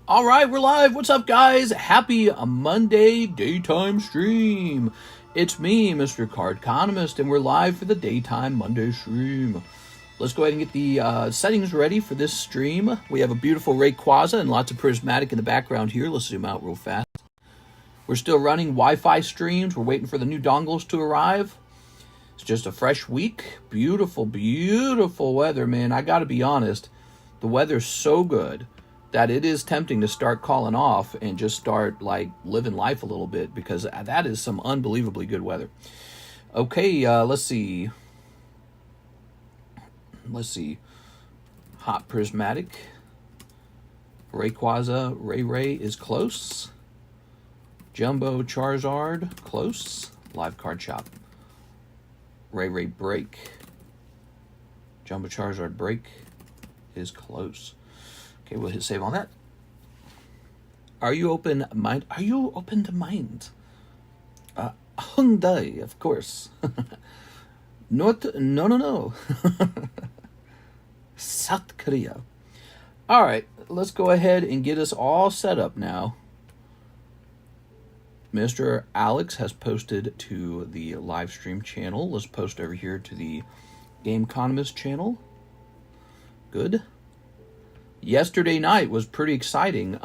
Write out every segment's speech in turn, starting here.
All right, we're live. What's up, guys? Happy Monday daytime stream. It's me, Mr. Cardconomist, and we're live for the daytime Monday stream. Let's go ahead and get the settings ready for this stream. We have a beautiful Rayquaza and lots of Prismatic in the background here. Let's zoom out real fast. We're still running Wi-Fi streams. We're waiting for the new dongles to arrive. It's just a fresh week. Beautiful, beautiful weather, man. I got to be honest. The weather's so good that it is tempting to start calling off and just start like living life a little bit, because that is some unbelievably good weather. Okay, let's see. Hot Prismatic. Rayquaza, Rayray is close. Jumbo Charizard, close. Live card shop. Rayray break. Jumbo Charizard break is close. Okay, we'll hit save on that. Are you open mind? Are you open to mind? Hyundai, of course. No. South Korea. All right, let's go ahead and get us all set up now. Mr. Alex has posted to the live stream channel. Let's post over here to the TheCardconomist channel. Good. Yesterday night was pretty exciting.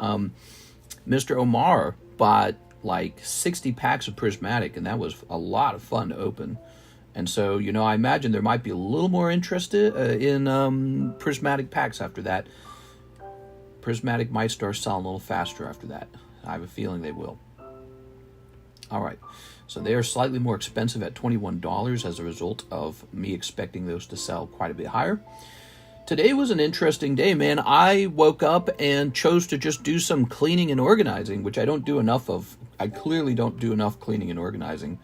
Mr. Omar bought like 60 packs of Prismatic, and that was a lot of fun to open. And so, you know, I imagine there might be a little more interest in Prismatic packs after that. Prismatic might start selling a little faster after that. I have a feeling they will. All right. So they are slightly more expensive at $21 as a result of me expecting those to sell quite a bit higher. Today was an interesting day, man. I woke up and chose to just do some cleaning and organizing, which I don't do enough of. I clearly don't do enough cleaning and organizing.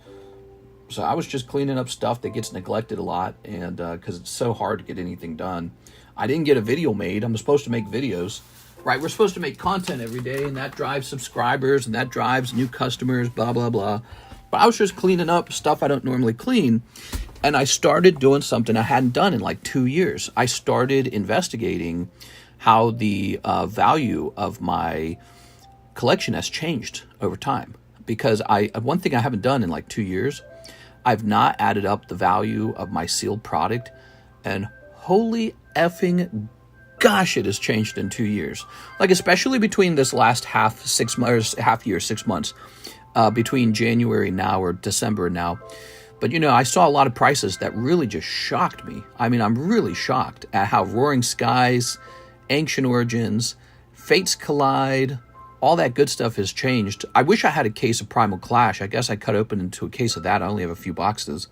So I was just cleaning up stuff that gets neglected a lot, and because it's so hard to get anything done. I didn't get a video made. I'm supposed to make videos, right? We're supposed to make content every day, and that drives subscribers, and that drives new customers, blah, blah, blah. But I was just cleaning up stuff I don't normally clean. And I started doing something I hadn't done in like 2 years. I started investigating how the value of my collection has changed over time. Because one thing I haven't done in like 2 years, I've not added up the value of my sealed product. And holy effing gosh, it has changed in 2 years. Like especially between this last half year, 6 months, between January now or December now. But, you know, I saw a lot of prices that really just shocked me. I mean, I'm really shocked at how Roaring Skies, Ancient Origins, Fates Collide, all that good stuff has changed. I wish I had a case of Primal Clash. I guess I cut open into a case of that. I only have a few boxes.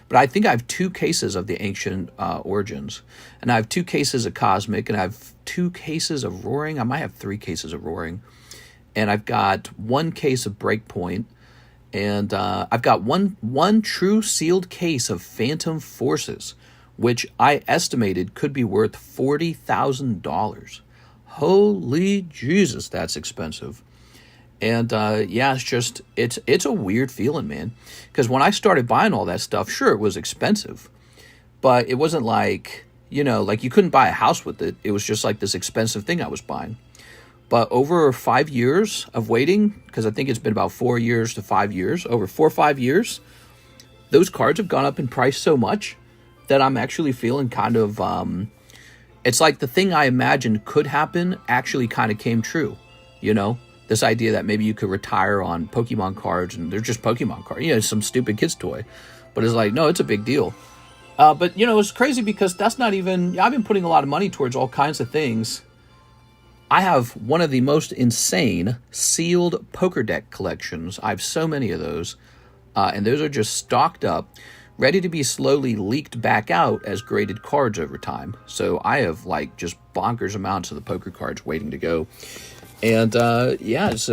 But I think I have 2 cases of the Ancient Origins. And I have 2 cases of Cosmic. And I have 2 cases of Roaring. I might have 3 cases of Roaring. And I've got 1 case of Breakpoint. And I've got one true sealed case of Phantom Forces, which I estimated could be worth $40,000. Holy Jesus, that's expensive. And yeah, it's a weird feeling, man. Because when I started buying all that stuff, sure, it was expensive. But it wasn't like, you know, like you couldn't buy a house with it. It was just like this expensive thing I was buying. But over 5 years of waiting, because I think it's been about 4 years to 5 years, over 4 or 5 years, those cards have gone up in price so much that I'm actually feeling kind of, it's like the thing I imagined could happen actually kind of came true, you know? This idea that maybe you could retire on Pokemon cards and they're just Pokemon cards, you know, some stupid kid's toy. But it's like, no, it's a big deal. But, you know, it's crazy because that's not even, I've been putting a lot of money towards all kinds of things. I have one of the most insane sealed poker deck collections. I have so many of those. And those are just stocked up, ready to be slowly leaked back out as graded cards over time. So I have like just bonkers amounts of the poker cards waiting to go. And yeah, it's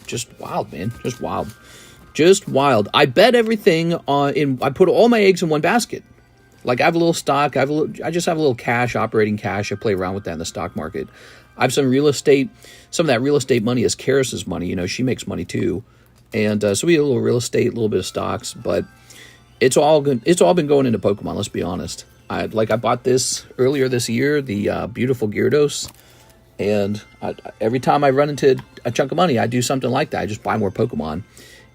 just wild, man. Just wild. Just wild. I bet everything I put all my eggs in one basket. Like I have a little stock. I just have a little cash, operating cash. I play around with that in the stock market. I have some real estate. Some of that real estate money is Karis's money. You know, she makes money too. And so we have a little real estate, a little bit of stocks. But it's all good. It's all been going into Pokemon, let's be honest. I bought this earlier this year, the beautiful Gyarados. And every time I run into a chunk of money, I do something like that. I just buy more Pokemon.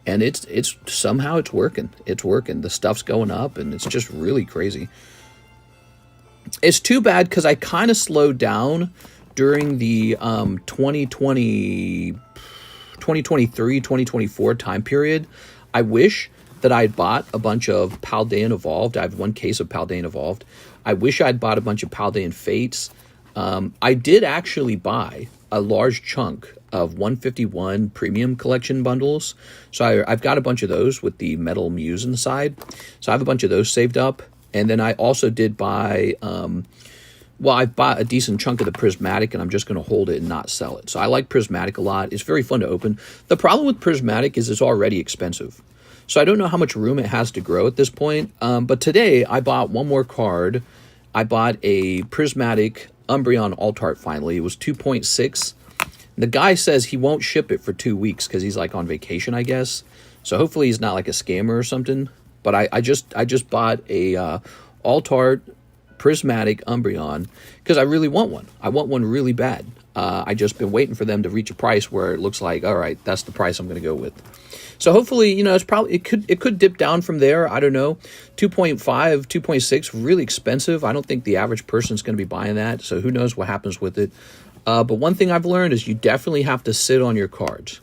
And it's somehow it's working. It's working. The stuff's going up, and it's just really crazy. It's too bad because I kind of slowed down during the 2023, 2024 time period. I wish that I had bought a bunch of Paldean Evolved. I have one case of Paldean Evolved. I wish I'd bought a bunch of Paldean Fates. I did actually buy a large chunk of 151 premium collection bundles. So I've got a bunch of those with the Metal Muse inside. So I have a bunch of those saved up. And then I also did buy, I bought a decent chunk of the Prismatic, and I'm just going to hold it and not sell it. So I like Prismatic a lot. It's very fun to open. The problem with Prismatic is it's already expensive. So I don't know how much room it has to grow at this point. But today I bought one more card. I bought a Prismatic Umbreon Alt-Art finally. It was 2.6. The guy says he won't ship it for 2 weeks because he's like on vacation, I guess. So hopefully he's not like a scammer or something. But I just bought a Alt-Art Prismatic Umbreon because I really want one. I want one really bad. I just been waiting for them to reach a price where it looks like, all right, that's the price I'm going to go with. So hopefully, you know, it could dip down from there. I don't know. 2.5, 2.6, really expensive. I don't think the average person's going to be buying that. So who knows what happens with it. But one thing I've learned is you definitely have to sit on your cards.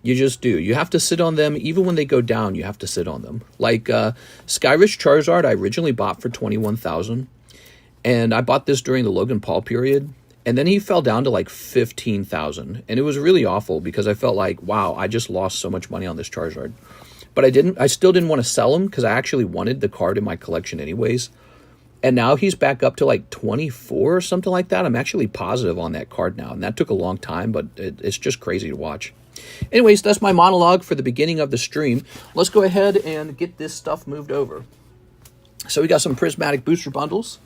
You just do. You have to sit on them. Even when they go down, you have to sit on them. Like Skyrish Charizard, I originally bought for $21,000. And I bought this during the Logan Paul period. And then he fell down to like $15,000. And it was really awful because I felt like, wow, I just lost so much money on this Charizard. But I still didn't want to sell him because I actually wanted the card in my collection anyways. And now he's back up to like 24 or something like that. I'm actually positive on that card now. And that took a long time, but it's just crazy to watch. Anyways, that's my monologue for the beginning of the stream. Let's go ahead and get this stuff moved over. So we got some Prismatic booster bundles.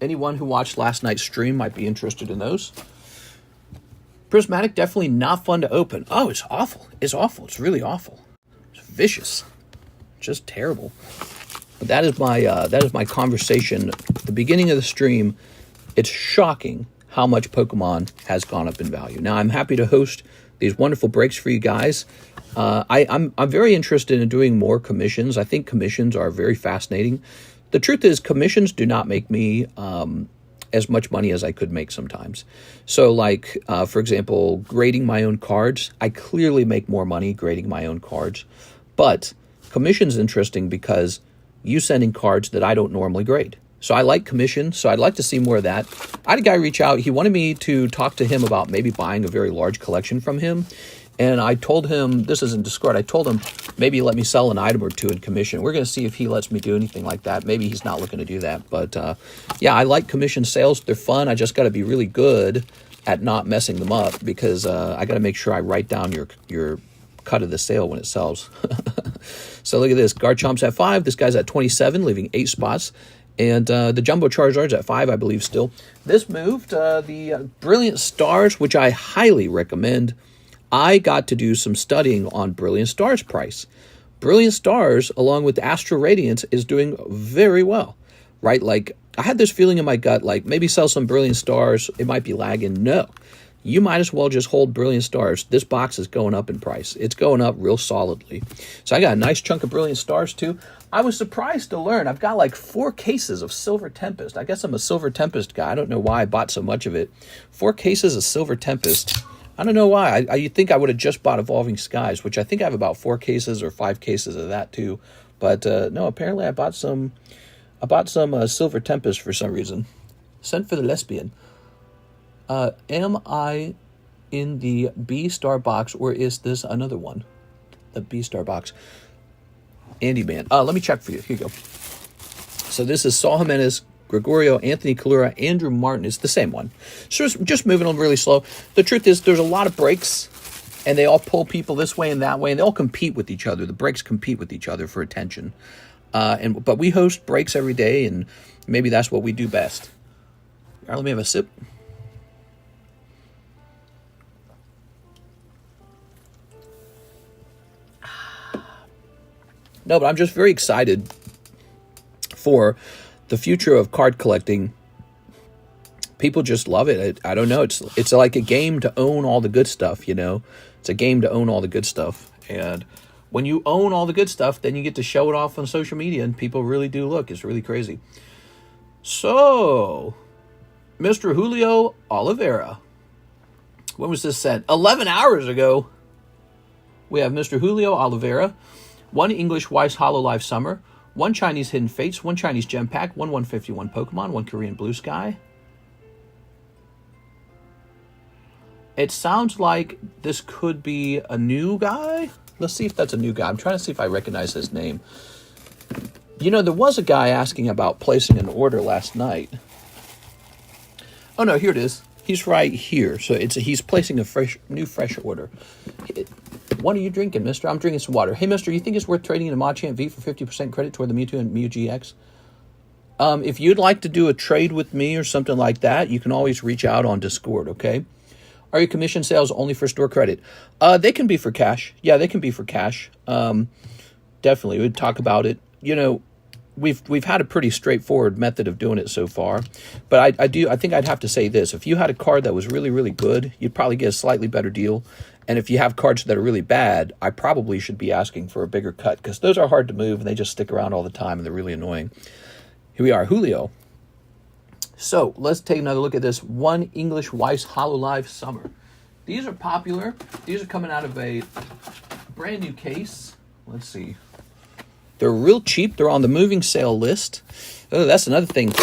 Anyone who watched last night's stream might be interested in those. Prismatic, definitely not fun to open. Oh, it's awful. It's awful. It's really awful. It's vicious. Just terrible. But that is my conversation at the beginning of the stream. It's shocking how much Pokemon has gone up in value. Now, I'm happy to host these wonderful breaks for you guys. I'm very interested in doing more commissions. I think commissions are very fascinating. The truth is, commissions do not make me as much money as I could make sometimes. So, like, for example, grading my own cards, I clearly make more money grading my own cards. But commission's interesting because you sending cards that I don't normally grade. So I like commission, so I'd like to see more of that. I had a guy reach out. He wanted me to talk to him about maybe buying a very large collection from him. And I told him, this is in Discord, I told him maybe let me sell an item or two in commission. We're going to see if he lets me do anything like that. Maybe he's not looking to do that. But yeah, I like commission sales. They're fun. I just got to be really good at not messing them up because I got to make sure I write down your cut of the sale when it sells. So look at this. Garchomp's at 5. This guy's at 27, leaving 8 spots. And the Jumbo Charizard's at 5, I believe, still. This moved the Brilliant Stars, which I highly recommend. I got to do some studying on Brilliant Stars price. Brilliant Stars, along with Astral Radiance, is doing very well, right? Like, I had this feeling in my gut, like, maybe sell some Brilliant Stars. It might be lagging. No. You might as well just hold Brilliant Stars. This box is going up in price. It's going up real solidly. So I got a nice chunk of Brilliant Stars, too. I was surprised to learn I've got like 4 cases of Silver Tempest. I guess I'm a Silver Tempest guy. I don't know why I bought so much of it. 4 cases of Silver Tempest. I don't know why. You'd think I would have just bought Evolving Skies, which I think I have about 4 cases or 5 cases of that, too. But no, apparently I bought some Silver Tempest for some reason. Sent for the lesbian. Am I in the B-Star box, or is this another one? The B-Star box. Andy Man. Let me check for you. Here you go. So this is Saul Jimenez, Gregorio, Anthony Kalura, Andrew Martin. It's the same one. So just moving on really slow. The truth is there's a lot of breaks, and they all pull people this way and that way, and they all compete with each other. The breaks compete with each other for attention. But we host breaks every day, and maybe that's what we do best. All right, let me have a sip. No, but I'm just very excited for the future of card collecting People just love it. I don't know. It's like a game to own all the good stuff, you know. It's a game to own all the good stuff. And when you own all the good stuff, then you get to show it off on social media, and people really do look. It's really crazy. So, Mr. Julio Oliveira. When was this sent? 11 hours ago. We have Mr. Julio Oliveira. 1 English Weiss Hololive Summer. 1 Chinese Hidden Fates. 1 Chinese Gem Pack. 1 151 Pokemon. 1 Korean Blue Sky. It sounds like this could be a new guy. Let's see if that's a new guy. I'm trying to see if I recognize his name. You know, there was a guy asking about placing an order last night. Oh, no, here it is. He's right here. So he's placing a new fresh order. What are you drinking, mister? I'm drinking some water. Hey, mister, you think it's worth trading in a Machamp V for 50% credit toward the Mewtwo and Mew GX? If you'd like to do a trade with me or something like that, you can always reach out on Discord, okay? Are your commission sales only for store credit? They can be for cash. Yeah, they can be for cash. Definitely. We'd talk about it. You know, we've had a pretty straightforward method of doing it so far. But I think I'd have to say this. If you had a card that was really, really good, you'd probably get a slightly better deal. And if you have cards that are really bad, I probably should be asking for a bigger cut, because those are hard to move and they just stick around all the time and they're really annoying. Here we are, Julio. So let's take another look at this 1 English Weiss Hololive Summer. These are popular. These are coming out of a brand new case. Let's see. They're real cheap. They're on the moving sale list. Oh, that's another thing.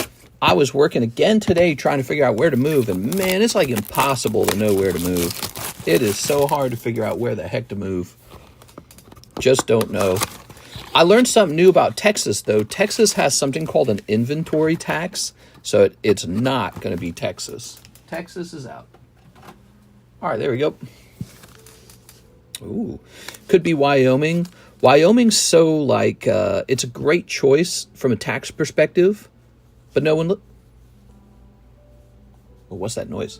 I was working again today trying to figure out where to move, and man, it's like impossible to know where to move. It is so hard to figure out where the heck to move. Just don't know. I learned something new about Texas, though. Texas has something called an inventory tax, so it's not going to be Texas. Texas is out. All right, there we go. Ooh, could be Wyoming. Wyoming's so, like, it's a great choice from a tax perspective, but no one... Oh, what's that noise?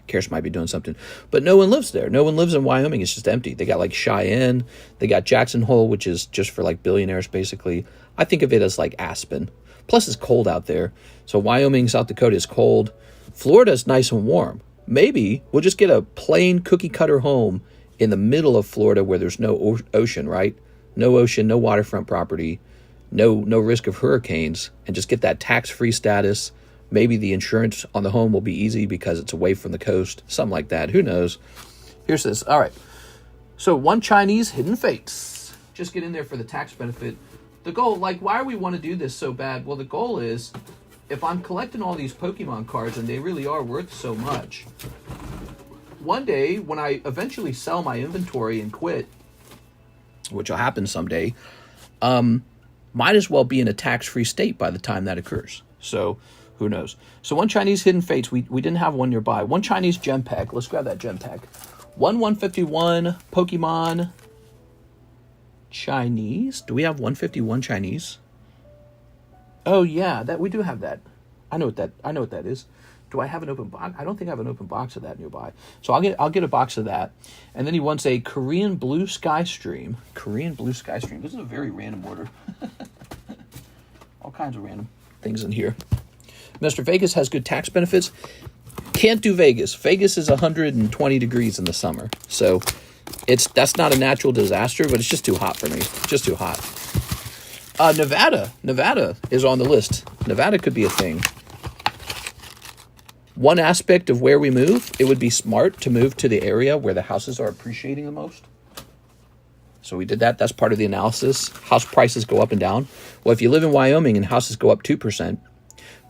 Karis might be doing something. But no one lives there. No one lives in Wyoming. It's just empty. They got, like, Cheyenne. They got Jackson Hole, which is just for, like, billionaires, basically. I think of it as, like, Aspen. Plus, it's cold out there. So Wyoming, South Dakota is cold. Florida's nice and warm. Maybe we'll just get a plain cookie-cutter home in the middle of Florida where there's no ocean, right? No ocean, no waterfront property, no risk of hurricanes, and just get that tax-free status. Maybe the insurance on the home will be easy because it's away from the coast. Something like that. Who knows? Here's this. All right. So 1 Chinese Hidden Fates. Just get in there for the tax benefit. The goal, like, why do we want to do this so bad? Well, the goal is, if I'm collecting all these Pokemon cards and they really are worth so much, one day when I eventually sell my inventory and quit, which will happen someday, might as well be in a tax-free state by the time that occurs. So who knows? So 1 Chinese Hidden Fates. We didn't have one nearby. 1 Chinese Gem Pack. Let's grab that Gem Pack. 1 151 Pokemon Chinese. Do we have 151 Chinese? Oh yeah, that we do have that. I know what that is. Do I have an open box? I don't think I have an open box of that nearby. So I'll get a box of that. And then he wants a Korean Blue Sky Stream. Korean Blue Sky Stream. This is a very random order. All kinds of random things in here. Mr. Vegas has good tax benefits. Can't do Vegas. Vegas is 120 degrees in the summer. So that's not a natural disaster, but it's just too hot for me. Just too hot. Nevada is on the list. Nevada could be a thing. One aspect of where we move, it would be smart to move to the area where the houses are appreciating the most. So we did that. That's part of the analysis. House prices go up and down. Well, if you live in Wyoming and houses go up 2%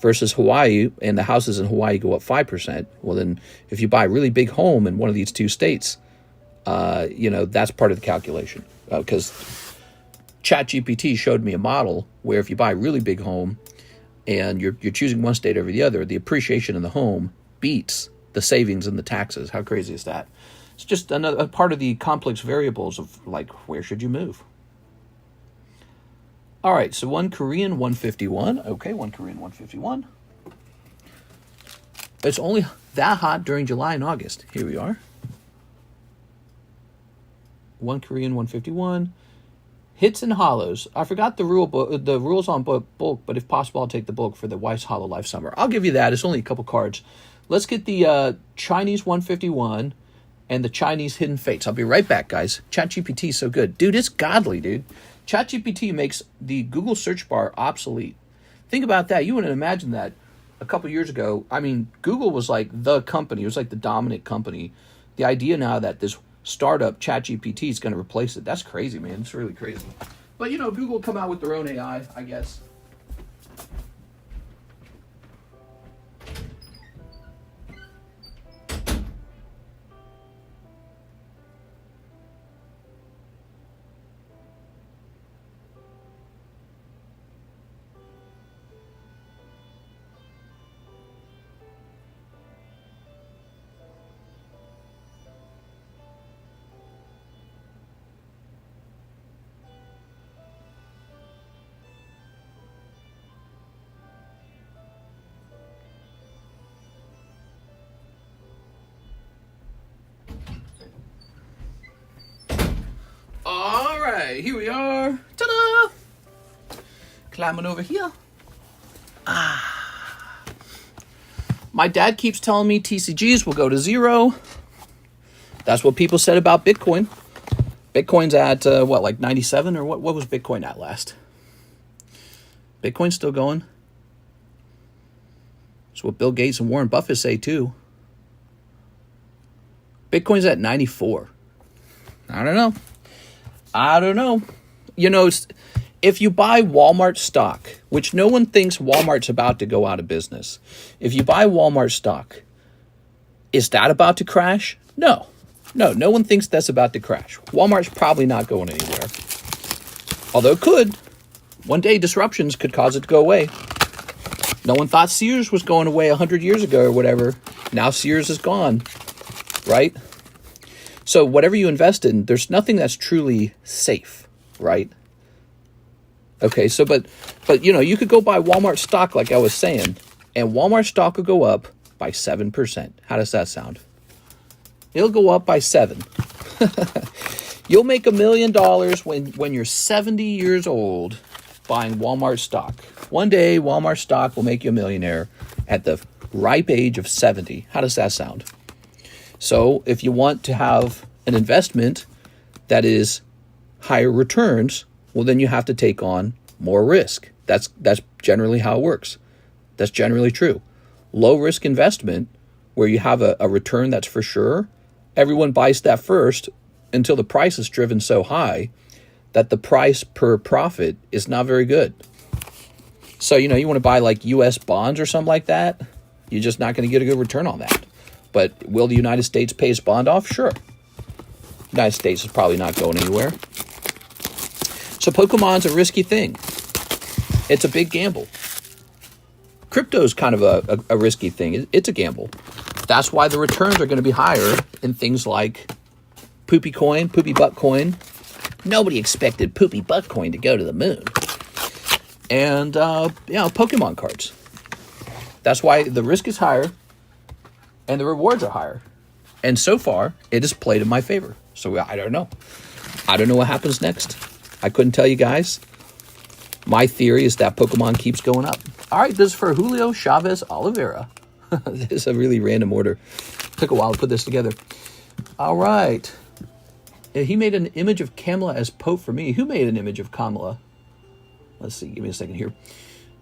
versus Hawaii and the houses in Hawaii go up 5%, well, then if you buy a really big home in one of these two states, that's part of the calculation. Because ChatGPT showed me a model where if you buy a really big home and you're choosing one state over the other, the appreciation in the home beats the savings and the taxes. How crazy is that? It's just another part of the complex variables of, like, where should you move? All right, so 1 Korean 151. Okay, 1 Korean 151. It's only that hot during July and August. Here we are. 1 Korean 151. Hits and hollows. I forgot the rules on bulk, but if possible, I'll take the bulk for the Weiss Hololive Summer. I'll give you that. It's only a couple cards. Let's get the Chinese 151 and the Chinese Hidden Fates. I'll be right back, guys. ChatGPT is so good. Dude, it's godly, dude. ChatGPT makes the Google search bar obsolete. Think about that. You wouldn't imagine that a couple years ago. I mean, Google was like the company. It was like the dominant company. The idea now that this startup ChatGPT is going to replace it. That's crazy, man. It's really crazy. But, you know, Google come out with their own AI, I guess. All right, here we are. Ta-da! Climbing over here. My dad keeps telling me TCGs will go to zero. That's what people said about Bitcoin. Bitcoin's at, what, like 97? Or what was Bitcoin at last? Bitcoin's still going. That's what Bill Gates and Warren Buffett say, too. Bitcoin's at 94. I don't know. You know, if you buy Walmart stock, which no one thinks Walmart's about to go out of business. If you buy Walmart stock, is that about to crash? No. No one thinks that's about to crash. Walmart's probably not going anywhere. Although it could. One day disruptions could cause it to go away. No one thought Sears was going away 100 years ago or whatever. Now Sears is gone, right? So whatever you invest in, there's nothing that's truly safe, right? Okay, so but you know, you could go buy Walmart stock like I was saying, and Walmart stock will go up by 7%. How does that sound? It'll go up by 7. You'll make $1 million when you're 70 years old buying Walmart stock. One day, Walmart stock will make you a millionaire at the ripe age of 70. How does that sound? So if you want to have an investment that is higher returns, well, then you have to take on more risk. That's generally how it works. That's generally true. Low risk investment, where you have a return that's for sure, everyone buys that first until the price is driven so high that the price per profit is not very good. So, you know, you want to buy like U.S. bonds or something like that, you're just not going to get a good return on that. But will the United States pay its bond off? Sure. The United States is probably not going anywhere. So Pokemon's a risky thing. It's a big gamble. Crypto's kind of a risky thing. It's a gamble. That's why the returns are going to be higher in things like Poopy Coin, Poopy Butt Coin. Nobody expected Poopy Butt Coin to go to the moon. And, you know, Pokemon cards. That's why the risk is higher and the rewards are higher. And so far, it has played in my favor. So I don't know. I don't know what happens next. I couldn't tell you guys. My theory is that Pokemon keeps going up. All right, this is for Julio Chavez Oliveira. This is a really random order. Took a while to put this together. All right. He made an image of Kamala as Pope for me. Who made an image of Kamala? Let's see. Give me a second here.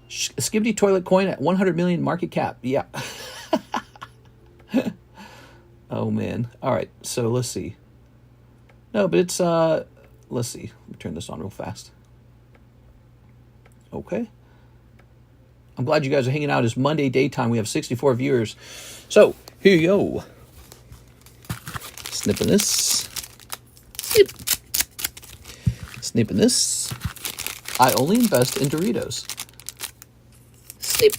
Skibidi Toilet Coin at 100 million market cap. Yeah. Oh, man. All right. So let's see. No, but it's, let's see. Let me turn this on real fast. Okay. I'm glad you guys are hanging out. It's Monday daytime. We have 64 viewers. So, here you go. Snipping this. Snip. Snipping this. I only invest in Doritos. Snip.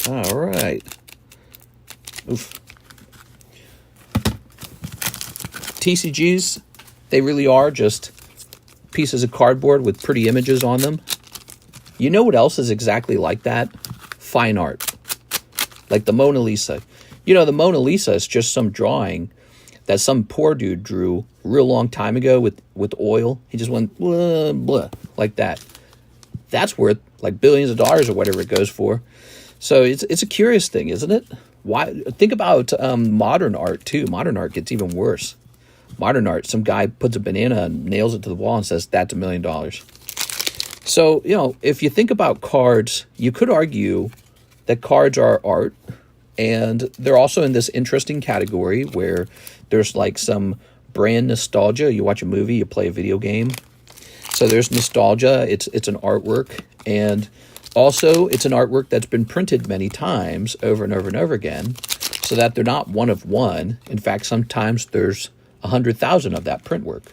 All right. Oof. TCGs, they really are just pieces of cardboard with pretty images on them. You know what else is exactly like that? Fine art. Like the Mona Lisa. You know, the Mona Lisa is just some drawing that some poor dude drew a real long time ago with oil. He just went blah, blah, like that. That's worth like billions of dollars or whatever it goes for. So it's a curious thing, isn't it? Why? Think about modern art too. Modern art gets even worse. Modern art, some guy puts a banana and nails it to the wall and says that's $1 million. So, you know, if you think about cards, you could argue that cards are art, and they're also in this interesting category where there's like some brand nostalgia. You watch a movie, you play a video game. So there's nostalgia, it's an artwork, and also it's an artwork that's been printed many times over and over and over again, so that they're not one of one. In fact, sometimes there's 100,000 of that print work.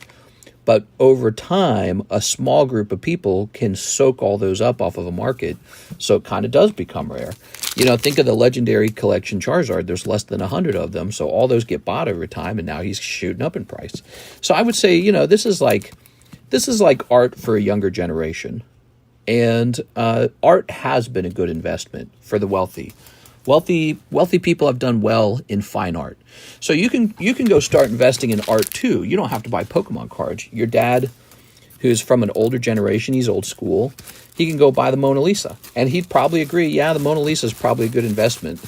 But over time, a small group of people can soak all those up off of a market, so it kind of does become rare. You know, think of the legendary collection Charizard. There's less than 100 of them, so all those get bought over time, and now he's shooting up in price. So I would say, you know, this is like art for a younger generation. And art has been a good investment for the wealthy. Wealthy people have done well in fine art. So you can go start investing in art too. You don't have to buy Pokemon cards. Your dad, who's from an older generation, he's old school, he can go buy the Mona Lisa. And he'd probably agree, yeah, the Mona Lisa is probably a good investment,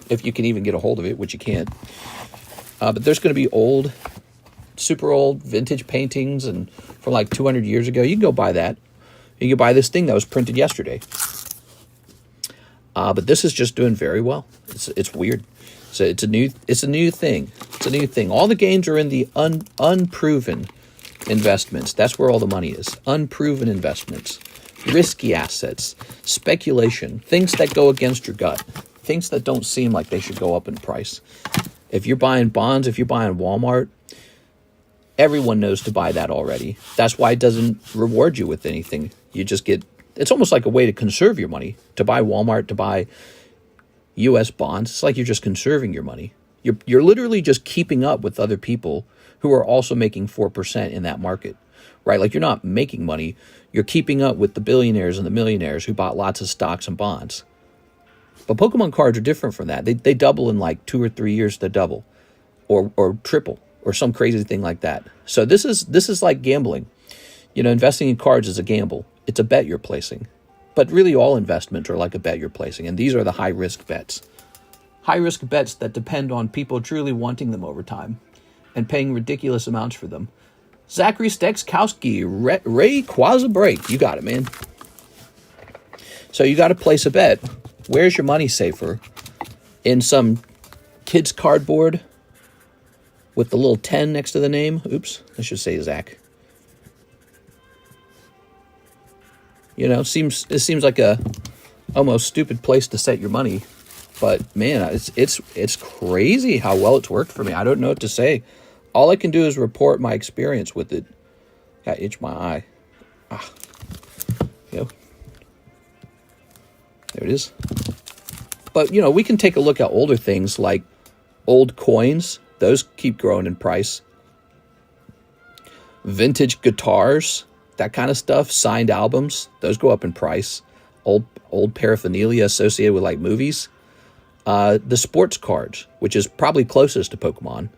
if you can even get a hold of it, which you can't. But there's going to be old, super old vintage paintings and from like 200 years ago. You can go buy that. You can buy this thing that was printed yesterday. But this is just doing very well. It's weird. So it's a new thing. It's a new thing. All the gains are in the unproven investments. That's where all the money is. Unproven investments, risky assets, speculation, things that go against your gut, things that don't seem like they should go up in price. If you're buying bonds, if you're buying Walmart, everyone knows to buy that already. That's why it doesn't reward you with anything. You just get. It's almost like a way to conserve your money. To buy Walmart, to buy U.S. bonds, it's like you're just conserving your money. You're literally just keeping up with other people who are also making 4% in that market, right? Like you're not making money. You're keeping up with the billionaires and the millionaires who bought lots of stocks and bonds. But Pokemon cards are different from that. They double in like 2 or 3 years. They double or triple or some crazy thing like that. So this is like gambling. You know, investing in cards is a gamble. It's a bet you're placing. But really all investments are like a bet you're placing. And these are the high-risk bets. High-risk bets that depend on people truly wanting them over time and paying ridiculous amounts for them. Zachary Stekowski, Ray Quaza Break. You got it, man. So you got to place a bet. Where's your money safer? In some kid's cardboard with the little 10 next to the name? Oops, I should say Zach. You know, it seems like a almost stupid place to set your money, but man, it's crazy how well it's worked for me. I don't know what to say. All I can do is report my experience with it. Got itch my eye. You know, there it is. But you know, we can take a look at older things like old coins. Those keep growing in price. Vintage guitars. That kind of stuff, signed albums, those go up in price. Old paraphernalia associated with like movies. The sports cards, which is probably closest to Pokemon.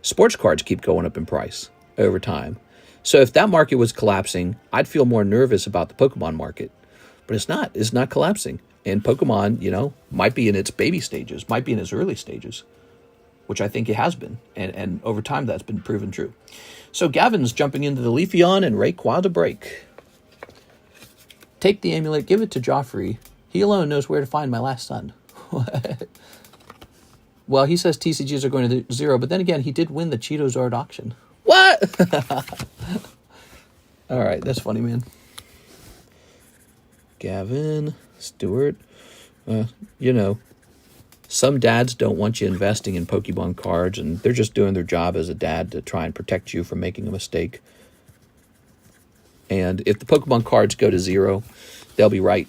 Sports cards keep going up in price over time. So if that market was collapsing, I'd feel more nervous about the Pokemon market. But it's not. It's not collapsing. And Pokemon, you know, might be in its baby stages, might be in its early stages, which I think it has been. And over time, that's been proven true. So Gavin's jumping into the Leafeon and Rayquaza Break. Take the amulet, give it to Joffrey. He alone knows where to find my last son. Well, he says TCGs are going to zero, but then again, he did win the Cheetozard auction. What? All right, that's funny, man. Gavin, Stewart, you know, some dads don't want you investing in Pokemon cards, and they're just doing their job as a dad to try and protect you from making a mistake. And if the Pokemon cards go to zero, they'll be right.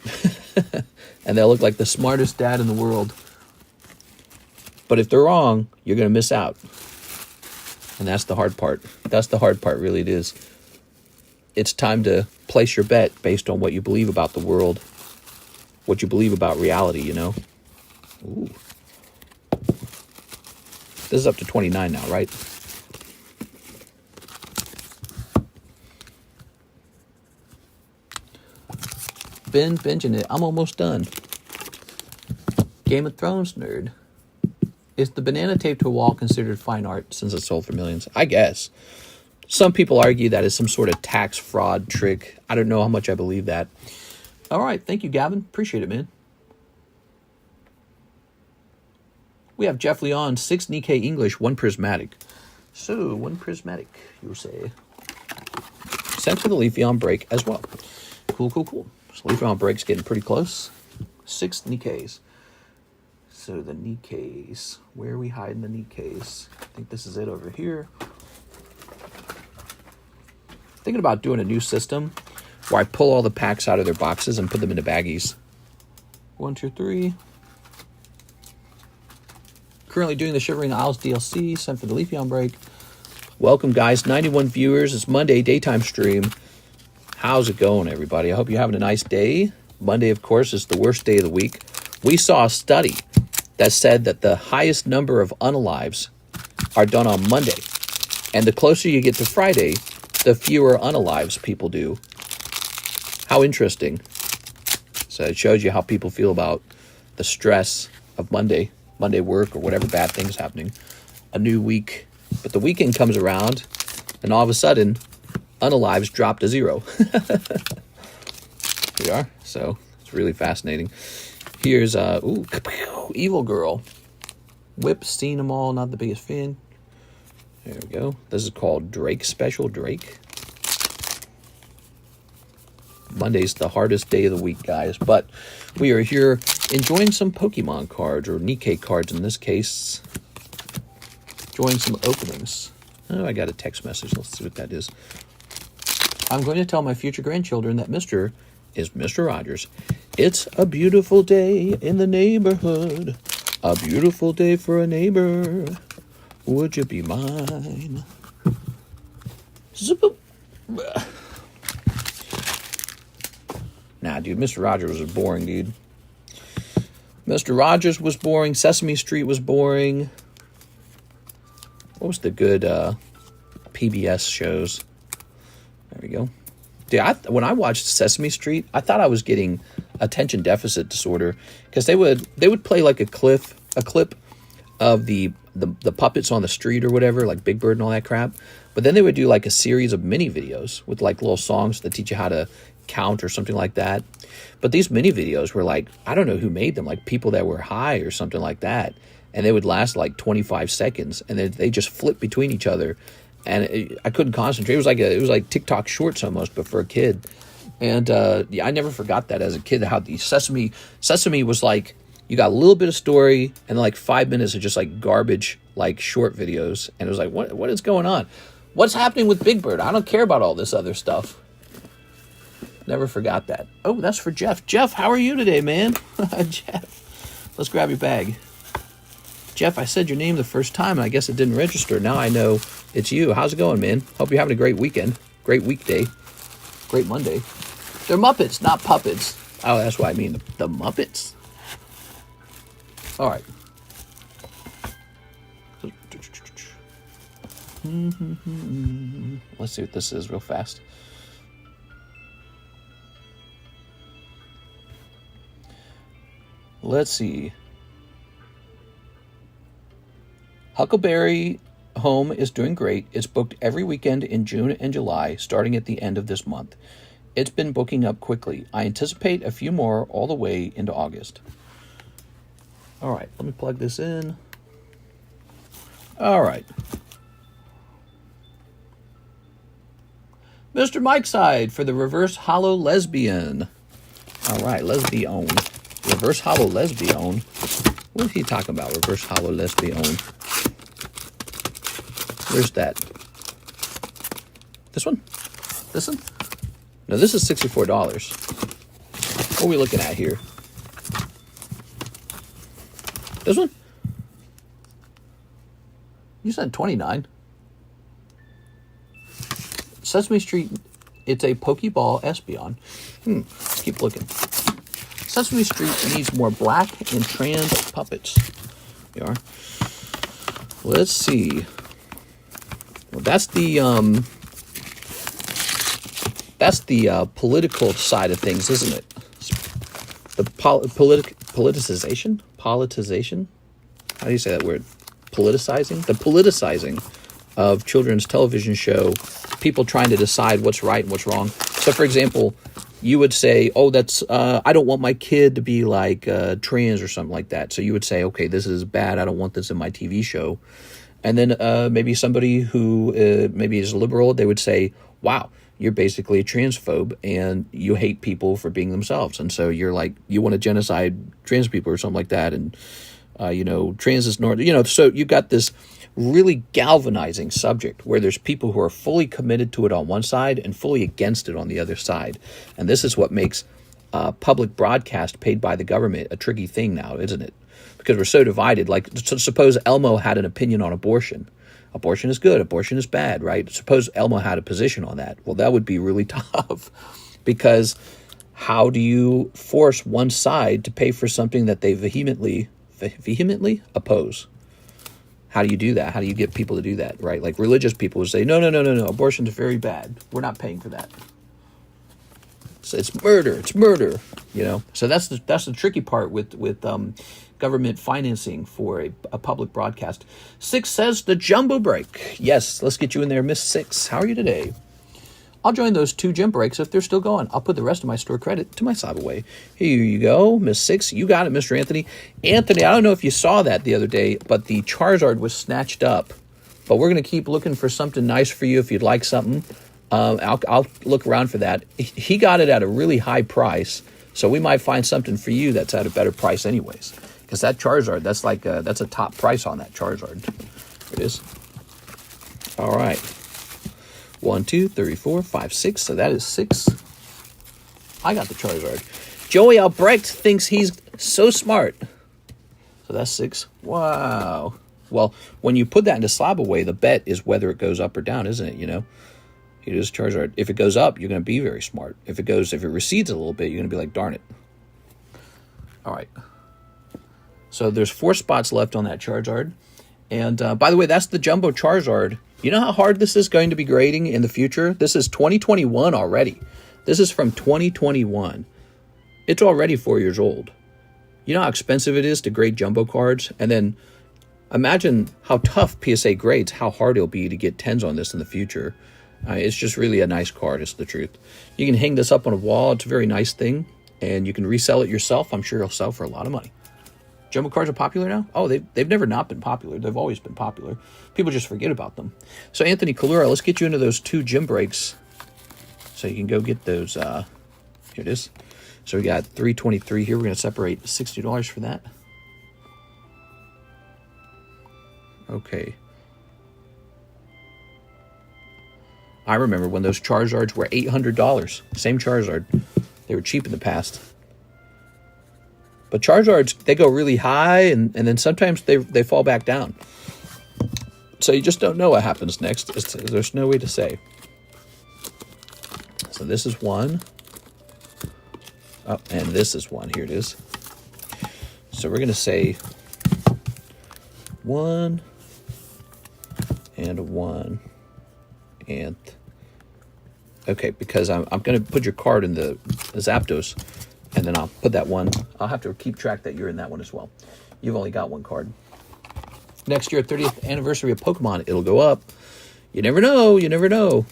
And they'll look like the smartest dad in the world. But if they're wrong, you're going to miss out. And that's the hard part. That's the hard part, really, it is. It's time to place your bet based on what you believe about the world, what you believe about reality, you know? Ooh. This is up to 29 now, right? Been binging it. I'm almost done. Game of Thrones nerd. Is the banana taped to a wall considered fine art since it's sold for millions? I guess. Some people argue that is some sort of tax fraud trick. I don't know how much I believe that. All right. Thank you, Gavin. Appreciate it, man. We have Jeff Leon, 6 Nikke English, 1 Prismatic. So, 1 Prismatic, you say. Sent for the Leafeon break as well. Cool, cool, cool. So Leafeon break's getting pretty close. 6 Nikkes. So the Nikkes. Where are we hiding the Nikkes? I think this is it over here. Thinking about doing a new system where I pull all the packs out of their boxes and put them into baggies. 1, 2, 3. Currently doing the Shivering Isles DLC, sent for the Leafeon break. Welcome, guys. 91 viewers. It's Monday, daytime stream. How's it going, everybody? I hope you're having a nice day. Monday, of course, is the worst day of the week. We saw a study that said that the highest number of unalives are done on Monday. And the closer you get to Friday, the fewer unalives people do. How interesting. So it shows you how people feel about the stress of Monday work, or whatever bad thing's happening. A new week. But the weekend comes around, and all of a sudden, unalives drop to 0. Here we are. So it's really fascinating. Here's Evil Girl. Whip, seen them all, not the biggest fan. There we go. This is called Drake Special Drake. Monday's the hardest day of the week, guys. But we are here enjoying some Pokemon cards, or Nikke cards in this case. Enjoying some openings. Oh, I got a text message. Let's see what that is. I'm going to tell my future grandchildren that Mr. is Mr. Rogers. It's a beautiful day in the neighborhood. A beautiful day for a neighbor. Would you be mine? Zip-boop. Nah, dude, Mr. Rogers was boring, dude. Mr. Rogers was boring. Sesame Street was boring. What was the good PBS shows? There we go. Dude, when I watched Sesame Street, I thought I was getting attention deficit disorder, because they would play like a clip of the puppets on the street or whatever, like Big Bird and all that crap. But then they would do like a series of mini videos with like little songs that teach you how to count or something like that. But these mini videos were like, I don't know who made them, like people that were high or something like that. And they would last like 25 seconds, and they just flip between each other. And I couldn't concentrate. It was like TikTok shorts almost, but for a kid. And yeah, I never forgot that as a kid, how the Sesame was like, you got a little bit of story and like 5 minutes of just like garbage, like short videos. And it was like, what is going on? What's happening with Big Bird? I don't care about all this other stuff. Never forgot that. Oh, that's for Jeff. Jeff, how are you today, man? Jeff, let's grab your bag. Jeff, I said your name the first time, and I guess it didn't register. Now I know it's you. How's it going, man? Hope you're having a great weekend. Great weekday. Great Monday. They're Muppets, not puppets. Oh, that's what I mean. The Muppets. All right. Let's see what this is real fast. Let's see. Huckleberry Home is doing great. It's booked every weekend in June and July, starting at the end of this month. It's been booking up quickly. I anticipate a few more all the way into August. All right, let me plug this in. All right. Mr. Mike Side for the Reverse Hollow Lesbian. All right, Lesbian. Reverse Hollow Lesbian. What is he talking about? Reverse Hollow Lesbian. Where's that? This one? This one? No, this is $64. What are we looking at here? This one? You said 29. Sesame Street, it's a Pokeball Espeon. Keep looking. Sesame Street needs more black and trans puppets. Here we are. Let's see. Well, that's the political side of things, isn't it? The politicization? Politicization? How do you say that word? Politicizing? The politicizing of children's television show, people trying to decide what's right and what's wrong. So, for example, you would say, oh, that's, I don't want my kid to be like trans or something like that. So you would say, okay, this is bad. I don't want this in my TV show. And then maybe somebody who maybe is liberal, they would say, wow, you're basically a transphobe and you hate people for being themselves. And so you're like, you want to genocide trans people or something like that. And, trans is normal. So you got this really galvanizing subject where there's people who are fully committed to it on one side and fully against it on the other side. And this is what makes public broadcast paid by the government a tricky thing now, isn't it? Because we're so divided. Like, suppose Elmo had an opinion on abortion. Abortion is good, abortion is bad, right? Suppose Elmo had a position on that. Well, that would be really tough, because how do you force one side to pay for something that they vehemently oppose? How do you do that? How do you get people to do that, right? Like religious people would say, no, abortion is very bad. We're not paying for that. So it's murder, So that's the tricky part with government financing for a public broadcast. Six says the jumbo break. Yes, let's get you in there, Miss Six. How are you today? I'll join those 2 gym breaks if they're still going. I'll put the rest of my store credit to my side away. Here you go, Miss Six. You got it, Mr. Anthony. Anthony, I don't know if you saw that the other day, but the Charizard was snatched up. But we're going to keep looking for something nice for you if you'd like something. I'll look around for that. He got it at a really high price, so we might find something for you that's at a better price anyways. Because that Charizard, that's like that's a top price on that Charizard. It is. All right. 1, 2, 3, 4, 5, 6. So that is 6. I got the Charizard. Joey Albrecht thinks he's so smart. So that's 6. Wow. Well, when you put that into slab away, the bet is whether it goes up or down, isn't it? It is Charizard. If it goes up, you're going to be very smart. If it recedes a little bit, you're going to be like, darn it. All right. So there's 4 spots left on that Charizard. And by the way, that's the Jumbo Charizard. You know how hard this is going to be grading in the future? This is 2021 already. This is from 2021. It's already 4 years old. You know how expensive it is to grade Jumbo cards? And then imagine how tough PSA grades, how hard it'll be to get 10s on this in the future. It's just really a nice card, it's the truth. You can hang this up on a wall. It's a very nice thing. And you can resell it yourself. I'm sure it'll sell for a lot of money. Jumbo cards are popular now? Oh, they've never not been popular. They've always been popular. People just forget about them. So, Anthony Kalura, let's get you into those 2 gym breaks so you can go get those. Here it is. So we got $323 here. We're going to separate $60 for that. Okay. I remember when those Charizards were $800. Same Charizard. They were cheap in the past. But Charizards, they go really high, and then sometimes they fall back down. So you just don't know what happens next. There's no way to say. So this is 1. Oh, and this is 1. Here it is. So we're going to say 1 and a 1. And okay, because I'm going to put your card in the Zapdos, and then I'll put that 1. I'll have to keep track that you're in that one as well. You've only got 1 card. Next year, 30th anniversary of Pokemon, it'll go up. You never know. You never know.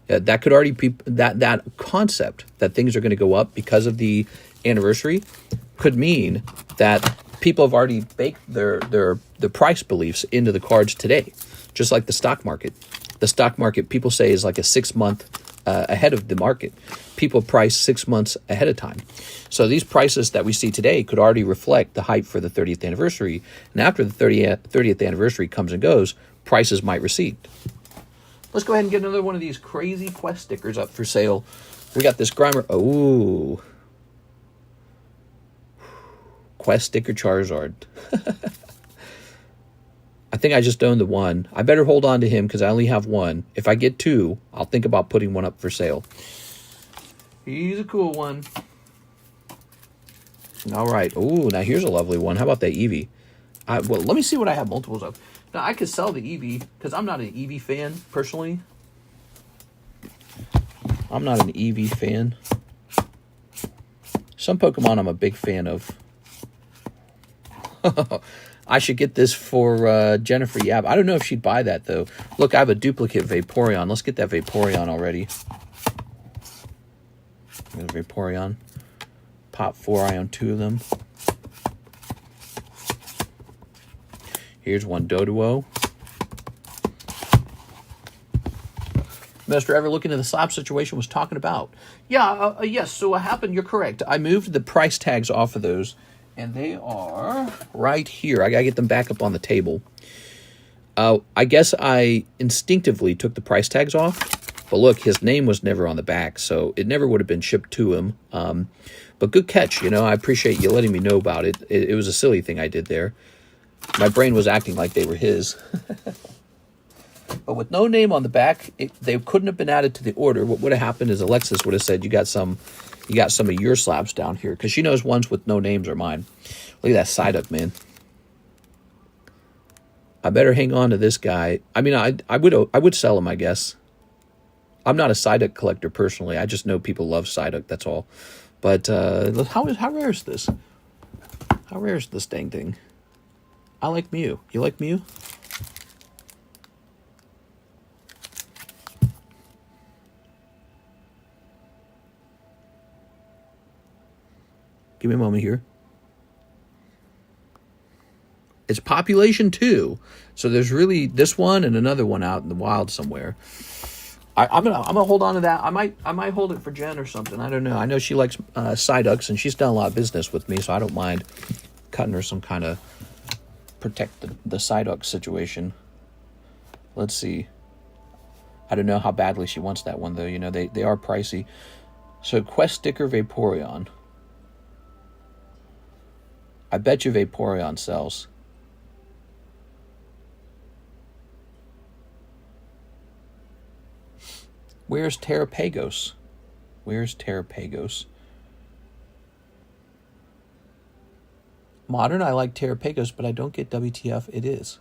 Yeah, that could already be that concept that things are going to go up because of the anniversary could mean that people have already baked their price beliefs into the cards today, just like the stock market. The stock market, people say, is like a 6-month ahead of the market. People price 6 months ahead of time. So these prices that we see today could already reflect the hype for the 30th anniversary. And after the 30th anniversary comes and goes, prices might recede. Let's go ahead and get another one of these crazy Quest stickers up for sale. We got this Grimer. Oh. Quest sticker Charizard. I think I just own the 1. I better hold on to him because I only have 1. If I get 2, I'll think about putting 1 up for sale. He's a cool one. All right. Oh, now here's a lovely one. How about that Eevee? Well, let me see what I have multiples of. Now, I could sell the Eevee, because I'm not an Eevee fan, personally. I'm not an Eevee fan. Some Pokemon I'm a big fan of. I should get this for Jennifer Yab. I don't know if she'd buy that, though. Look, I have a duplicate Vaporeon. Let's get that Vaporeon already. Vaporeon. Pop 4, I own 2 of them. Here's one Doduo. Mr. Ever looking at the slap situation was talking about. Yeah, yes, so what happened, you're correct. I moved the price tags off of those, and they are right here. I gotta get them back up on the table. I guess I instinctively took the price tags off, but look, his name was never on the back, so it never would have been shipped to him. But good catch, you know, I appreciate you letting me know about it. It was a silly thing I did there. My brain was acting like they were his. But with no name on the back, they couldn't have been added to the order. What would have happened is Alexis would have said, you got some of your slabs down here, because she knows ones with no names are mine. Look at that Psyduck, man. I better hang on to this guy. I mean, I would sell him, I guess. I'm not a Psyduck collector personally. I just know people love Psyduck, that's all. But how rare is this? How rare is this dang thing? I like Mew. You like Mew? Give me a moment here. It's population 2. So there's really this one and another one out in the wild somewhere. I'm gonna hold on to that. I might hold it for Jen or something. I don't know. I know she likes Psyducks, and she's done a lot of business with me, so I don't mind cutting her some kind of protect the Psyduck situation. Let's see. I don't know how badly she wants that one, though. You know, they are pricey. So Quest Sticker Vaporeon. I bet you Vaporeon sells. Where's Terrapagos? Where's Terrapagos? Modern, I like Terrapagos, but I don't get WTF. It is.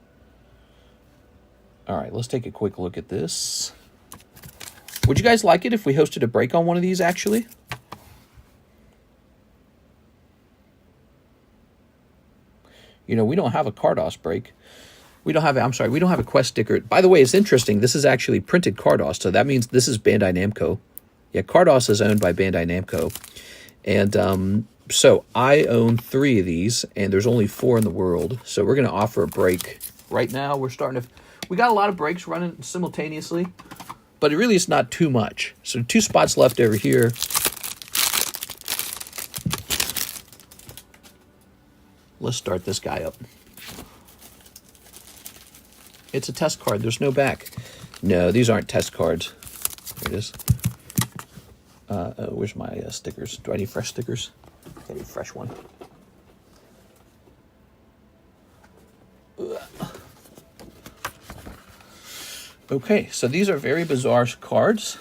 All right, let's take a quick look at this. Would you guys like it if we hosted a break on one of these, actually? You know, we don't have a Carddass break. We don't have a Quest sticker. By the way, it's interesting. This is actually printed Carddass, so that means this is Bandai Namco. Yeah, Carddass is owned by Bandai Namco. And so I own 3 of these, and there's only 4 in the world. So we're going to offer a break. Right now, we got a lot of breaks running simultaneously, but it really is not too much. So 2 spots left over here. Let's start this guy up. It's a test card. There's no back. No, these aren't test cards. Here it is. Where's my stickers? Do I need fresh stickers? I need a fresh one. Okay, so these are very bizarre cards.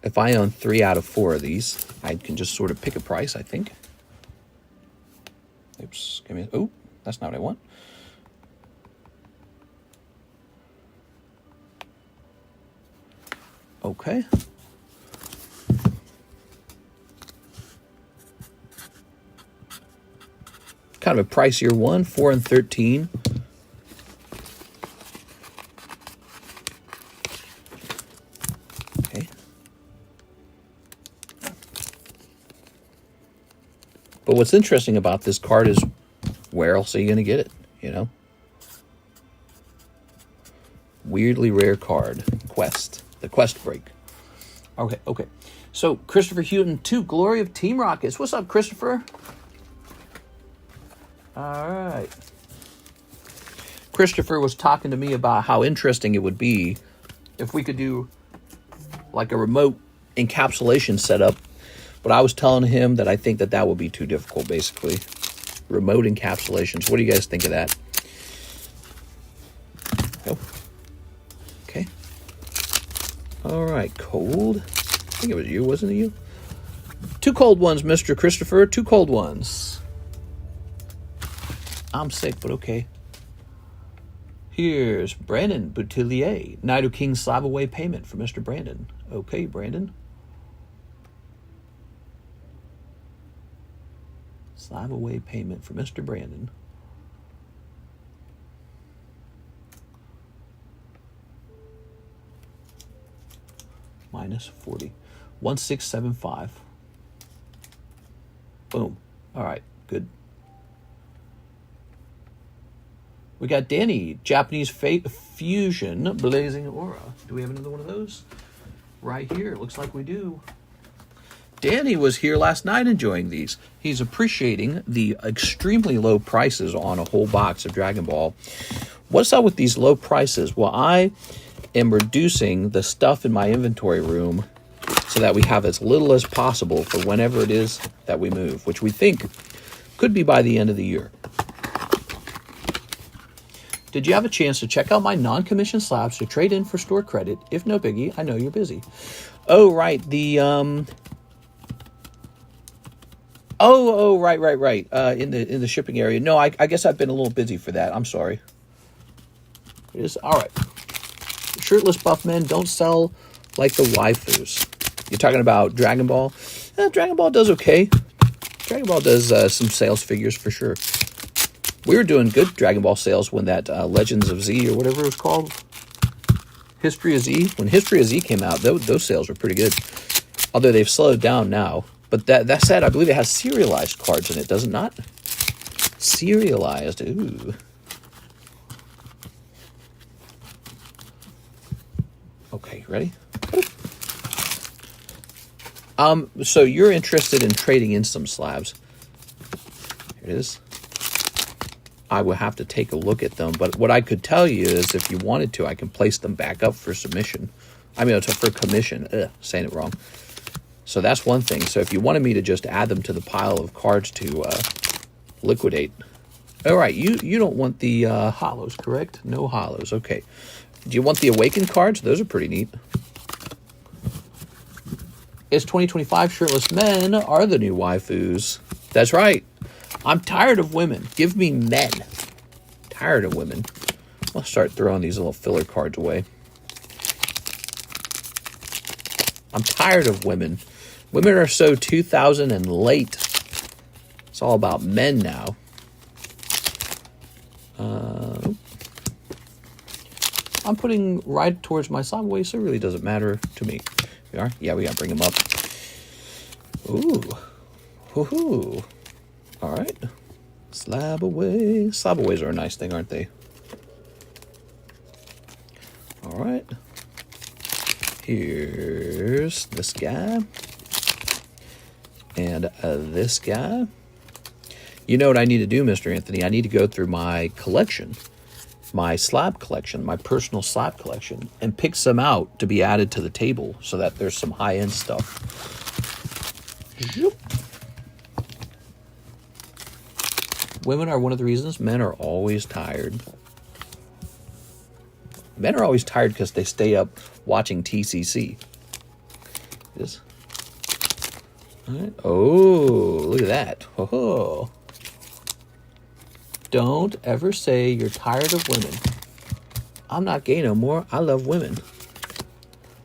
If I own 3 out of 4 of these, I can just sort of pick a price, I think. Oops, give me. Oh, that's not what I want. Okay. Kind of a pricier one, 4 and 13. Okay. But what's interesting about this card is where else are you going to get it, you know? Weirdly rare card. Quest. The Quest break. Okay. So, Christopher Houghton 2, Glory of Team Rockets. What's up, Christopher? All right. Christopher was talking to me about how interesting it would be if we could do like a remote encapsulation setup. But I was telling him that I think that would be too difficult, basically. Remote encapsulations. What do you guys think of that? Oh. Okay. All right, cold. I think it was you, wasn't it you? 2 cold ones, Mr. Christopher. 2 cold ones. I'm sick, but okay. Here's Brandon Boutillier. Nido King slab away payment for Mr. Brandon. Okay, Brandon. Slab away payment for Mr. Brandon. Minus 40. 1675. Boom. All right, good. We got Danny, Japanese Fusion Blazing Aura. Do we have another one of those? Right here. It looks like we do. Danny was here last night enjoying these. He's appreciating the extremely low prices on a whole box of Dragon Ball. What's up with these low prices? Well, I am reducing the stuff in my inventory room so that we have as little as possible for whenever it is that we move, which we think could be by the end of the year. Did you have a chance to check out my non-commissioned slabs to trade in for store credit? If no biggie, I know you're busy. Oh, right. The, right. In the shipping area. No, I guess I've been a little busy for that. I'm sorry. It is, all right. Shirtless buff men don't sell like the waifus. You're talking about Dragon Ball? Dragon Ball does okay. Dragon Ball does some sales figures for sure. We were doing good Dragon Ball sales when that Legends of Z or whatever it was called, History of Z. When History of Z came out, those sales were pretty good. Although they've slowed down now. But that said, I believe it has serialized cards in it, does it not? Serialized, ooh. Okay, ready? So you're interested in trading in some slabs. Here it is. I will have to take a look at them, but what I could tell you is if you wanted to, I can place them back up for submission. I mean, for commission. Saying it wrong. So that's one thing. So if you wanted me to just add them to the pile of cards to liquidate. All right, you don't want the hollows, correct? No hollows. Okay. Do you want the Awakened cards? Those are pretty neat. It's 2025. Shirtless men are the new waifus. That's right. I'm tired of women. Give me men. Tired of women. I'll start throwing these little filler cards away. I'm tired of women. Women are so 2000 and late. It's all about men now. I'm putting right towards my sideway, so it really doesn't matter to me. We are? Yeah, we gotta bring them up. Ooh. Woohoo. All right. Slab away. Slab aways are a nice thing, aren't they? All right. Here's this guy. And this guy. You know what I need to do, Mr. Anthony? I need to go through my collection, my slab collection, my personal slab collection, and pick some out to be added to the table so that there's some high-end stuff. Zoop. Women are one of the reasons men are always tired. Men are always tired because they stay up watching TCC. This. All right. Oh, look at that. Oh. Don't ever say you're tired of women. I'm not gay no more. I love women.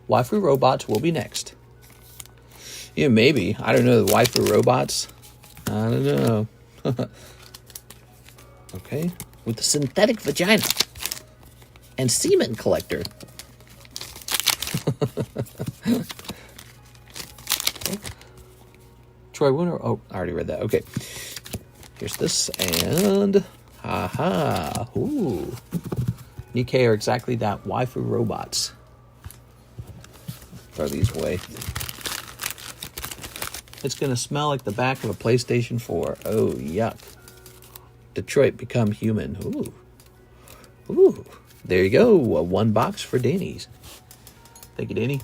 Waifu robots will be next. Yeah, maybe. I don't know. The waifu robots. I don't know. Okay. With the synthetic vagina. And semen collector. Okay. Troy Winner. Oh, I already read that. Okay. Here's this. And... Aha. Ooh. Nikke are exactly that. Waifu robots. Throw these away. It's going to smell like the back of a PlayStation 4. Oh, yuck. Detroit become human. Ooh. Ooh. There you go. One box for Danny's. Thank you, Danny.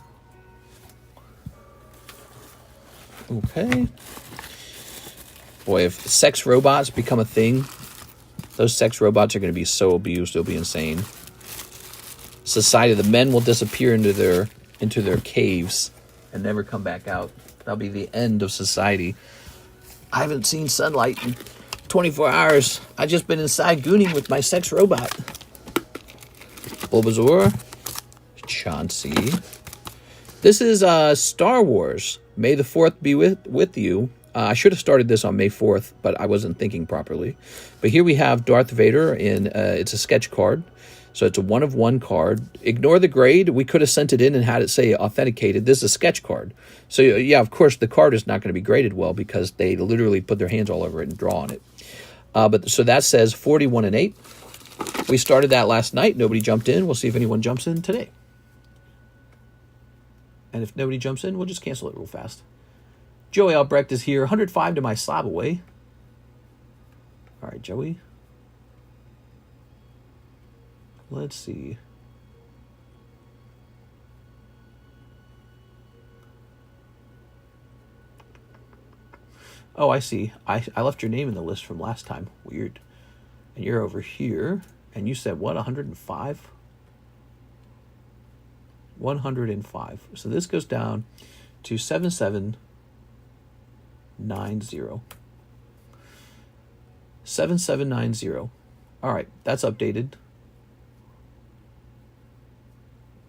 Okay. Boy, if sex robots become a thing, those sex robots are going to be so abused, it'll be insane. Society, the men will disappear into their caves and never come back out. That'll be the end of society. I haven't seen sunlight in 24 hours. I just been inside gooning with my sex robot. Bulbasaur. Chauncey. This is Star Wars. May the 4th be with you. I should have started this on May 4th, but I wasn't thinking properly. But here we have Darth Vader, and it's a sketch card. So it's a 1-of-1 card. Ignore the grade. We could have sent it in and had it say authenticated. This is a sketch card. So yeah, of course, the card is not going to be graded well because they literally put their hands all over it and draw on it. But so that says 41 and 8. We started that last night. Nobody jumped in. We'll see if anyone jumps in today. And if nobody jumps in, we'll just cancel it real fast. Joey Albrecht is here. 105 to my slab away. All right, Joey. Let's see. Oh, I see. I left your name in the list from last time. Weird. And you're over here. And you said what? 105? 105. So this goes down to 7790. 7790. All right, that's updated.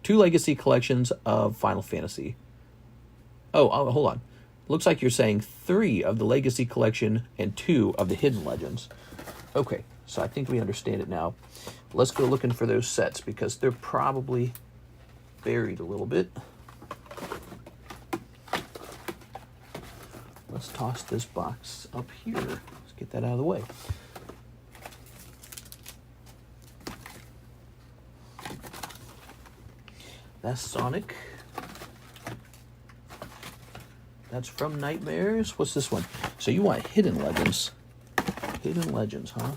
2 legacy collections of Final Fantasy. Oh, hold on. Looks like you're saying 3 of the legacy collection and 2 of the hidden legends. Okay, so I think we understand it now. Let's go looking for those sets because they're probably buried a little bit. Let's toss this box up here. Let's get that out of the way. That's Sonic. That's from Nightmares. What's this one? So you want Hidden Legends. Hidden Legends, huh?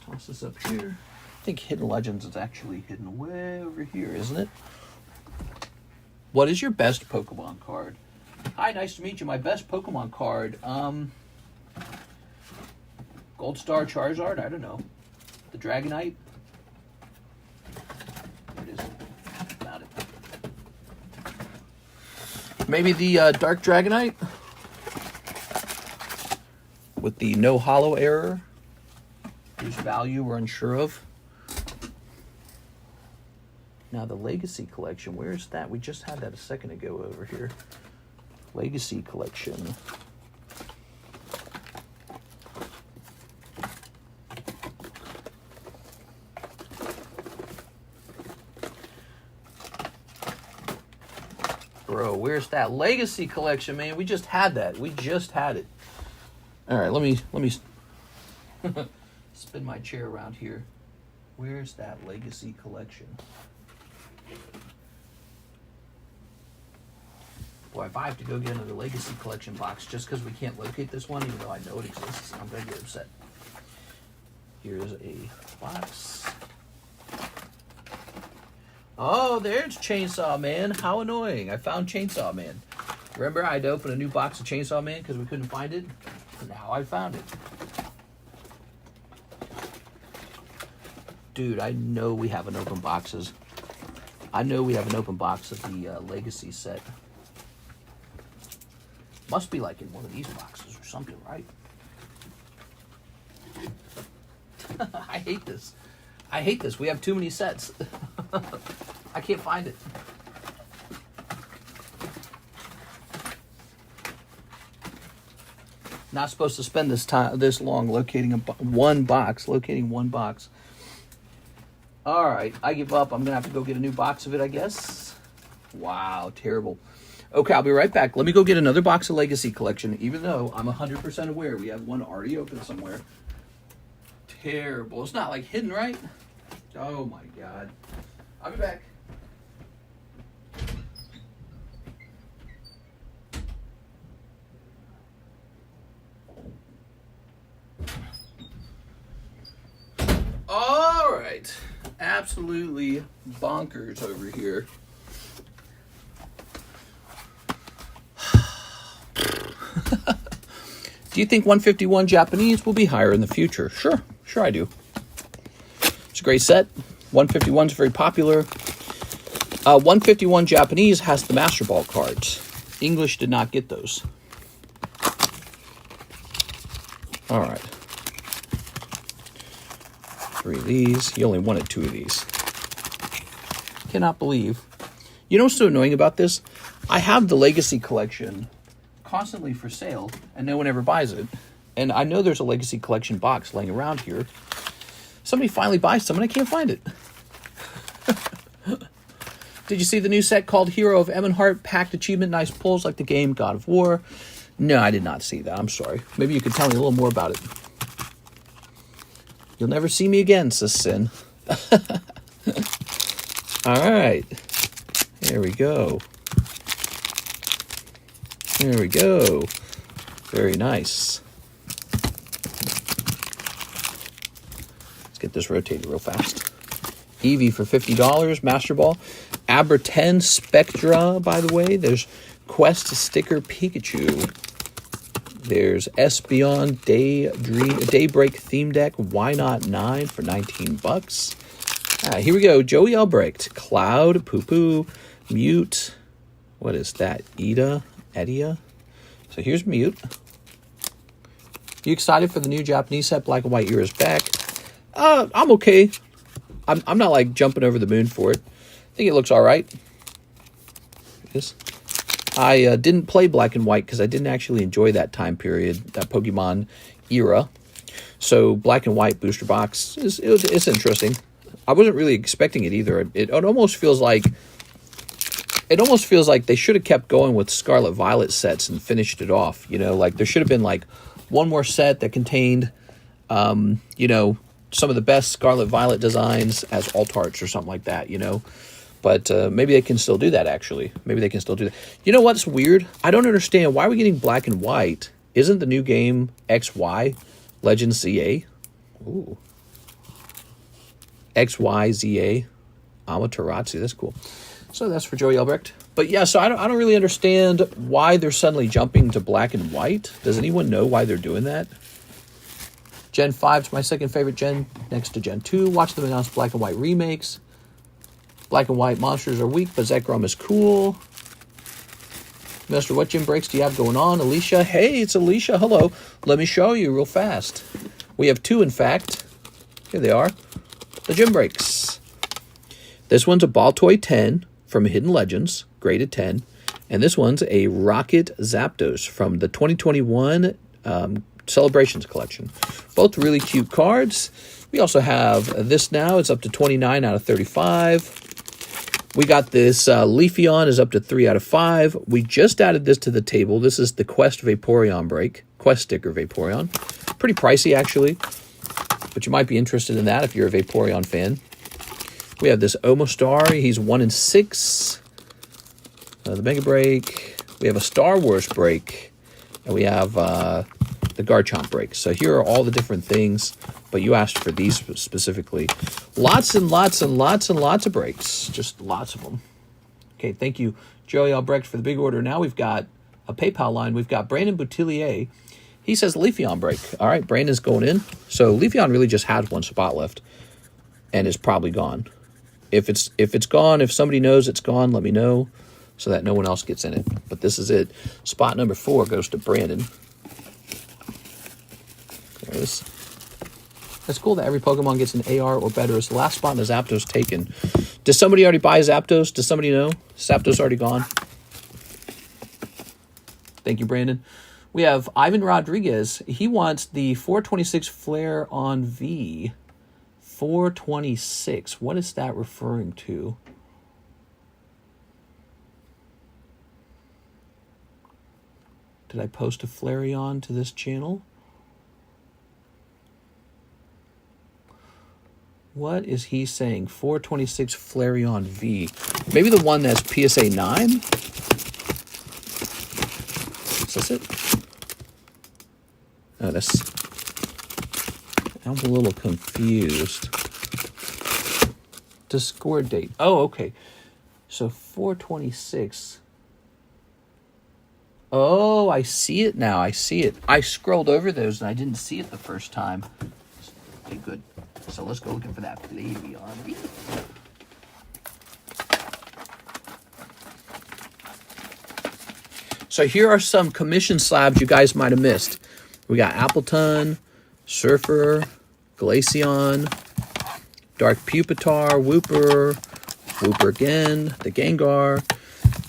Toss this up here. I think Hidden Legends is actually hidden way over here, isn't it? What is your best Pokemon card? Hi, nice to meet you. My best Pokemon card. Gold Star Charizard? I don't know. The Dragonite? There it is. Found it. Maybe the Dark Dragonite? With the no hollow error, whose value we're unsure of. Now the Legacy Collection, where is that? We just had that a second ago over here. Legacy Collection. Bro, where's that Legacy Collection, man? We just had that. We just had it. All right, let me spin my chair around here. Where's that Legacy Collection? Boy, if I have to go get another Legacy Collection box just because we can't locate this one, even though I know it exists, I'm going to get upset. Here's a box. Oh, there's Chainsaw Man. How annoying. I found Chainsaw Man. Remember, I had to open a new box of Chainsaw Man because we couldn't find it? Now I found it. Dude, I know we haven't opened boxes. I know we have an open box of the Legacy set. Must be like in one of these boxes or something, right? I hate this. I hate this. We have too many sets. I can't find it. Not supposed to spend this long locating one box. All right, I give up. I'm gonna have to go get a new box of it, I guess. Wow, terrible. Okay, I'll be right back. Let me go get another box of Legacy Collection, even though I'm 100% aware we have one already open somewhere. Terrible. It's not like hidden, right? Oh my God. I'll be back. All right. Absolutely bonkers over here. Do you think 151 Japanese will be higher in the future? Sure I do. It's a great set. 151 is very popular. 151 Japanese has the Master Ball cards. English did not get those. All right. 3 of these. He only wanted 2 of these. Cannot believe. You know what's so annoying about this? I have the Legacy Collection constantly for sale, and no one ever buys it. And I know there's a Legacy Collection box laying around here. Somebody finally buys some, and I can't find it. Did you see the new set called Hero of Emonheart? Packed achievement, nice pulls like the game God of War. No, I did not see that. I'm sorry. Maybe you could tell me a little more about it. You'll never see me again, Sis Sin. All right. There we go. There we go. Very nice. Let's get this rotated real fast. Eevee for $50. Master Ball. Abra 10 Spectra, by the way. There's Quest Sticker Pikachu. There's Espeon Daybreak Theme Deck. Why Not 9 for $19. Here we go. Joey Albrecht. Cloud. Poo Poo. Mute. What is that? Edia. So here's Mute. You excited for the new Japanese set, Black and White Era's back? I'm okay. I'm not like jumping over the moon for it. I think it looks all right. I didn't play Black and White because I didn't actually enjoy that time period, that Pokemon era. So Black and White booster box it's interesting. I wasn't really expecting it either. It almost feels like they should have kept going with Scarlet Violet sets and finished it off. You know, like there should have been like one more set that contained, you know, some of the best Scarlet Violet designs as alt arts or something like that. You know. But maybe they can still do that, actually. Maybe they can still do that. You know what's weird? I don't understand. Why are we getting Black and White? Isn't the new game XY Legends ZA? Ooh. XYZA Amaterasu. That's cool. So that's for Joey Albrecht. But yeah, so I don't really understand why they're suddenly jumping to Black and White. Does anyone know why they're doing that? Gen 5 is my second favorite gen, next to Gen 2. Watch them announce Black and White remakes. Black and White monsters are weak, but Zekrom is cool. Mister, what gym breaks do you have going on? Alicia, hey, it's Alicia. Hello. Let me show you real fast. We have 2, in fact. Here they are. The gym breaks. This one's a Ball Toy 10 from Hidden Legends, graded 10. And this one's a Rocket Zapdos from the 2021 Celebrations Collection. Both really cute cards. We also have this now. It's up to 29 out of 35. We got this Leafeon is up to 3 out of 5. We just added this to the table. This is the Quest Vaporeon break. Quest sticker Vaporeon. Pretty pricey, actually. But you might be interested in that if you're a Vaporeon fan. We have this Omastar. He's 1 in 6. The Mega Break. We have a Star Wars break. And we have the Garchomp break. So here are all the different things. But you asked for these specifically. Lots and lots and lots and lots of breaks. Just lots of them. Okay, thank you, Joey Albrecht, for the big order. Now we've got a PayPal line. We've got Brandon Boutillier. He says Leafeon break. All right, Brandon's going in. So Leafeon really just has 1 spot left. And is probably gone. If it's gone, if somebody knows it's gone, let me know. So that no one else gets in it. But this is it. Spot number 4 goes to Brandon. There it is. It's cool that every Pokemon gets an AR or better. It's the last spot in the Zapdos taken. Does somebody already buy Zapdos? Does somebody know? Zapdos already gone. Thank you, Brandon. We have Ivan Rodriguez. He wants the 426 Flare on V. 426. What is that referring to? Did I post a Flareon to this channel? What is he saying? 426 Flareon V. Maybe the one that's PSA 9? Is this it? Oh, that's... I'm a little confused. Discord date. Oh, okay. So 426. Oh, I see it now. I see it. I scrolled over those and I didn't see it the first time. Okay, good. So let's go looking for that Flareon. So here are some commission slabs you guys might have missed. We got Appleton, Surfer, Glaceon, Dark Pupitar, Wooper, Wooper again, the Gengar,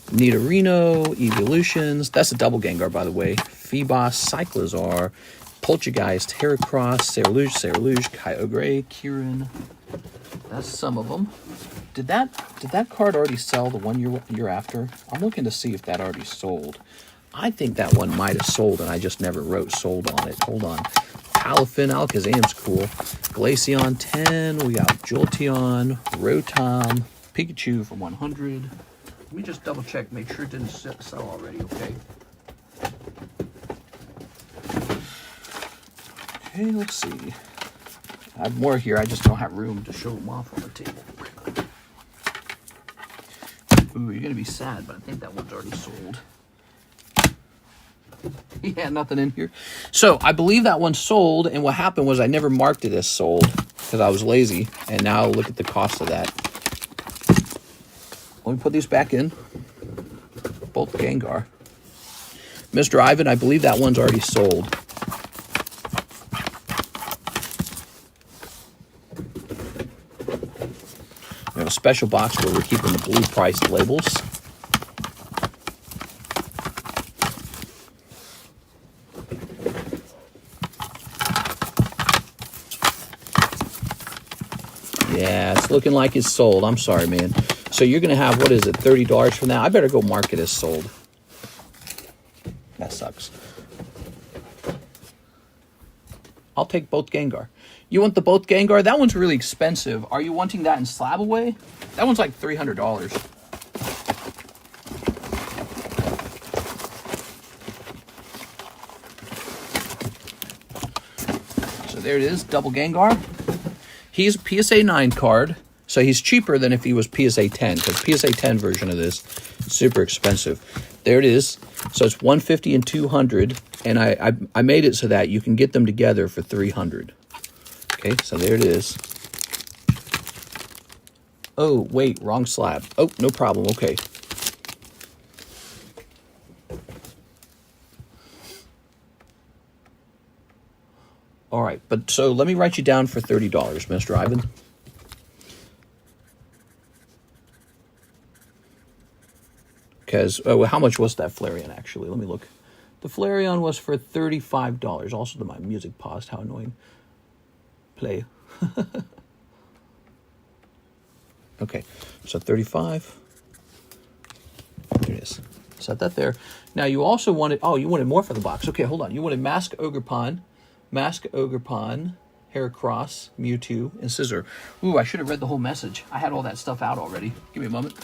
Nidorino, Evolutions. That's a double Gengar, by the way. Phoebos, Cyclizar, Poltergeist, Heracross, Cerulean, Kyogre, Kieran. That's some of them. Did that card already sell the one you're after? I'm looking to see if that already sold. I think that one might have sold, and I just never wrote sold on it. Hold on. Palafin, Alakazam's cool. Glaceon 10. We got Jolteon, Rotom, Pikachu for 100. Let me just double check, make sure it didn't sell already, okay? Okay, let's see. I have more here, I just don't have room to show them off on the table. Ooh, you're gonna be sad, but I think that one's already sold. Yeah, nothing in here. So I believe that one sold, and what happened was I never marked it as sold because I was lazy, and now look at the cost of that. Let me put these back in. Both Gengar. Mr. Ivan, I believe that one's already sold. We have a special box where we're keeping the blue priced labels. Yeah, it's looking like it's sold. I'm sorry, man. So you're going to have, what is it, $30 from that? I better go mark it as sold. That sucks. I'll take both Gengar. You want the both Gengar? That one's really expensive. Are you wanting that in slab away? That one's like $300. So there it is, double Gengar. He's a PSA 9 card, so he's cheaper than if he was PSA 10, because PSA 10 version of this is super expensive. There it is. So it's 150 and 200, and I made it so that you can get them together for 300. Okay, so there it is. Oh, wait, wrong slab. Oh, no problem, okay. All right, but so let me write you down for $30, Mr. Ivan. Because, oh, how much was that Flareon, actually? Let me look. The Flareon was for $35. Also, my music paused. How annoying. Play. Okay, so 35. There it is. Set that there. Now, you also wanted, oh, you wanted more for the box. Okay, hold on. You wanted Mask Ogerpon, Heracross, Mewtwo, and Scizor. Ooh, I should have read the whole message. I had all that stuff out already. Give me a moment.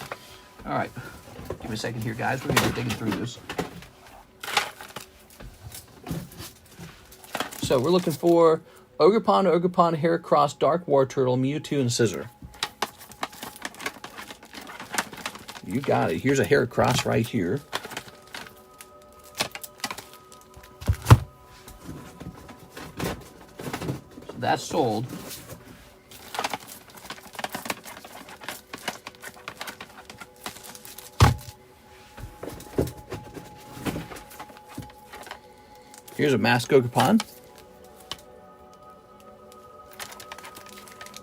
All right. Give me a second here, guys. We're going to be digging through this. So we're looking for Ogerpon, Heracross, Dark War Turtle, Mewtwo, and Scizor. You got it. Here's a Heracross right here. So that's sold. Here's a Mask Ogerpon.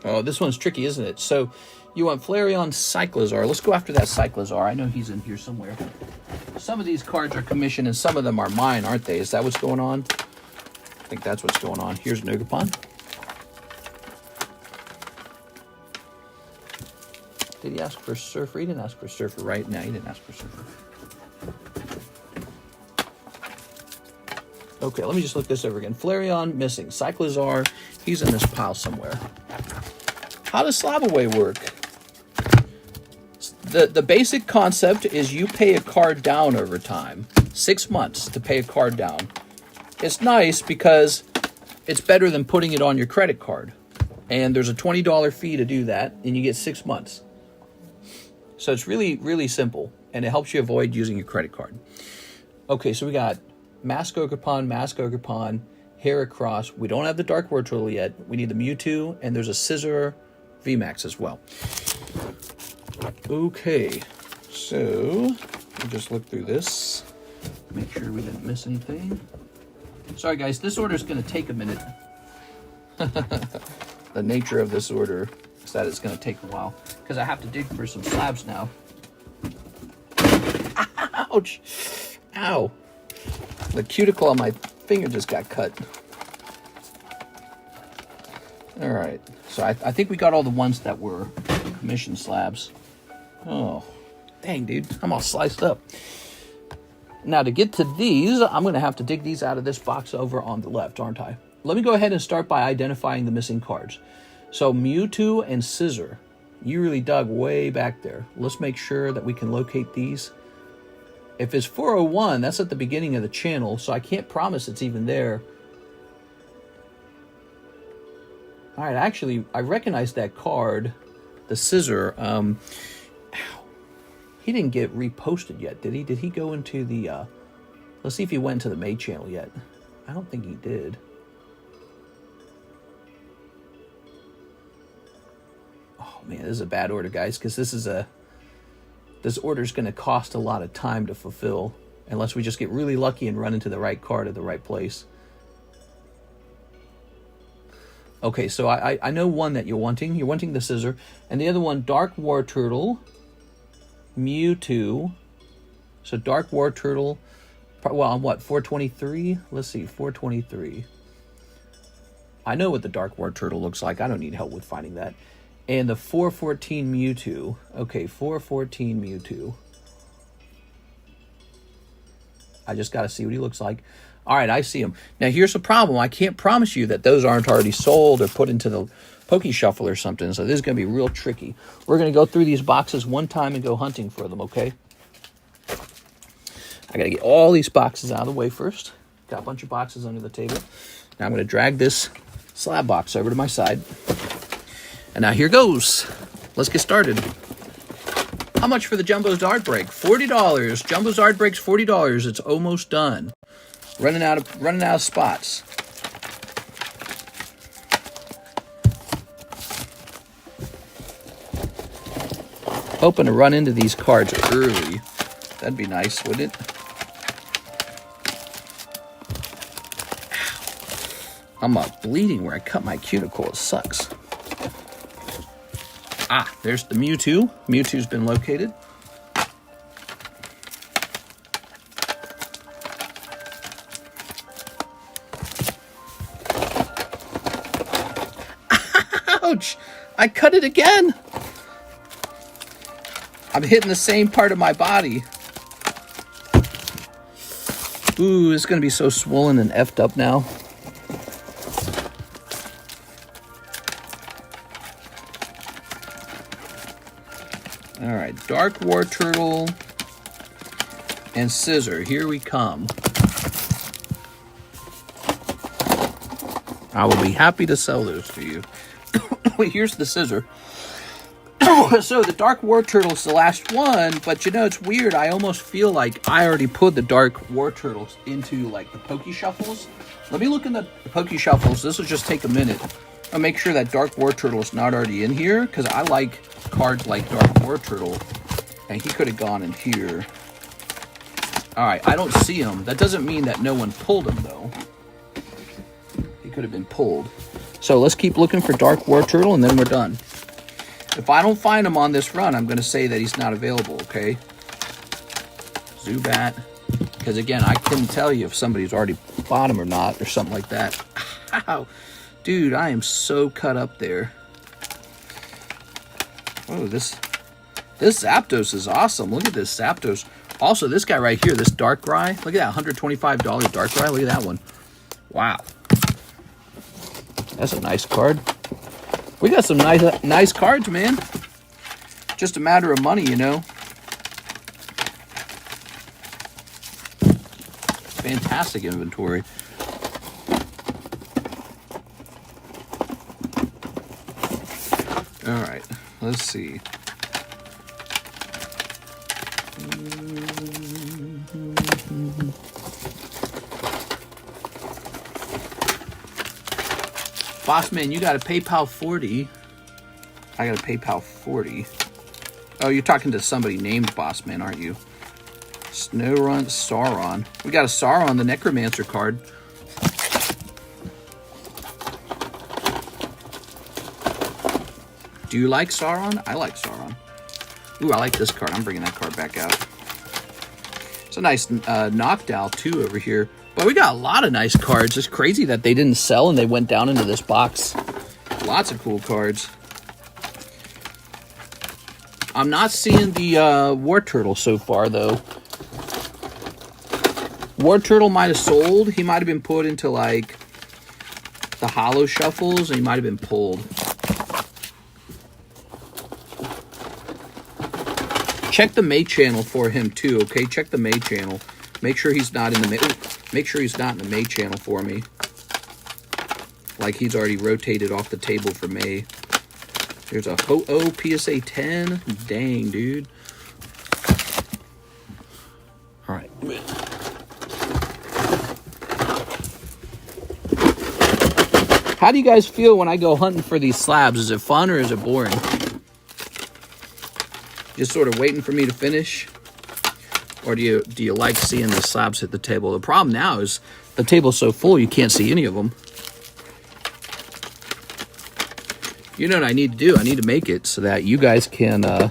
Oh, this one's tricky, isn't it? So you want Flareon, Cyclizar. Let's go after that Cyclizar. I know he's in here somewhere. Some of these cards are commissioned and some of them are mine, aren't they? Is that what's going on? I think that's what's going on. Here's an Ogerpon. Did he ask for Surfer? He didn't ask for Surfer, right? No, he didn't ask for Surfer. Okay, let me just look this over again. Flareon, missing. Cyclizar, he's in this pile somewhere. How does slab away work? The basic concept is you pay a card down over time. 6 months to pay a card down. It's nice because it's better than putting it on your credit card. And there's a $20 fee to do that, and you get 6 months. So it's really, really simple, and it helps you avoid using your credit card. Okay, so we got Mask Ogerpon, Heracross. We don't have the Dark War Turtle yet. We need the Mewtwo, and there's a Scizor VMAX as well. Okay, so we'll just look through this. Make sure we didn't miss anything. Sorry, guys, this order is going to take a minute. The nature of this order. fix that. It's going to take a while because I have to dig for some slabs now. Ouch! Ow! The cuticle on my finger just got cut. All right, so I think we got all the ones that were commission slabs. Oh, dang, dude, I'm all sliced up. Now, to get to these, I'm going to have to dig these out of this box over on the left, aren't I? Let me go ahead and start by identifying the missing cards. So, Mewtwo and Scizor. You really dug way back there. Let's make sure that we can locate these. If it's 401, that's at the beginning of the channel, so I can't promise it's even there. All right, actually, I recognize that card, the Scizor. Ow. He didn't get reposted yet, did he? Did he go into the... let's see if he went to the May channel yet. I don't think he did. Oh, man, this is a bad order, guys, because this order's going to cost a lot of time to fulfill, unless we just get really lucky and run into the right card at the right place. Okay, so I know one that you're wanting. You're wanting the Scizor. And the other one, Dark War Turtle, Mewtwo. So Dark War Turtle, well, on what, 423? Let's see, 423. I know what the Dark War Turtle looks like. I don't need help with finding that. And the 414 Mewtwo. Okay, 414 Mewtwo. I just got to see what he looks like. All right, I see him. Now, here's the problem. I can't promise you that those aren't already sold or put into the Poke Shuffle or something, so this is going to be real tricky. We're going to go through these boxes one time and go hunting for them, okay? I got to get all these boxes out of the way first. Got a bunch of boxes under the table. Now I'm going to drag this slab box over to my side. And now here goes. Let's get started. How much for the Jumbo Zard Break? $40. Jumbo Zard Break's $40. It's almost done. Running out of spots. Hoping to run into these cards early. That'd be nice, wouldn't it? Ow. I'm bleeding where I cut my cuticle. It sucks. Ah, there's the Mewtwo. Mewtwo's been located. Ouch! I cut it again! I'm hitting the same part of my body. Ooh, it's going to be so swollen and effed up now. Alright, Dark War Turtle and Scizor. Here we come. I will be happy to sell those to you. Wait, here's the Scizor. So the Dark War Turtle's the last one, but you know, it's weird. I almost feel like I already put the Dark War Turtles into like the Poke Shuffles. Let me look in the Poke Shuffles. This will just take a minute. I'll make sure that Dark War Turtle is not already in here, because I like cards like Dark War Turtle, and he could have gone in here. Alright, I don't see him. That doesn't mean that no one pulled him, though. He could have been pulled. So let's keep looking for Dark War Turtle, and then we're done. If I don't find him on this run, I'm going to say that he's not available, okay? Zubat. Because, again, I couldn't tell you if somebody's already bought him or not, or something like that. Ow. Dude, I am so cut up there. Oh, this Zapdos is awesome. Look at this Zapdos. Also, this guy right here, this Darkrai. Look at that, $125 Darkrai. Look at that one. Wow. That's a nice card. We got some nice cards, man. Just a matter of money, you know. Fantastic inventory. All right, let's see. Bossman, you got a PayPal 40. I got a PayPal 40. Oh, you're talking to somebody named Bossman, aren't you? Snowrun, Sauron. We got a Sauron, the Necromancer card. Do you like Sauron? I like Sauron. Ooh, I like this card. I'm bringing that card back out. It's a nice knockdown, too, over here. But we got a lot of nice cards. It's crazy that they didn't sell and they went down into this box. Lots of cool cards. I'm not seeing the War Turtle so far, though. War Turtle might have sold. He might have been put into, like, the holo shuffles, and he might have been pulled. Check the May channel for him, too, okay? Check the May channel. Make sure he's not in the May... Make sure he's not in the May channel for me. Like he's already rotated off the table for May. There's a Ho-Oh PSA 10. Dang, dude. All right. How do you guys feel when I go hunting for these slabs? Is it fun or is it boring? Just sort of waiting for me to finish? Or do you like seeing the slabs hit the table? The problem now is the table's so full you can't see any of them. You know what I need to do? I need to make it so that you guys can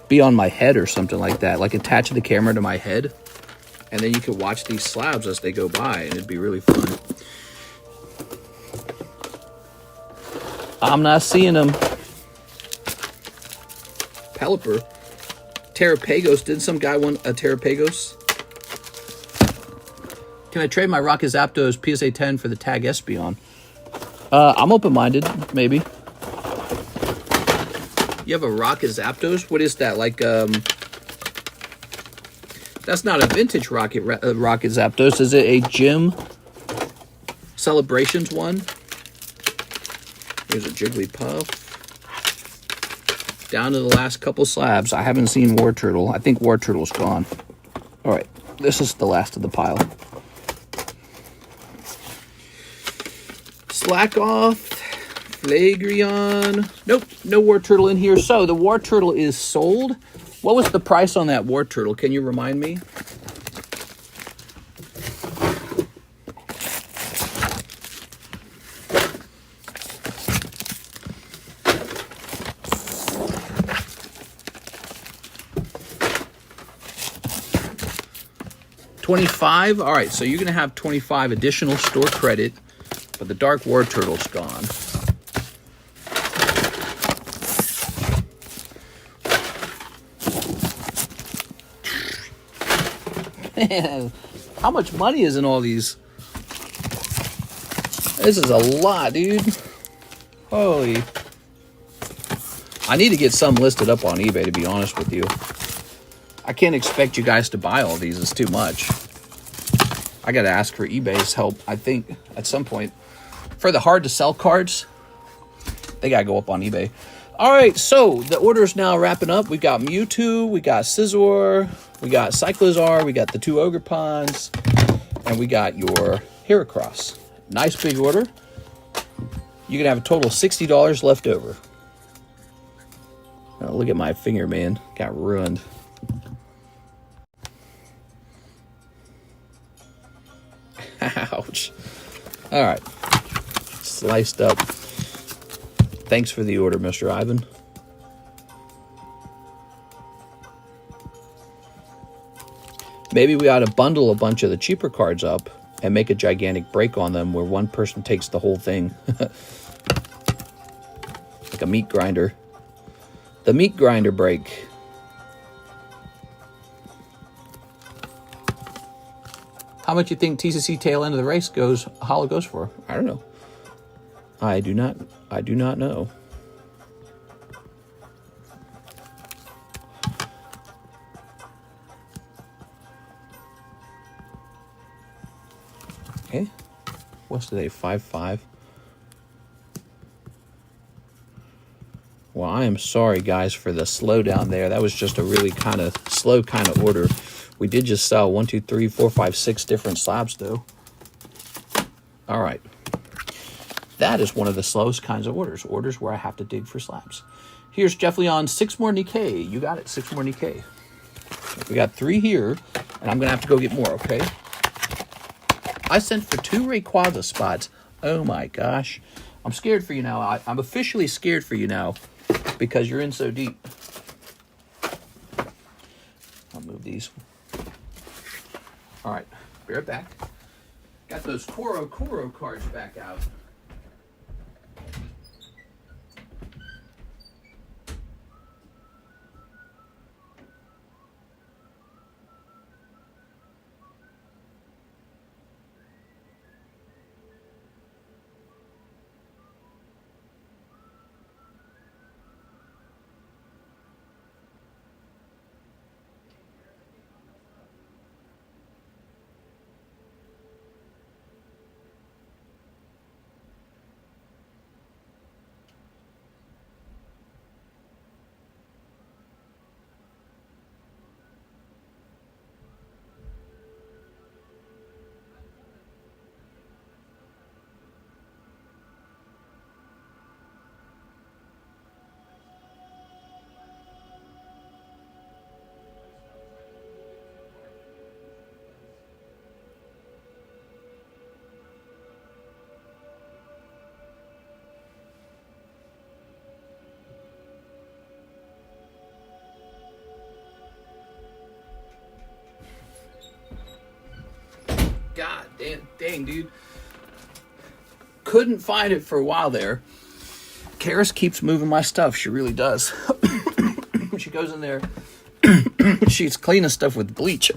be on my head or something like that. Like attach the camera to my head. And then you can watch these slabs as they go by. And it'd be really fun. I'm not seeing them. Pelipper. Terrapagos. Did some guy want a Terrapagos? Can I trade my Rocket Zapdos PSA 10 for the Tag Espeon? I'm open-minded, maybe. You have a Rocket Zapdos? What is that? Like, that's not a vintage Rocket Zapdos. Is it a Gym Celebrations one? Here's a Jigglypuff. Down to the last couple slabs. I haven't seen War Turtle. I think War Turtle's gone. All right, this is the last of the pile. Slack Off, Flareon. Nope, no War Turtle in here. So the War Turtle is sold. What was the price on that War Turtle? Can you remind me? $25. All right, so you're gonna have 25 additional store credit, but the Dark War Turtle's gone. Man, how much money is in all these? This is a lot, dude. Holy. I need to get some listed up on eBay, to be honest with you. I can't expect you guys to buy all these. It's too much. I got to ask for eBay's help, I think, at some point. For the hard-to-sell cards, they got to go up on eBay. All right, so the order is now wrapping up. We got Mewtwo, we got Scizor, we got Cyclozar, we got the 2 Ogerpons, and we got your Heracross. Nice big order. You can have a total of $60 left over. Oh, look at my finger, man. Got ruined. Ouch. All right. Sliced up. Thanks for the order, Mr. Ivan. Maybe we ought to bundle a bunch of the cheaper cards up and make a gigantic break on them where one person takes the whole thing. Like a meat grinder. The meat grinder break. How much you think TCC tail end of the race holo goes for? I don't know. I do not know. Okay. What's today? 5-5. Well, I am sorry, guys, for the slowdown there. That was just a really kind of slow kind of order. We did just sell 1, 2, 3, 4, 5, 6 different slabs, though. All right. That is one of the slowest kinds of orders. Orders where I have to dig for slabs. Here's Jeff Leon, 6 more Nikke. You got it, 6 more Nikke. We got 3 here, and I'm going to have to go get more, okay? I sent for 2 Rayquaza spots. Oh, my gosh. I'm scared for you now. I'm officially scared for you now. because you're in so deep. I'll move these. All right, be right back. Got those Koro cards back out. God dang, dude. Couldn't find it for a while there. Karis keeps moving my stuff. She really does. She goes in there. She's cleaning stuff with bleach.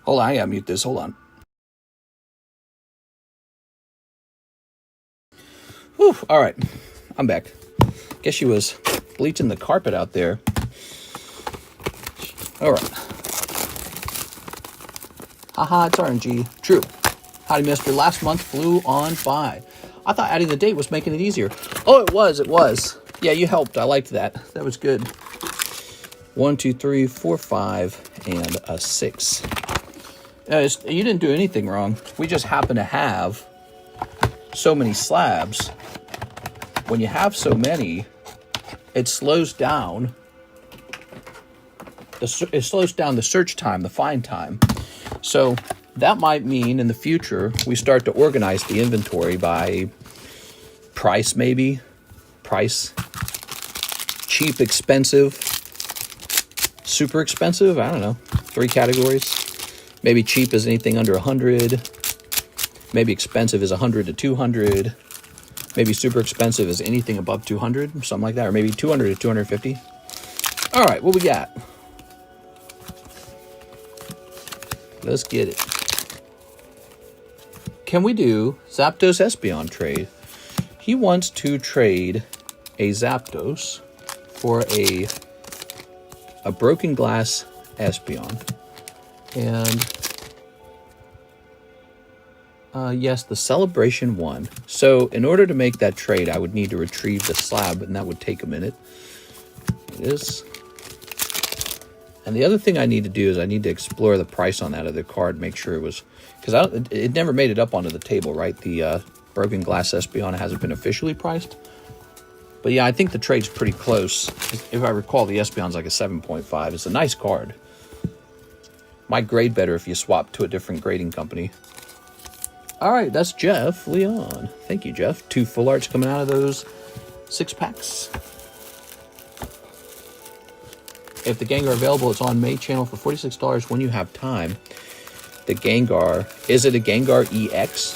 Hold on, I gotta mute this. Hold on. Whew, all right, I'm back. Guess she was bleaching the carpet out there. All right. Haha, it's RNG. True. Howdy, mister. Last month flew on by. I thought adding the date was making it easier. Oh, it was. Yeah, you helped. I liked that. That was good. 1, 2, 3, 4, 5, and a 6. You didn't do anything wrong. We just happen to have so many slabs. When you have so many, it slows down. It slows down the search time, the find time. So that might mean in the future we start to organize the inventory by price, maybe. Price. Cheap, expensive. Super expensive. I don't know. 3 categories. Maybe cheap is anything under 100. Maybe expensive is 100 to 200. Maybe super expensive is anything above 200. Something like that. Or maybe 200 to 250. All right, what we got? Let's get it. Can we do Zapdos Espeon trade? He wants to trade a Zapdos for a broken glass Espeon. And yes, the Celebration 1. So in order to make that trade, I would need to retrieve the slab, and that would take a minute. It is. And the other thing I need to do is I need to explore the price on that other card, make sure it was, because it never made it up onto the table, right? The Broken Glass Espeon hasn't been officially priced. But yeah, I think the trade's pretty close. If I recall, the Espeon's like a 7.5. It's a nice card. Might grade better if you swap to a different grading company. All right, that's Jeff Leon. Thank you, Jeff. 2 full arts coming out of those 6 packs. If the Gengar available, it's on May channel for $46 when you have time. The Gengar, is it a Gengar EX?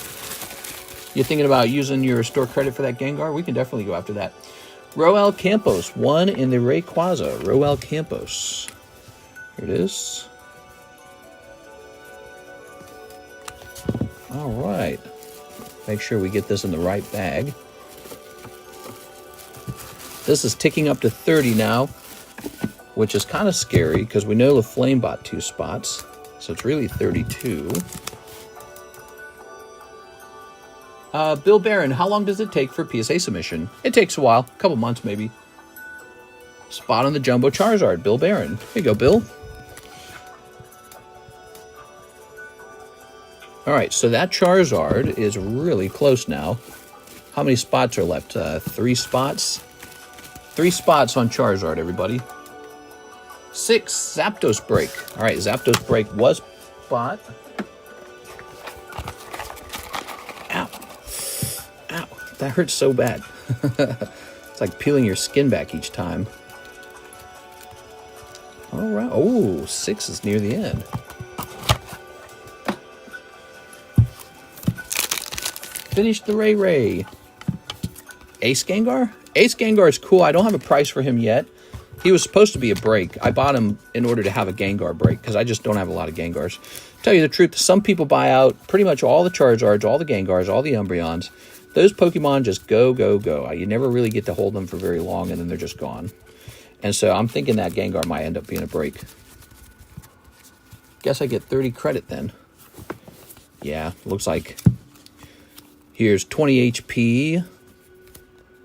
You're thinking about using your store credit for that Gengar? We can definitely go after that. Roel Campos, 1 in the Rayquaza. Roel Campos. Here it is. All right. Make sure we get this in the right bag. This is ticking up to 30 now, which is kind of scary because we know the Flame bought 2 spots. So it's really 32. Bill Barron, how long does it take for PSA submission? It takes a while, a couple months maybe. Spot on the Jumbo Charizard, Bill Barron. Here you go, Bill. All right, so that Charizard is really close now. How many spots are left? 3 spots? 3 spots on Charizard, everybody. 6, Zapdos Break. All right, Zapdos Break was bought. Ow. Ow. That hurts so bad. It's like peeling your skin back each time. All right. Oh, 6 is near the end. Finish the Rayray. Ace Gengar? Ace Gengar is cool. I don't have a price for him yet. He was supposed to be a break. I bought him in order to have a Gengar break because I just don't have a lot of Gengars. Tell you the truth, some people buy out pretty much all the Charizards, all the Gengars, all the Umbreons. Those Pokemon just go, go, go. You never really get to hold them for very long, and then they're just gone. And so I'm thinking that Gengar might end up being a break. Guess I get 30 credit then. Yeah, looks like here's 20 HP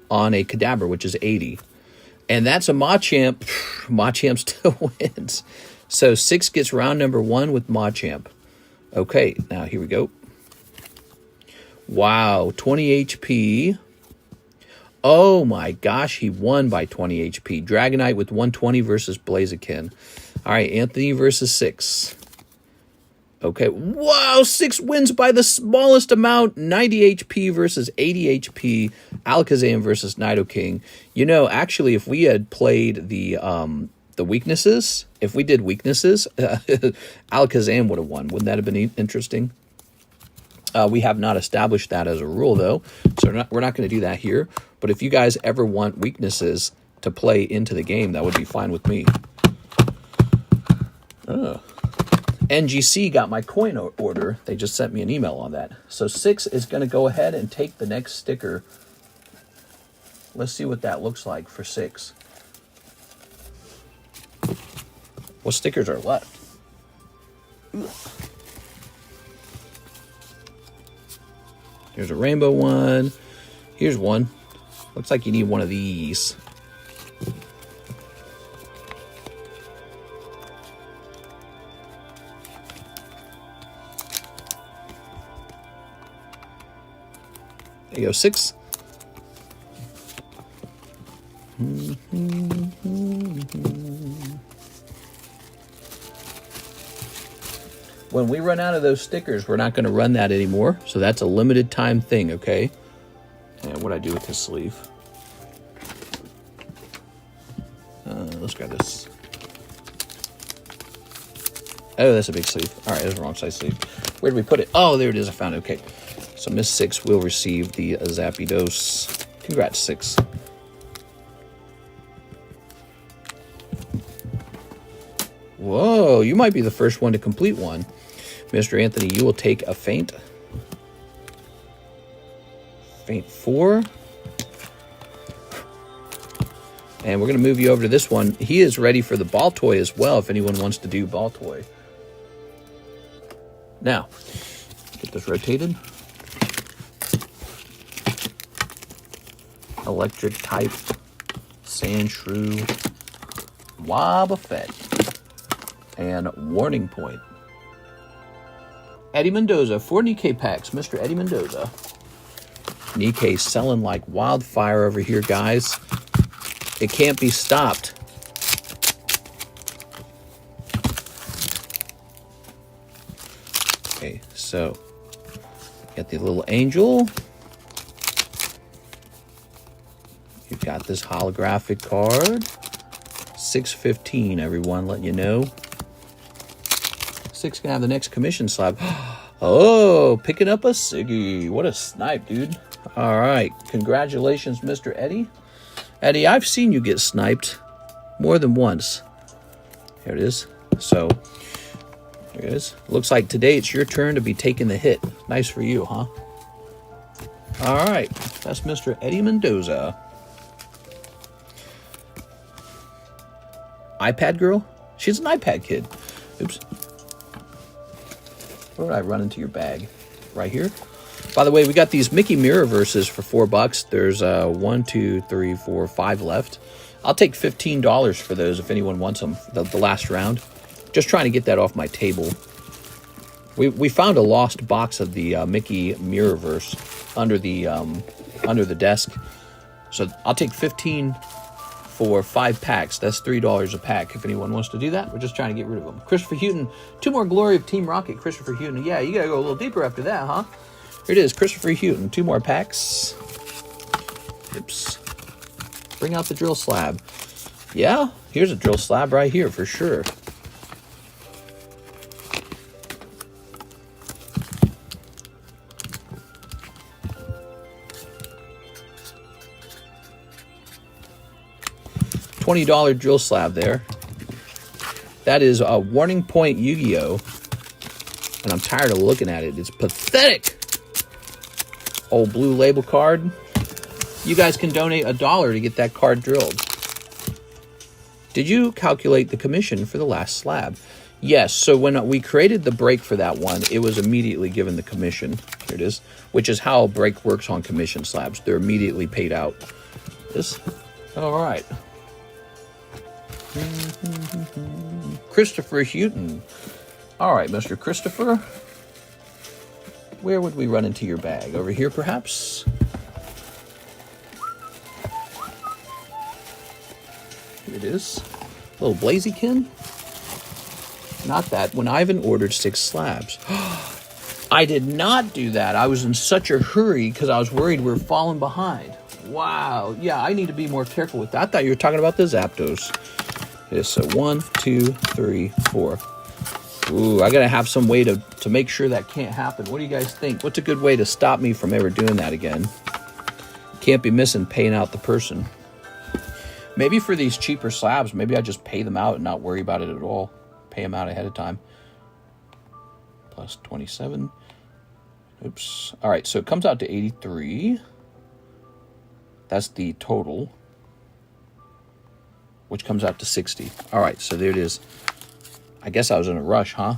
on a Kadabra, which is 80. And that's a Machamp. Machamp still wins. So 6 gets round number 1 with Machamp. Okay, now here we go. Wow, 20 HP. Oh my gosh, he won by 20 HP. Dragonite with 120 versus Blaziken. All right, Anthony versus 6. Okay, wow, 6 wins by the smallest amount. 90 HP versus 80 HP. Alakazam versus Nidoking. You know, actually, if we had played the weaknesses, if we did weaknesses, Alakazam would have won. Wouldn't that have been interesting? We have not established that as a rule, though, so we're not going to do that here. But if you guys ever want weaknesses to play into the game, that would be fine with me. NGC got my coin order. They just sent me an email on that. So 6 is going to go ahead and take the next sticker. Let's see what that looks like for 6. What stickers are left? Here's a rainbow one. Here's one. Looks like you need one of these. There you go, 6. When we run out of those stickers, we're not going to run that anymore. So that's a limited time thing, okay? And what do I do with this sleeve? Let's grab this. Oh, that's a big sleeve. All right, that's the wrong size sleeve. Where did we put it? Oh, there it is. I found it. Okay. So Miss 6 will receive the Zapdos. Congrats, 6. Whoa, you might be the first one to complete one. Mr. Anthony, you will take a feint. Feint 4. And we're going to move you over to this one. He is ready for the ball toy as well, if anyone wants to do ball toy. Now, get this rotated. Electric type, Sandshrew, Wobbuffet, and Warning Point. Eddie Mendoza, 4 Nikke packs, Mr. Eddie Mendoza. Nikke selling like wildfire over here, guys. It can't be stopped. Okay, so got the little angel. You've got this holographic card. 615, everyone, letting you know. 6 can have the next commission slab. Oh, picking up a Siggy. What a snipe, dude. All right. Congratulations, Mr. Eddie. Eddie, I've seen you get sniped more than once. Here it is. So, there it is. Looks like today it's your turn to be taking the hit. Nice for you, huh? All right. That's Mr. Eddie Mendoza. iPad girl? She's an iPad kid. Oops. Where did I run into your bag? Right here. By the way, we got these Mickey Mirrorverses for $4. There's 1, 2, 3, 4, 5 left. I'll take $15 for those if anyone wants them. The last round. Just trying to get that off my table. We found a lost box of the Mickey Mirrorverse under the desk. So I'll take 15 for 5 packs. That's $3 a pack. If anyone wants to do that, we're just trying to get rid of them. Christopher Houghton, 2 more Glory of Team Rocket. Christopher Houghton. Yeah, you gotta go a little deeper after that, huh? Here it is, Christopher Houghton. 2 more packs. Oops. Bring out the drill slab. Yeah, here's a drill slab right here for sure. $20 drill slab there. That is a Warning Point Yu-Gi-Oh! And I'm tired of looking at it. It's pathetic. Old blue label card. You guys can donate $1 to get that card drilled. Did you calculate the commission for the last slab? Yes, so when we created the break for that one, it was immediately given the commission. Here it is, which is how a break works on commission slabs. They're immediately paid out. This, all right. Christopher Houghton. All right, Mr. Christopher. Where would we run into your bag? Over here, perhaps? Here it is. A little Blaziken. Not that. When Ivan ordered 6 slabs. I did not do that. I was in such a hurry because I was worried we were falling behind. Wow. Yeah, I need to be more careful with that. I thought you were talking about the Zapdos. Yes, so 1, 2, 3, 4. Ooh, I gotta have some way to make sure that can't happen. What do you guys think? What's a good way to stop me from ever doing that again? Can't be missing paying out the person. Maybe for these cheaper slabs, maybe I just pay them out and not worry about it at all. Pay them out ahead of time. Plus 27. Oops. All right, so it comes out to 83. That's the total, which comes out to 60. All right, so there it is. I guess I was in a rush, huh?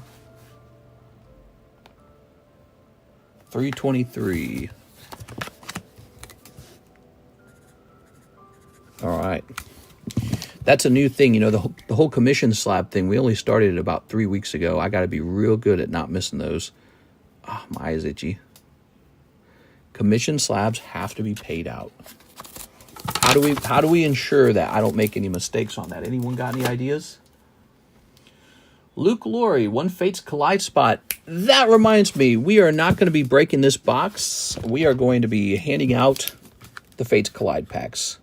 323. All right. That's a new thing. You know, the whole commission slab thing, we only started it about 3 weeks ago. I got to be real good at not missing those. Oh, my eye is itchy. Commission slabs have to be paid out. How do we ensure that I don't make any mistakes on that? Anyone got any ideas? Luke Laurie, One Fates Collide spot. That reminds me, we are not going to be breaking this box. We are going to be handing out the Fates Collide packs.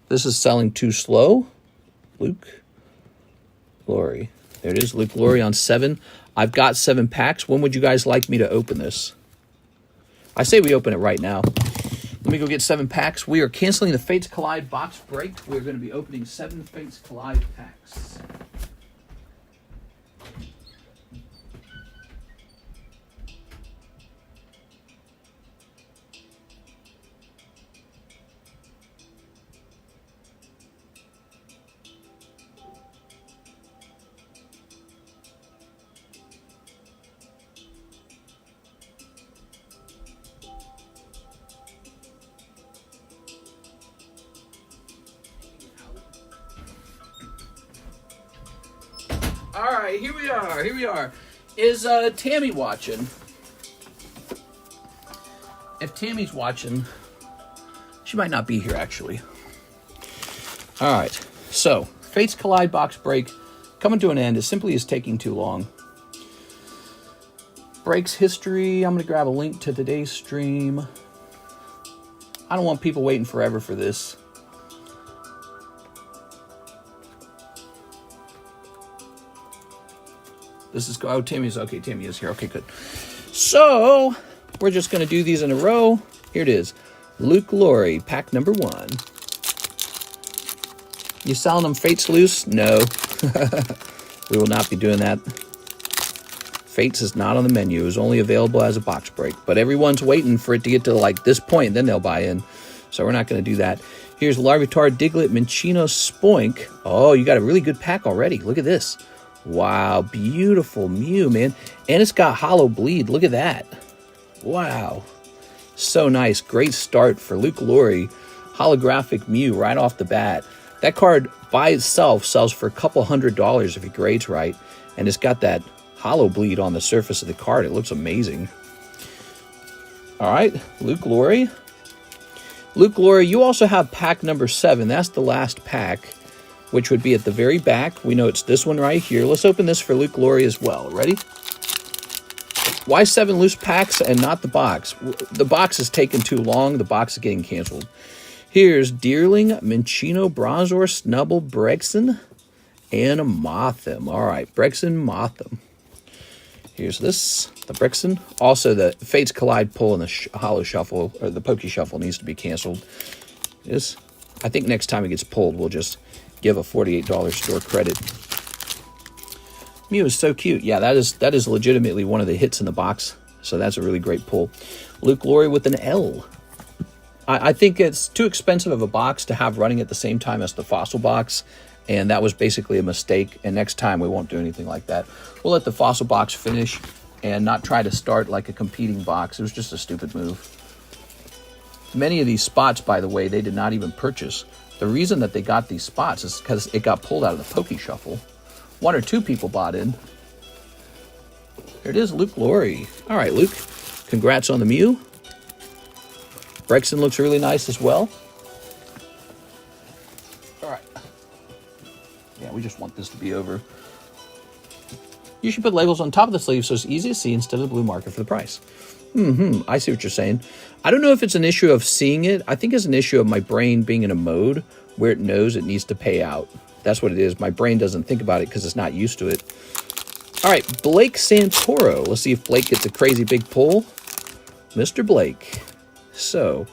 This is selling too slow. Luke Laurie. There it is, Luke Laurie on 7. I've got 7 packs. When would you guys like me to open this? I say we open it right now. Let me go get 7 packs. We are canceling the Fates Collide box break. We're going to be opening 7 Fates Collide packs. All right, here we are. Is Tammy watching? If Tammy's watching, she might not be here, actually. All right, so Fates Collide box break coming to an end. It simply is taking too long. Breaks history. I'm going to grab a link to today's stream. I don't want people waiting forever for this. This is, oh, Tammy's, okay, Tammy is here. Okay, good. So, we're just going to do these in a row. Here it is. Luke Laurie, pack number 1. You selling them Fates loose? No. We will not be doing that. Fates is not on the menu. It was only available as a box break. But everyone's waiting for it to get to like this point, then they'll buy in. So we're not going to do that. Here's Larvitar, Diglett, Minccino, Spoink. Oh, you got a really good pack already. Look at this. Wow, beautiful Mew, man. And it's got Hollow Bleed. Look at that. Wow. So nice. Great start for Luke Laurie. Holographic Mew right off the bat. That card by itself sells for a couple $100 if it grades right. And it's got that Hollow Bleed on the surface of the card. It looks amazing. All right, Luke Laurie. Luke Laurie, you also have pack number 7. That's the last pack, which would be at the very back. We know it's this one right here. Let's open this for Luke Laurie as well. Ready? Why 7 loose packs and not the box? The box is taking too long. The box is getting canceled. Here's Deerling, Minccino, Bronzor, Snubble, Brexen, and Mothim. All right, Brexen, Mothim. Here's this, the Brexen. Also, the Fates Collide pull and the Holo Shuffle, or the Poke Shuffle, needs to be canceled. This, I think next time it gets pulled, we'll just give a $48 store credit. Mew is so cute. Yeah, that is legitimately one of the hits in the box. So that's a really great pull. Luke Laurie with an L. I think it's too expensive of a box to have running at the same time as the Fossil box. And that was basically a mistake. And next time we won't do anything like that. We'll let the Fossil box finish and not try to start like a competing box. It was just a stupid move. Many of these spots, by the way, they did not even purchase. The reason that they got these spots is because it got pulled out of the Poke Shuffle. 1 or 2 people bought in. Here it is, Luke Laurie. All right, Luke. Congrats on the Mew. Brexen looks really nice as well. All right. Yeah, we just want this to be over. You should put labels on top of the sleeve so it's easy to see instead of the blue marker for the price. I see what you're saying. I don't know if it's an issue of seeing it. I think it's an issue of my brain being in a mode where it knows it needs to pay out. That's what it is. My brain doesn't think about it because it's not used to it. All right, Blake Santoro. Let's see if Blake gets a crazy big pull. Mr. Blake. So,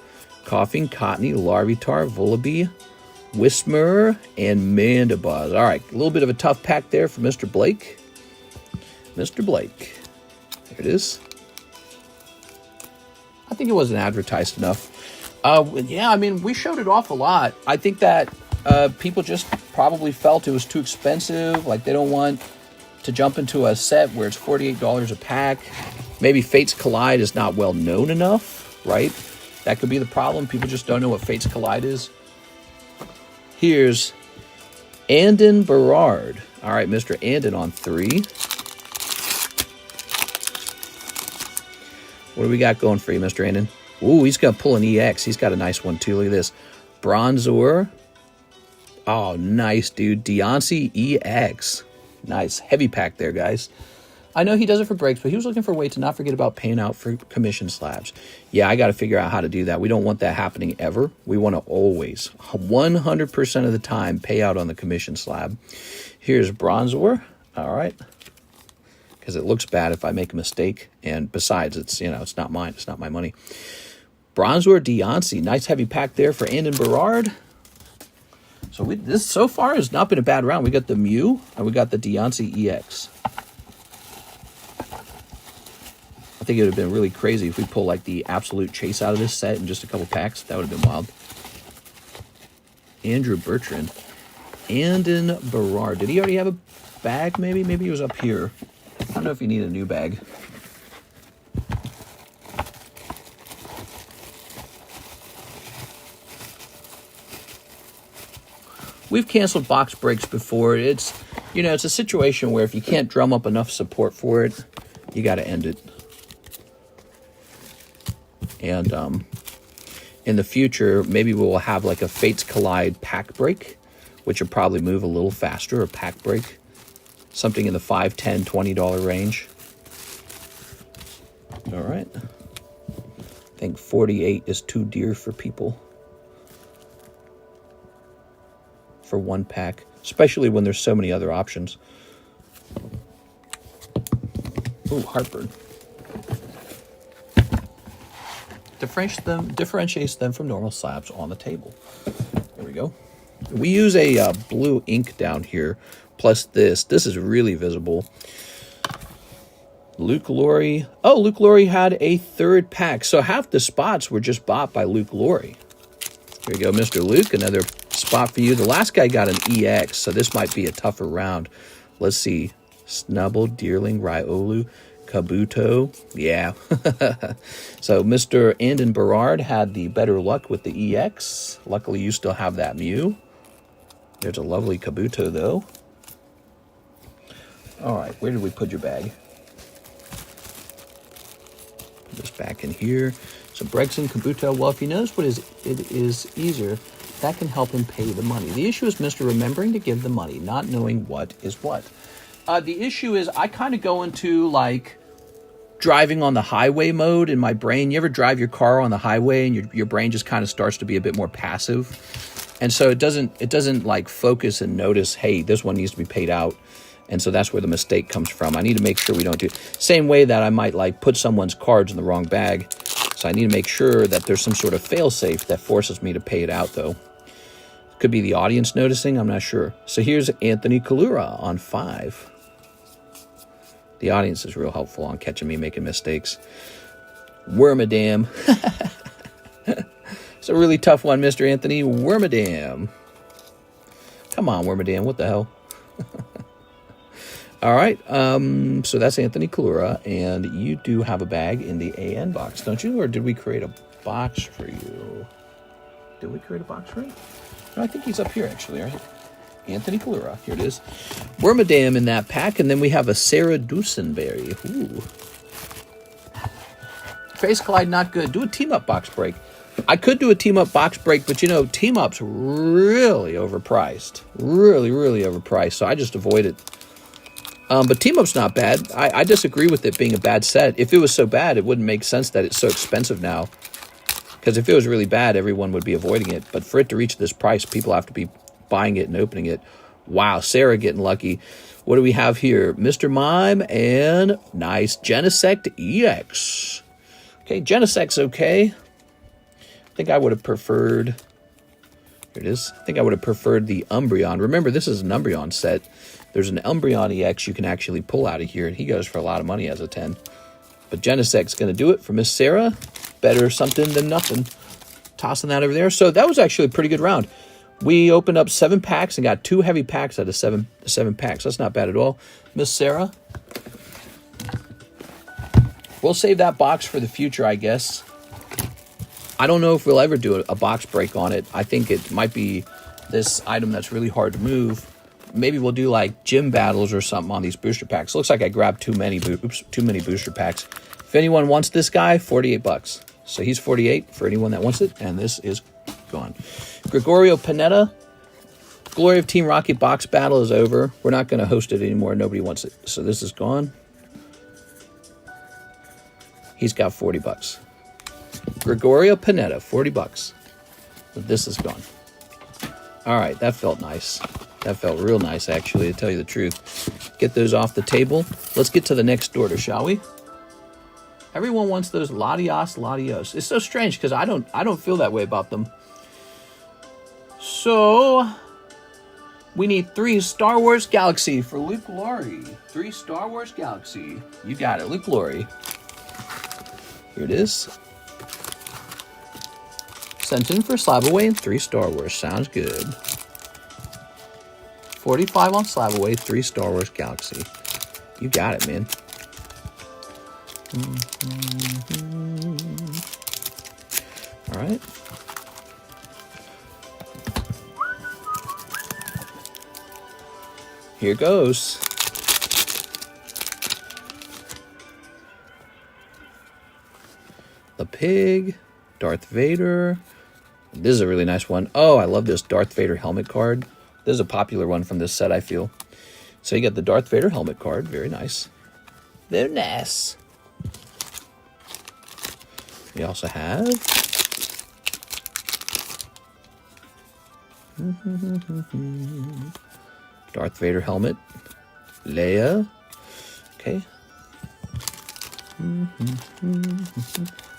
Coughing, Cottony, Larvitar, Vullaby, Whismer, and Mandibuzz. All right, a little bit of a tough pack there for Mr. Blake. Mr. Blake. There it is. I think it wasn't advertised enough. Yeah, I mean, we showed it off a lot. I think that people just probably felt it was too expensive. Like, they don't want to jump into a set where it's $48 a pack. Maybe Fates Collide is not well known enough, right? That could be the problem. People just don't know what Fates Collide is. Here's Andon Berard. All right, Mr. Andon on 3. What do we got going for you, Mr. Andon? Ooh, he's going to pull an EX. He's got a nice one, too. Look at this. Bronzor. Oh, nice, dude. Deontay EX. Nice. Heavy pack there, guys. I know he does it for breaks, but he was looking for a way to not forget about paying out for commission slabs. Yeah, I got to figure out how to do that. We don't want that happening ever. We want to always, 100% of the time, pay out on the commission slab. Here's Bronzor. All right. Because it looks bad if I make a mistake. And besides, it's, you know, it's not mine. It's not my money. Bronzor Deontay. Nice heavy pack there for Andon Berard. So this so far has not been a bad round. We got the Mew and we got the Deontay EX. I think it would have been really crazy if we pull like the absolute chase out of this set in just a couple packs. That would have been wild. Andrew Bertrand. Andon Berard. Did he already have a bag maybe? Maybe he was up here. I don't know if you need a new bag. We've canceled box breaks before. It's, you know, it's a situation where if you can't drum up enough support for it, you got to end it. And in the future, maybe we will have like a Fates Collide pack break, which will probably move a little faster, a pack break. Something in the $5, $10, $20 range. All right. I think 48 is too dear for people. For one pack, especially when there's so many other options. Ooh, heartburn. Differentiates them from normal slabs on the table. There we go. We use a blue ink down here, plus this. This is really visible. Luke Laurie. Oh, Luke Laurie had a 3rd pack, so half the spots were just bought by Luke Laurie. Here we go, Mr. Luke, another spot for you. The last guy got an EX, so this might be a tougher round. Let's see. Snubble, Deerling, Riolu, Kabuto. Yeah. So Mr. Andon Berard had the better luck with the EX. Luckily, you still have that Mew. There's a lovely Kabuto, though. All right, where did we put your bag? Put this back in here. So Brexen, Kabuto, well, if he knows what it is easier, that can help him pay the money. The issue is Mr. remembering to give the money, not knowing what is what. The issue is I kind of go into, like, driving on the highway mode in my brain. You ever drive your car on the highway and your brain just kind of starts to be a bit more passive? And so it doesn't like focus and notice, hey, this one needs to be paid out. And so that's where the mistake comes from. I need to make sure we don't do it. Same way that I might like put someone's cards in the wrong bag. So I need to make sure that there's some sort of fail-safe that forces me to pay it out, though. Could be the audience noticing, I'm not sure. So here's Anthony Kalura on 5. The audience is real helpful on catching me making mistakes. Wormadam. It's a really tough one, Mr. Anthony. Wormadam. Come on, Wormadam. What the hell? All right. So that's Anthony Kalura. And you do have a bag in the AN box, don't you? Or did we create a box for you? Did we create a box for you? No, I think he's up here, actually, right? Anthony Kalura. Here it is. Wormadam in that pack. And then we have a Sarah Dusenberry. Ooh. Face Collide, not good. Do a team-up box break. I could do a team-up box break, but, you know, team-up's really overpriced. Really, really overpriced, so I just avoid it. But team-up's not bad. I disagree with it being a bad set. If it was so bad, it wouldn't make sense that it's so expensive now. Because if it was really bad, everyone would be avoiding it. But for it to reach this price, people have to be buying it and opening it. Wow, Sarah getting lucky. What do we have here? Mr. Mime and nice Genesect EX. Okay, Genesect's okay. I think I would have preferred, here it is, I think I would have preferred the Umbreon. Remember, this is an Umbreon set. There's an Umbreon EX you can actually pull out of here, and he goes for a lot of money as a 10. But Genesect's going to do it for Miss Sarah. Better something than nothing. Tossing that over there. So that was actually a pretty good round. We opened up 7 packs and got 2 heavy packs out of 7 packs. That's not bad at all. Miss Sarah. We'll save that box for the future, I guess. I don't know if we'll ever do a box break on it. I think it might be this item that's really hard to move. Maybe we'll do like gym battles or something on these booster packs. Looks like I grabbed too many booster packs. If anyone wants this guy, $48. So he's 48 for anyone that wants it, and this is gone. Gregorio Panetta. Glory of Team Rocket box battle is over. We're not going to host it anymore. Nobody wants it. So this is gone. He's got $40. Gregorio Panetta, $40. But this is gone. All right, that felt nice. That felt real nice, actually, to tell you the truth. Get those off the table. Let's get to the next order, shall we? Everyone wants those Latios. It's so strange because I don't feel that way about them. So we need 3 Star Wars Galaxy for Luke Laurie. 3 Star Wars Galaxy. You got it, Luke Laurie. Here it is. Sent in for slab away and 3 Star Wars. Sounds good. 45 on slab away, 3 Star Wars Galaxy. You got it, man. All right. Here goes. The pig, Darth Vader. This is a really nice one. Oh, I love this Darth Vader helmet card. This is a popular one from this set, I feel. So you get the Darth Vader helmet card. Very nice. Very nice. We also have Darth Vader helmet. Leia. Okay.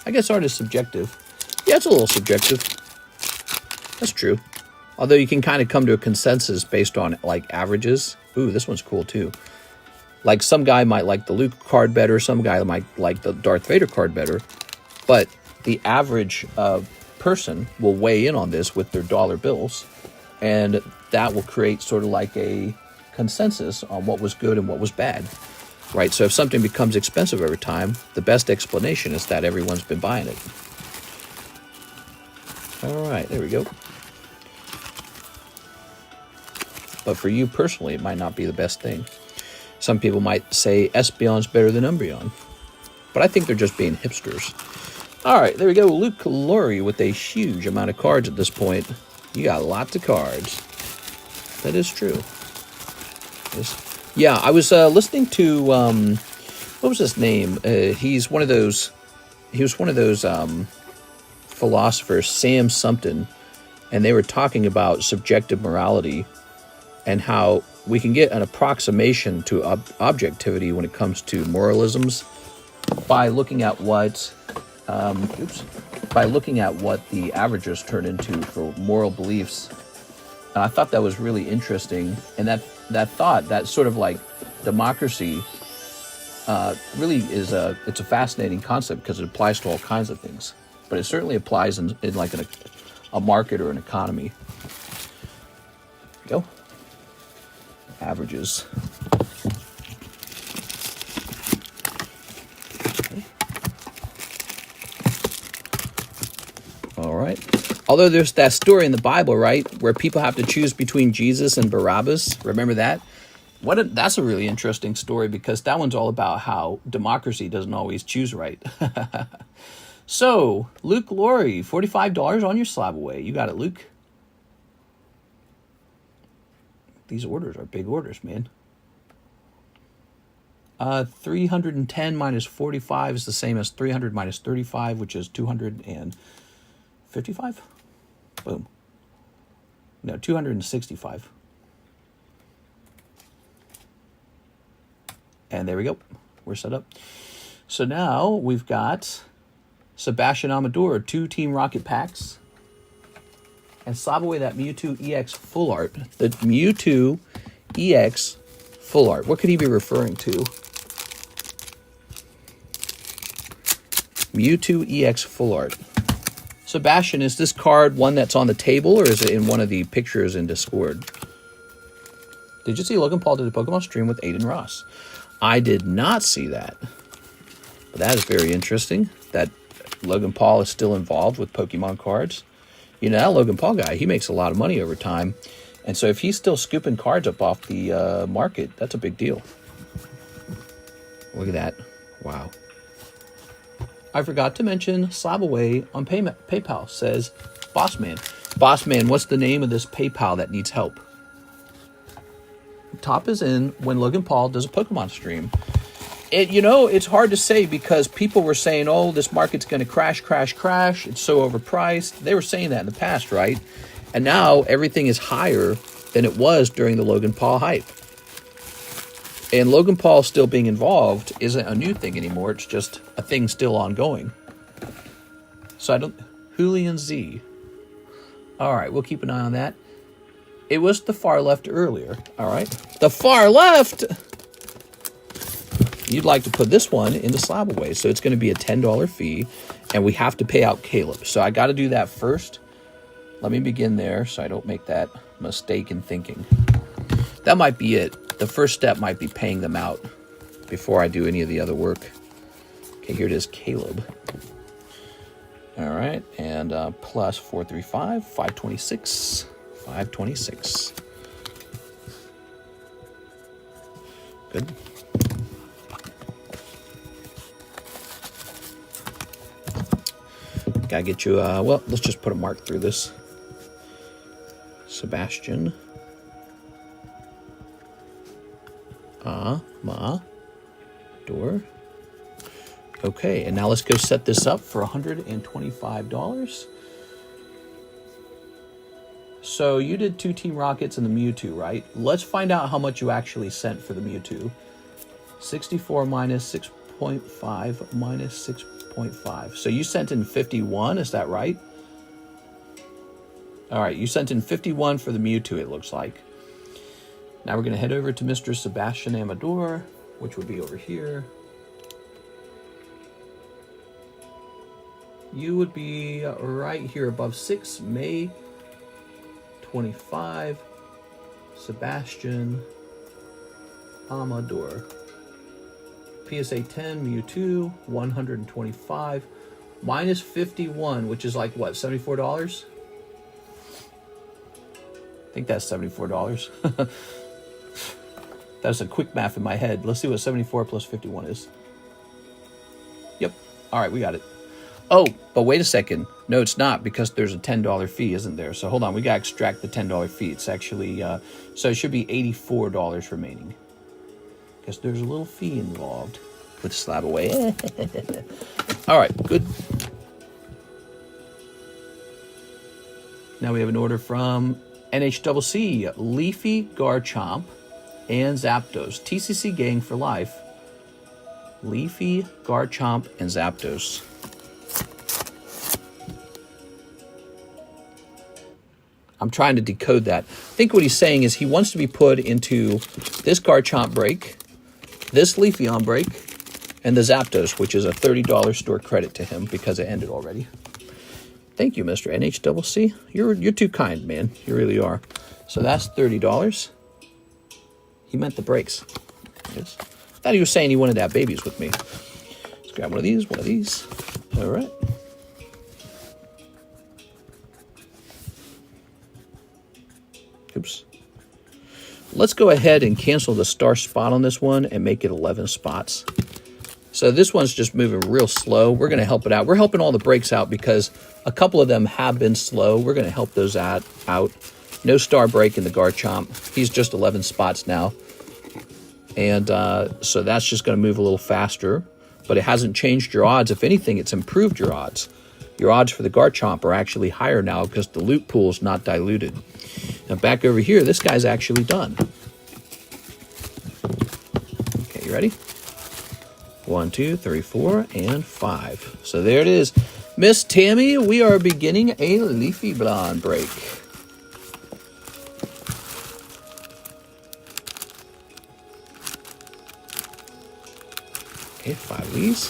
I guess art is subjective. Yeah, it's a little subjective. That's true. Although you can kind of come to a consensus based on, like, averages. Ooh, this one's cool, too. Like, some guy might like the Luke card better. Some guy might like the Darth Vader card better. But the average person will weigh in on this with their dollar bills. And that will create sort of like a consensus on what was good and what was bad. Right? So if something becomes expensive over time, the best explanation is that everyone's been buying it. All right, there we go. But for you personally, it might not be the best thing. Some people might say Espeon's better than Umbreon. But I think they're just being hipsters. All right, there we go. Luke Laurie with a huge amount of cards at this point. You got lots of cards. That is true. Yeah, I was listening to what was his name? He's one of those. He was one of those philosophers, Sam something, and they were talking about subjective morality and how we can get an approximation to objectivity when it comes to moralisms by looking at what the averages turn into for moral beliefs. And I thought that was really interesting, and that thought, that sort of like democracy, really is it's a fascinating concept because it applies to all kinds of things, but it certainly applies in like a market or an economy. There you go. Averages. Okay. All right. Although there's that story in the Bible, right, where people have to choose between Jesus and Barabbas. Remember that? That's a really interesting story because that one's all about how democracy doesn't always choose right. So, Luke Laurie, $45 on your slab away. You got it, Luke. These orders are big orders, man. 310 minus 45 is the same as 300 minus 35, which is 255. Boom. No, 265. And there we go. We're set up. So now we've got Sebastian Amador, 2 Team Rocket packs. And slab away that Mewtwo EX full art. The Mewtwo EX full art. What could he be referring to? Mewtwo EX full art. Sebastian, is this card one that's on the table, or is it in one of the pictures in Discord? Did you see Logan Paul did a Pokemon stream with Aiden Ross? I did not see that. But that is very interesting that Logan Paul is still involved with Pokemon cards. You know, that Logan Paul guy, he makes a lot of money over time. And so if he's still scooping cards up off the market, that's a big deal. Look at that. Wow. I forgot to mention slab away on PayPal, says Bossman. Bossman, what's the name of this PayPal that needs help? Top is in when Logan Paul does a Pokemon stream. It's hard to say because people were saying, oh, this market's going to crash. It's so overpriced. They were saying that in the past, right? And now everything is higher than it was during the Logan Paul hype. And Logan Paul still being involved isn't a new thing anymore. It's just a thing still ongoing. So Julian Z. All right, we'll keep an eye on that. It was the far left earlier. All right. The far left! You'd like to put this one in the slab away. So it's going to be a $10 fee. And we have to pay out Caleb. So I got to do that first. Let me begin there so I don't make that mistake in thinking. That might be it. The first step might be paying them out before I do any of the other work. Okay, here it is, Caleb. All right. And plus 435, 526. 526. Good. Gotta get you, well, let's just put a mark through this. Sebastian. Door. Okay, and now let's go set this up for $125. So you did 2 Team Rockets and the Mewtwo, right? Let's find out how much you actually sent for the Mewtwo. 64 minus 6.5 minus 6.5. So you sent in 51, is that right? All right, you sent in 51 for the Mewtwo, it looks like. Now we're going to head over to Mr. Sebastian Amador, which would be over here. You would be right here above 6, May 25, Sebastian Amador. PSA 10, Mewtwo, 125, minus 51, which is like what, $74? I think that's $74. That's a quick math in my head. Let's see what 74 plus 51 is. Yep. All right, we got it. Oh, but wait a second. No, it's not, because there's a $10 fee, isn't there? So hold on, we got to extract the $10 fee. It's actually, so it should be $84 remaining, because there's a little fee involved. Put the slab away. All right, good. Now we have an order from NHCC, Leafy, Garchomp, and Zapdos. TCC gang for life. Leafy, Garchomp, and Zapdos. I'm trying to decode that. I think what he's saying is he wants to be put into this Garchomp break, this Leafeon break, and the Zapdos, which is a $30 store credit to him because it ended already. Thank you, Mr. NHCC. You're too kind, man. You really are. So that's $30. He meant the breaks. Yes. Thought he was saying he wanted to have babies with me. Let's grab one of these, one of these. All right. Oops. Let's go ahead and cancel the star spot on this one and make it 11 spots. So this one's just moving real slow. We're going to help it out. We're helping all the breaks out because a couple of them have been slow. We're going to help those out. No star break in the Garchomp. He's just 11 spots now. And so that's just going to move a little faster. But it hasn't changed your odds. If anything, it's improved your odds. Your odds for the Garchomp are actually higher now because the loot pool is not diluted. Now back over here, this guy's actually done. Okay, you ready? 1, 2, 3, 4, and 5. So there it is. Miss Tammy, we are beginning a Leafy Blonde break. Okay, 5 of these.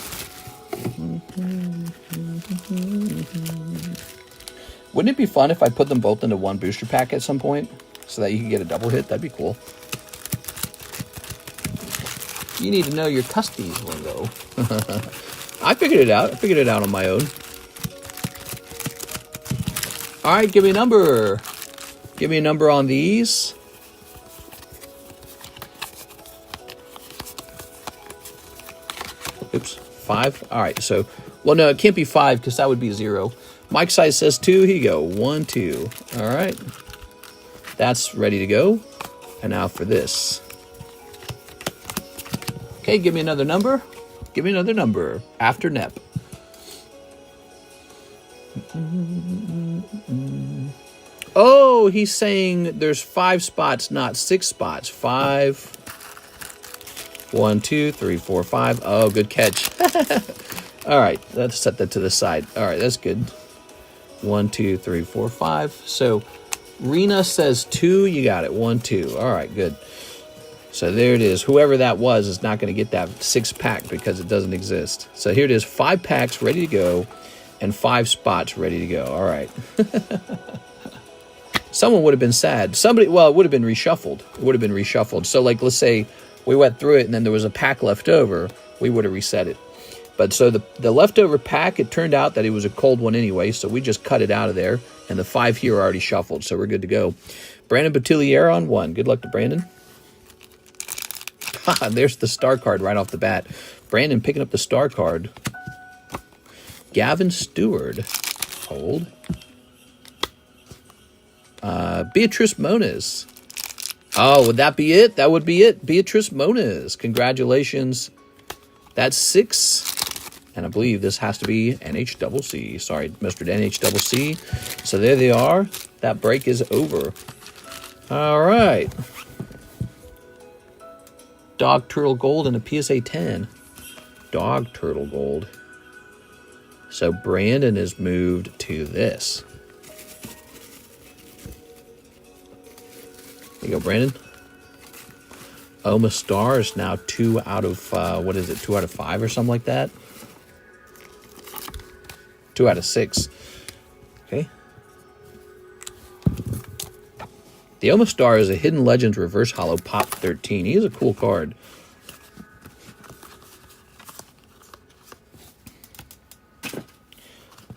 Wouldn't it be fun if I put them both into one booster pack at some point so that you can get a double hit? That'd be cool. You need to know your custies lingo. I figured it out. I figured it out on my own. All right, give me a number. Give me a number on these. Oops, 5. All right, so, well, no, it can't be 5 because that would be 0. Mike size says 2. Here you go. 1, 2. All right. That's ready to go. And now for this. Okay, give me another number. Give me another number. After NEP. Oh, he's saying there's 5 spots, not 6 spots. 5. 1, 2, 3, 4, 5. Oh, good catch. All right, let's set that to the side. All right, that's good. 1, 2, 3, 4, 5. So Rena says 2. You got it. 1, 2. All right, good. So there it is. Whoever that was is not going to get that 6-pack because it doesn't exist. So here it is. 5 packs ready to go and 5 spots ready to go. All right. Someone would have been sad. Somebody, well, it would have been reshuffled. It would have been reshuffled. So like, let's say we went through it and then there was a pack left over. We would have reset it. But so the leftover pack, it turned out that it was a cold one anyway, so we just cut it out of there, and the 5 here are already shuffled, so we're good to go. Brandon Boutillier on 1. Good luck to Brandon. There's the star card right off the bat. Brandon picking up the star card. Gavin Stewart. Hold. Beatrice Moniz. Oh, would that be it? That would be it. Beatrice Moniz. Congratulations. That's 6. And I believe this has to be NHCC. Sorry, Mr. NHCC. So there they are. That break is over. All right. Dog Turtle Gold and a PSA 10. Dog Turtle Gold. So Brandon is moved to this. There you go, Brandon. Oma Star is now 2 out of, what is it, 2 out of 5 or something like that? 2 out of 6. Okay. The Oma Star is a Hidden Legends Reverse Holo Pop 13. He is a cool card.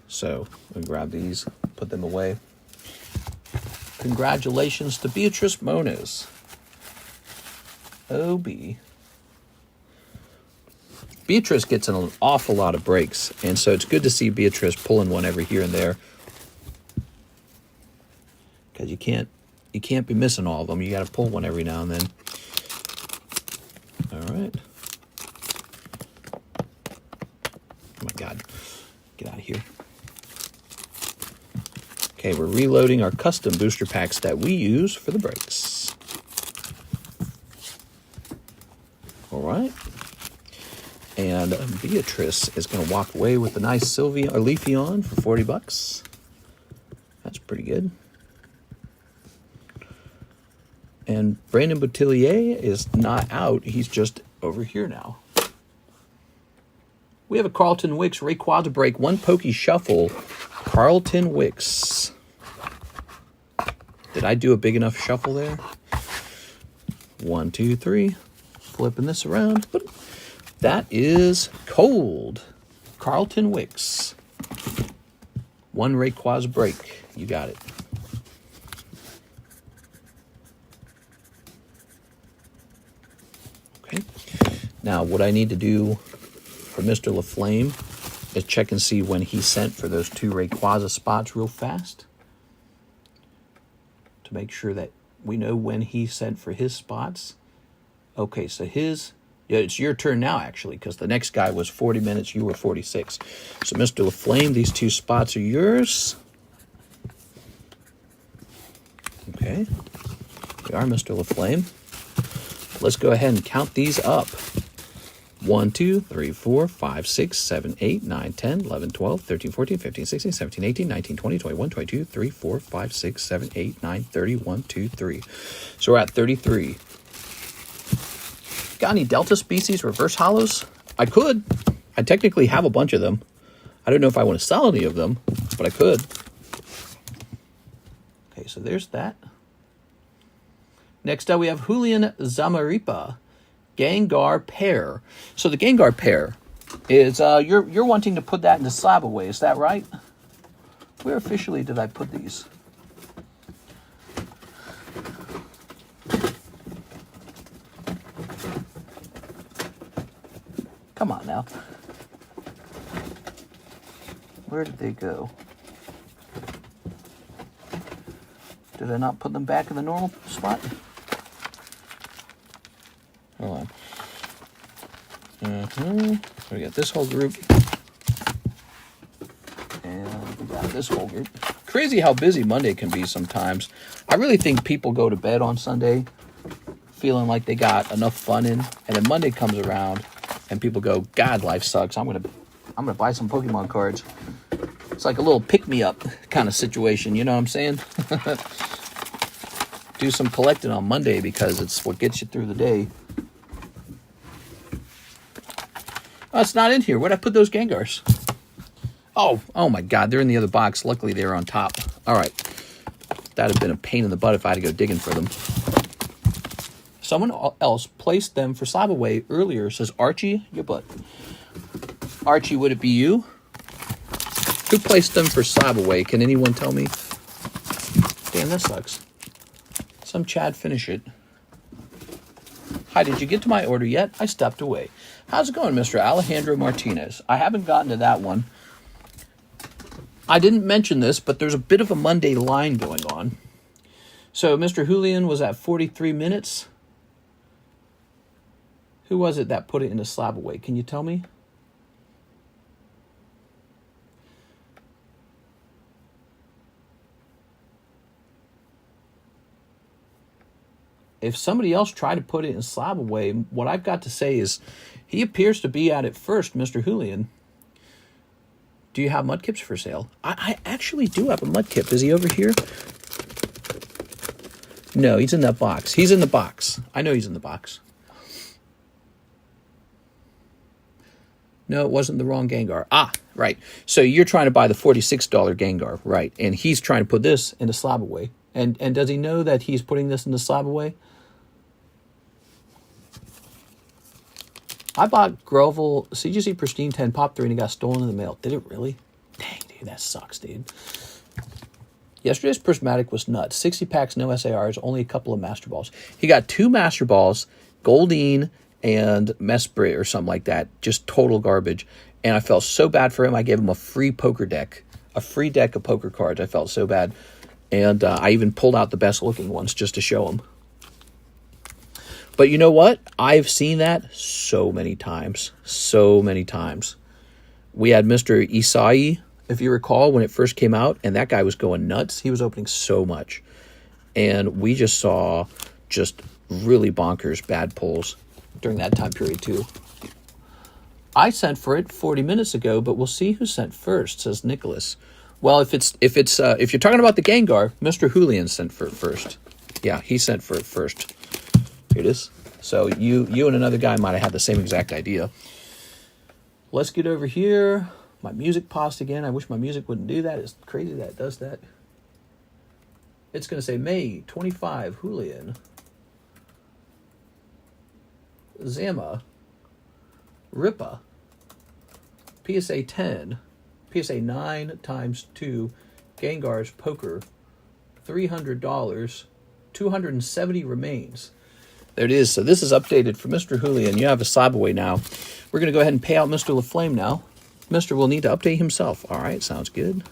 So, we'll grab these, put them away. Congratulations to Beatrice Moniz. OB. Beatrice gets an awful lot of breaks, and so it's good to see Beatrice pulling one every here and there. Because you can't be missing all of them. You got to pull one every now and then. All right. God. Get out of here. Okay, we're reloading our custom booster packs that we use for the breaks. All right. And Beatrice is going to walk away with a nice Leafeon for 40 bucks. That's pretty good. And Brandon Boutillier is not out. He's just over here now. We have a Carlton Wicks Rayquaza break. One Pokey Shuffle. Carlton Wicks. Did I do a big enough shuffle there? 1, 2, 3. Flipping this around. That is cold. Carlton Wicks. One Rayquaza break. You got it. Okay. Now, what I need to do for Mr. LaFlame is check and see when he sent for those 2 Rayquaza spots real fast. To make sure that we know when he sent for his spots. Okay, so yeah, it's your turn now, actually, because the next guy was 40 minutes, you were 46. So, Mr. LaFlame, these 2 spots are yours. Okay. We are Mr. LaFlame. Let's go ahead and count these up. 1, 2, 3, 4, 5, 6, 7, 8, 9, 10, 11, 12, 13, 14, 15, 16, 17, 18, 19, 20, 21, 22, 3, 4, 5, 6, 7, 8, 9, 30, 1, 2, 3. So we're at 33. Got any Delta species reverse hollows? I could. I technically have a bunch of them. I don't know if I want to sell any of them, but I could. Okay, so there's that. Next up, we have Julian Zamaripa, Gengar pair. So the Gengar pair is you're wanting to put that in the slab away. Is that right? Where officially did I put these? Come on now. Where did they go? Did I not put them back in the normal spot? Hold on. We got this whole group. And we got this whole group. Crazy how busy Monday can be sometimes. I really think people go to bed on Sunday feeling like they got enough fun in. And then Monday comes around and people go, God, life sucks. I'm gonna buy some Pokemon cards. It's like a little pick-me-up kind of situation, you know what I'm saying? Do some collecting on Monday because it's what gets you through the day. Oh, it's not in here. Where'd I put those Gengars? Oh my God, they're in the other box. Luckily, they're on top. All right. That'd have been a pain in the butt if I had to go digging for them. Someone else placed them for slab away earlier, says Archie, your butt. Archie, would it be you? Who placed them for slab away? Can anyone tell me? Damn, that sucks. Some Chad finish it. Hi, did you get to my order yet? I stepped away. How's it going, Mr. Alejandro Martinez? I haven't gotten to that one. I didn't mention this, but there's a bit of a Monday line going on. So Mr. Julian was at 43 minutes. Who was it that put it in a slab away? Can you tell me? If somebody else tried to put it in slab away, what I've got to say is he appears to be at it first, Mr. Julian. Do you have Mudkips for sale? I actually do have a Mudkip. Is he over here? No, he's in that box. He's in the box. I know he's in the box. No, it wasn't the wrong Gengar. Ah, right. So you're trying to buy the $46 Gengar, right? And he's trying to put this in the slab away. And does he know that he's putting this in the slab away? I bought Grovel CGC Pristine 10 Pop 3 and it got stolen in the mail. Did it really? Dang, dude, that sucks, dude. Yesterday's Prismatic was nuts. 60 packs, no SARs, only a couple of Master Balls. He got 2 Master Balls, Goldeen and Mesprit or something like that. Just total garbage. And I felt so bad for him. I gave him a free poker deck. A free deck of poker cards. I felt so bad. And I even pulled out the best looking ones just to show him. But you know what? I've seen that so many times. So many times. We had Mr. Isai, if you recall, when it first came out, and that guy was going nuts. He was opening so much. And we just saw just really bonkers bad pulls during that time period too. I sent for it 40 minutes ago, but we'll see who sent first, says Nicholas. Well, if you're talking about the Gengar, Mr. Julian sent for it first. Yeah, he sent for it first. Here it is. So you and another guy might have had the same exact idea. Let's get over here. My music paused again. I wish my music wouldn't do that. It's crazy that it does that. It's going to say May 25, Julian. Zama. Ripa. PSA 10. PSA 9 times 2. Gengar's Poker. $300. 270 remains. There it is. So this is updated for Mr. Julian. You have a Slabaway now. We're going to go ahead and pay out Mr. LaFlame now. Mr. will need to update himself. All right, sounds good.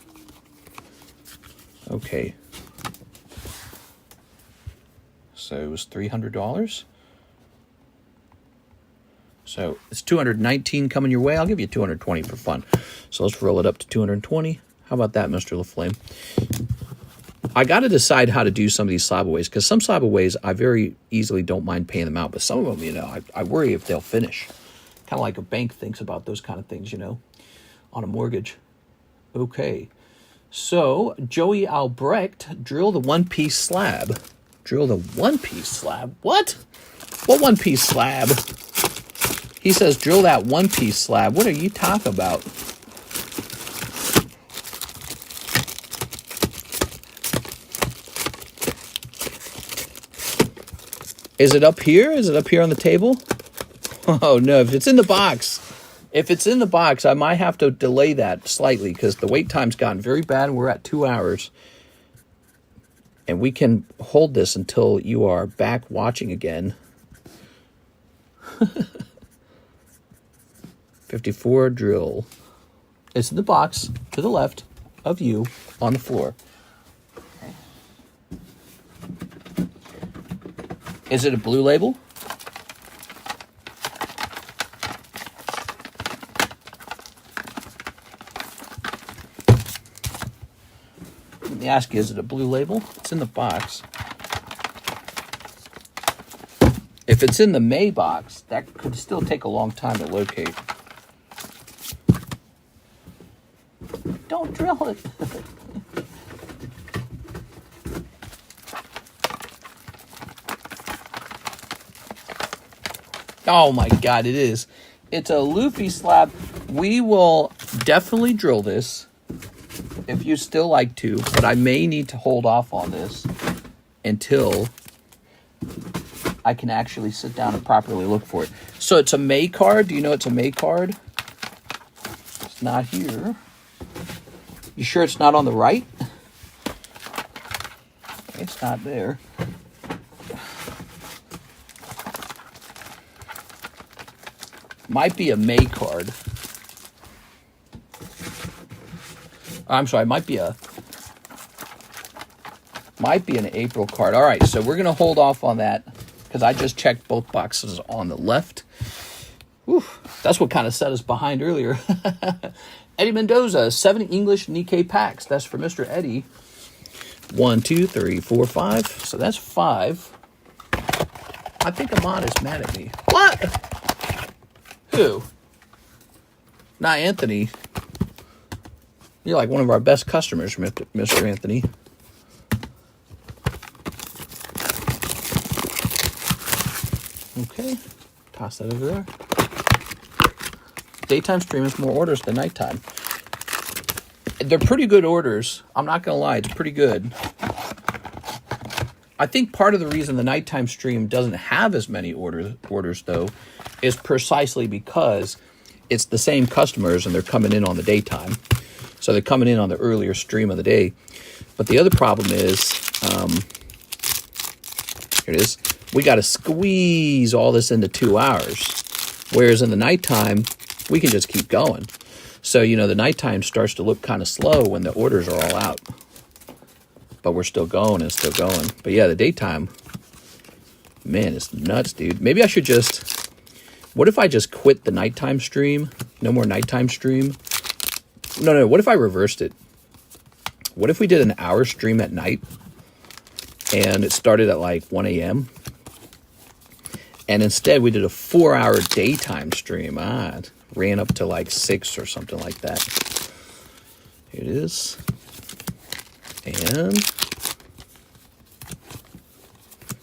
Okay. So it was $300. So it's 219 coming your way. I'll give you 220 for fun. So let's roll it up to 220. How about that, Mr. LaFlame? I got to decide how to do some of these Slabaways, because some Slabaways I very easily don't mind paying them out, but some of them, you know, I worry if they'll finish. Kind of like a bank thinks about those kind of things, you know, on a mortgage. Okay. So Joey Albrecht, drill the one-piece slab. Drill the one-piece slab? What? What one-piece slab? He says drill that one-piece slab. What are you talking about? Is it up here? Is it up here on the table? Oh, no. If it's in the box, I might have to delay that slightly because the wait time's gotten very bad. We're at 2 hours. And we can hold this until you are back watching again. 54 drill. It's in the box to the left of you on the floor. Is it a blue label? Let me ask you, is it a blue label? It's in the box. If it's in the May box, that could still take a long time to locate. Don't drill it. Oh my God, it is. It's a Luffy slab. We will definitely drill this if you still like to, but I may need to hold off on this until I can actually sit down and properly look for it. So it's a May card. Do you know it's a May card? It's not here. You sure it's not on the right? It's not there. Might be a May card. I'm sorry, might be an April card. All right, so we're going to hold off on that because I just checked both boxes on the left. Whew, that's what kind of set us behind earlier. Eddie Mendoza, 7 English Nikke packs. That's for Mr. Eddie. 1, 2, 3, 4, 5. So that's 5. I think Ahmad is mad at me. What? Who? Not Anthony. You're like one of our best customers, Mr. Anthony. Okay. Toss that over there. Daytime stream is more orders than nighttime. They're pretty good orders. I'm not going to lie. It's pretty good. I think part of the reason the nighttime stream doesn't have as many orders though, is precisely because it's the same customers and they're coming in on the daytime. So they're coming in on the earlier stream of the day. But the other problem is, here it is, we got to squeeze all this into 2 hours. Whereas in the nighttime, we can just keep going. So, you know, the nighttime starts to look kind of slow when the orders are all out. But we're still going and still going. But yeah, the daytime, man, it's nuts, dude. Maybe I should just, what if I just quit the nighttime stream? No more nighttime stream. No. What if I reversed it? What if we did an hour stream at night and it started at like 1 a.m. and instead we did a 4-hour daytime stream. It ran up to like 6 or something like that. Here it is. And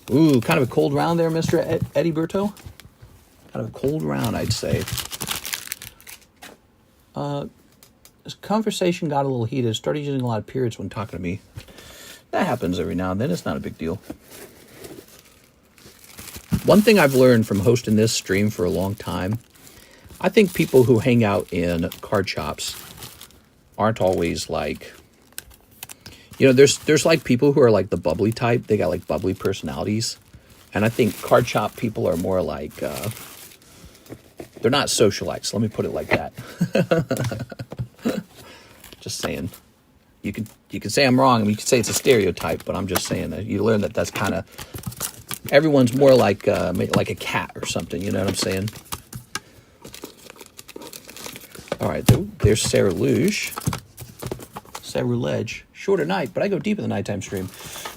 ooh, kind of a cold round there, Mr. Eddie Berto. Kind of a cold round, I'd say. This conversation got a little heated. Started using a lot of periods when talking to me. That happens every now and then. It's not a big deal. One thing I've learned from hosting this stream for a long time, I think people who hang out in card shops aren't always like, you know, there's like people who are like the bubbly type. They got like bubbly personalities. And I think card shop people are more like, they're not socialites. Let me put it like that. Just saying. You can say I'm wrong. I mean, you can say it's a stereotype, but I'm just saying that you learn that that's kind of, everyone's more like a cat or something. You know what I'm saying? All right, there's Sarah Luge. Sarah Ledge. Shorter night, but I go deep in the nighttime stream.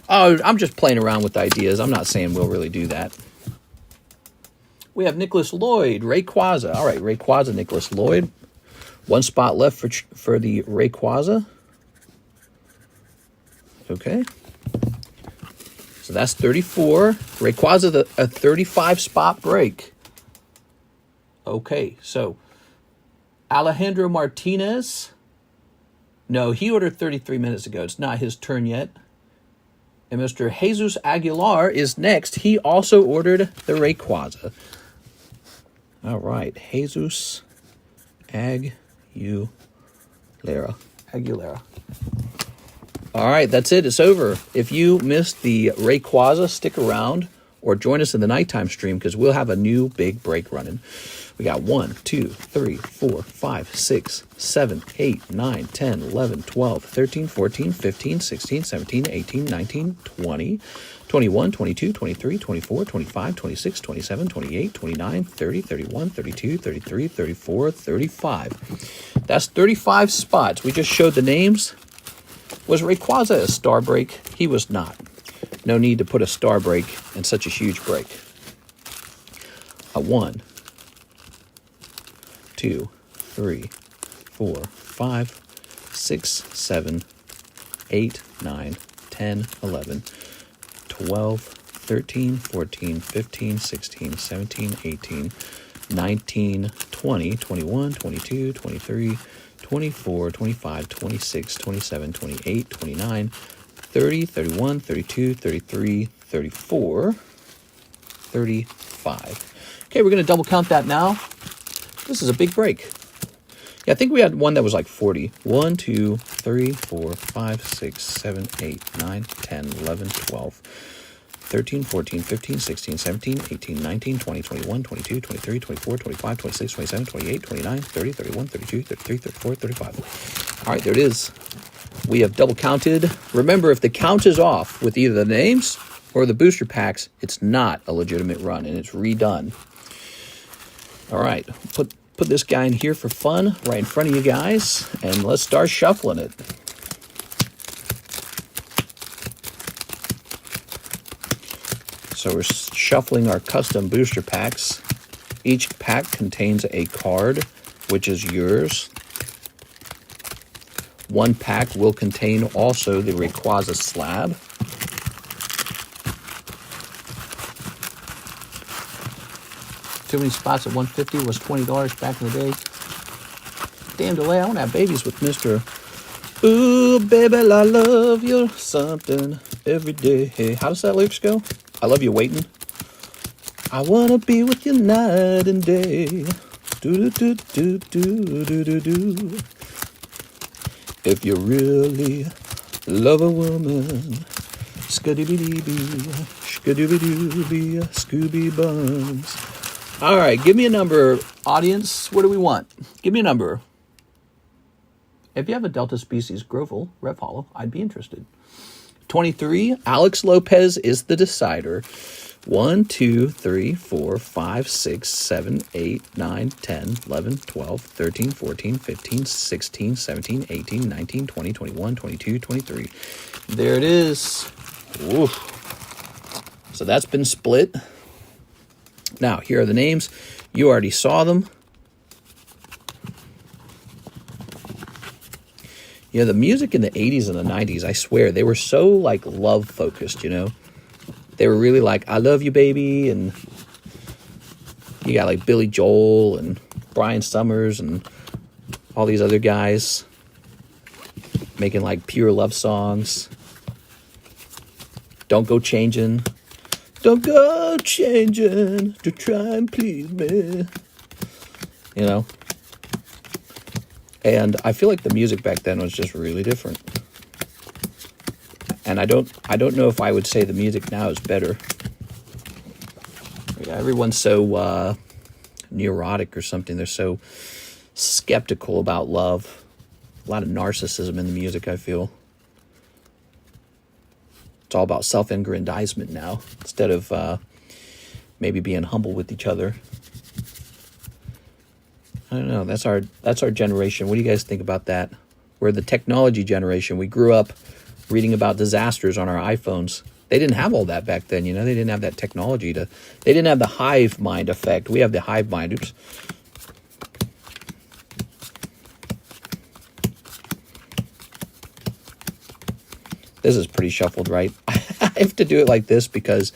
Oh, I'm just playing around with ideas. I'm not saying we'll really do that. We have Nicholas Lloyd, Rayquaza. All right, Rayquaza, Nicholas Lloyd. 1 spot left for the Rayquaza. Okay. So that's 34. Rayquaza, a 35 spot break. Okay, so Alejandro Martinez. No, he ordered 33 minutes ago. It's not his turn yet. And Mr. Jesus Aguilar is next. He also ordered the Rayquaza. All right, Jesus Aguilera. All right, that's it. It's over. If you missed the Rayquaza, stick around or join us in the nighttime stream because we'll have a new big break running. We got 1, 2, 3, 4, 5, 6, 7, 8, 9, 10, 11, 12, 13, 14, 15, 16, 17, 18, 19, 20, 21, 22, 23, 24, 25, 26, 27, 28, 29, 30, 31, 32, 33, 34, 35. That's 35 spots. We just showed the names. Was Rayquaza a star break? He was not. No need to put a star break in such a huge break. A 1, 2, 3, 4, 5, 6, 7, 8, 9, 10, 11, 12, 13, 14, 15, 16, 17, 18, 19, 20, 21, 22, 23, 24, 25, 26, 27, 28, 29, 30, 31, 32, 33, 34, 35. Okay, we're going to double count that now. This is a big break. Yeah, I think we had one that was like 40. 1, 2, 3, 4, 5, 6, 7, 8, 9, 10, 11, 12, 13, 14, 15, 16, 17, 18, 19, 20, 21, 22, 23, 24, 25, 26, 27, 28, 29, 30, 31, 32, 33, 34, 35. All right, there it is. We have double counted. Remember, if the count is off with either the names or the booster packs, it's not a legitimate run, and it's redone. All right, put this guy in here for fun, right in front of you guys, and let's start shuffling it. So we're shuffling our custom booster packs. Each pack contains a card, which is yours. One pack will contain also the Rayquaza slab. Too many spots at 150 was $20 back in the day. Damn delay, I want to have babies with Mr. Ooh, baby, I love you something every day. Hey, how does that lyrics go? I love you waiting. I want to be with you night and day. Do do do do do do do. If you really love a woman, skadooby-dooby, skadooby-dooby, Scooby Buns. All right, give me a number, audience. What do we want? Give me a number. If you have a Delta Species Grovel, Rev Hollow, I'd be interested. 23, Alex Lopez is the decider. 1, 2, 3, 4, 5, 6, 7, 8, 9, 10, 11, 12, 13, 14, 15, 16, 17, 18, 19, 20, 21, 22, 23. There it is. Oof. So that's been split. Now, here are the names. You already saw them. You know, the music in the 80s and the 90s, I swear, they were so, like, love-focused, you know? They were really like, I love you, baby, and you got, like, Billy Joel and Brian Summers and all these other guys making, like, pure love songs. Don't go changing. Don't go changing to try and please me. You know? And I feel like the music back then was just really different. And I don't know if I would say the music now is better. Yeah, everyone's so neurotic or something. They're so skeptical about love. A lot of narcissism in the music, I feel. It's all about self-aggrandizement now, instead of maybe being humble with each other. I don't know. That's our generation. What do you guys think about that? We're the technology generation. We grew up reading about disasters on our iPhones. They didn't have all that back then, you know. They didn't have that technology they didn't have the hive mind effect. We have the hive mind. Oops. This is pretty shuffled, right? I have to do it like this because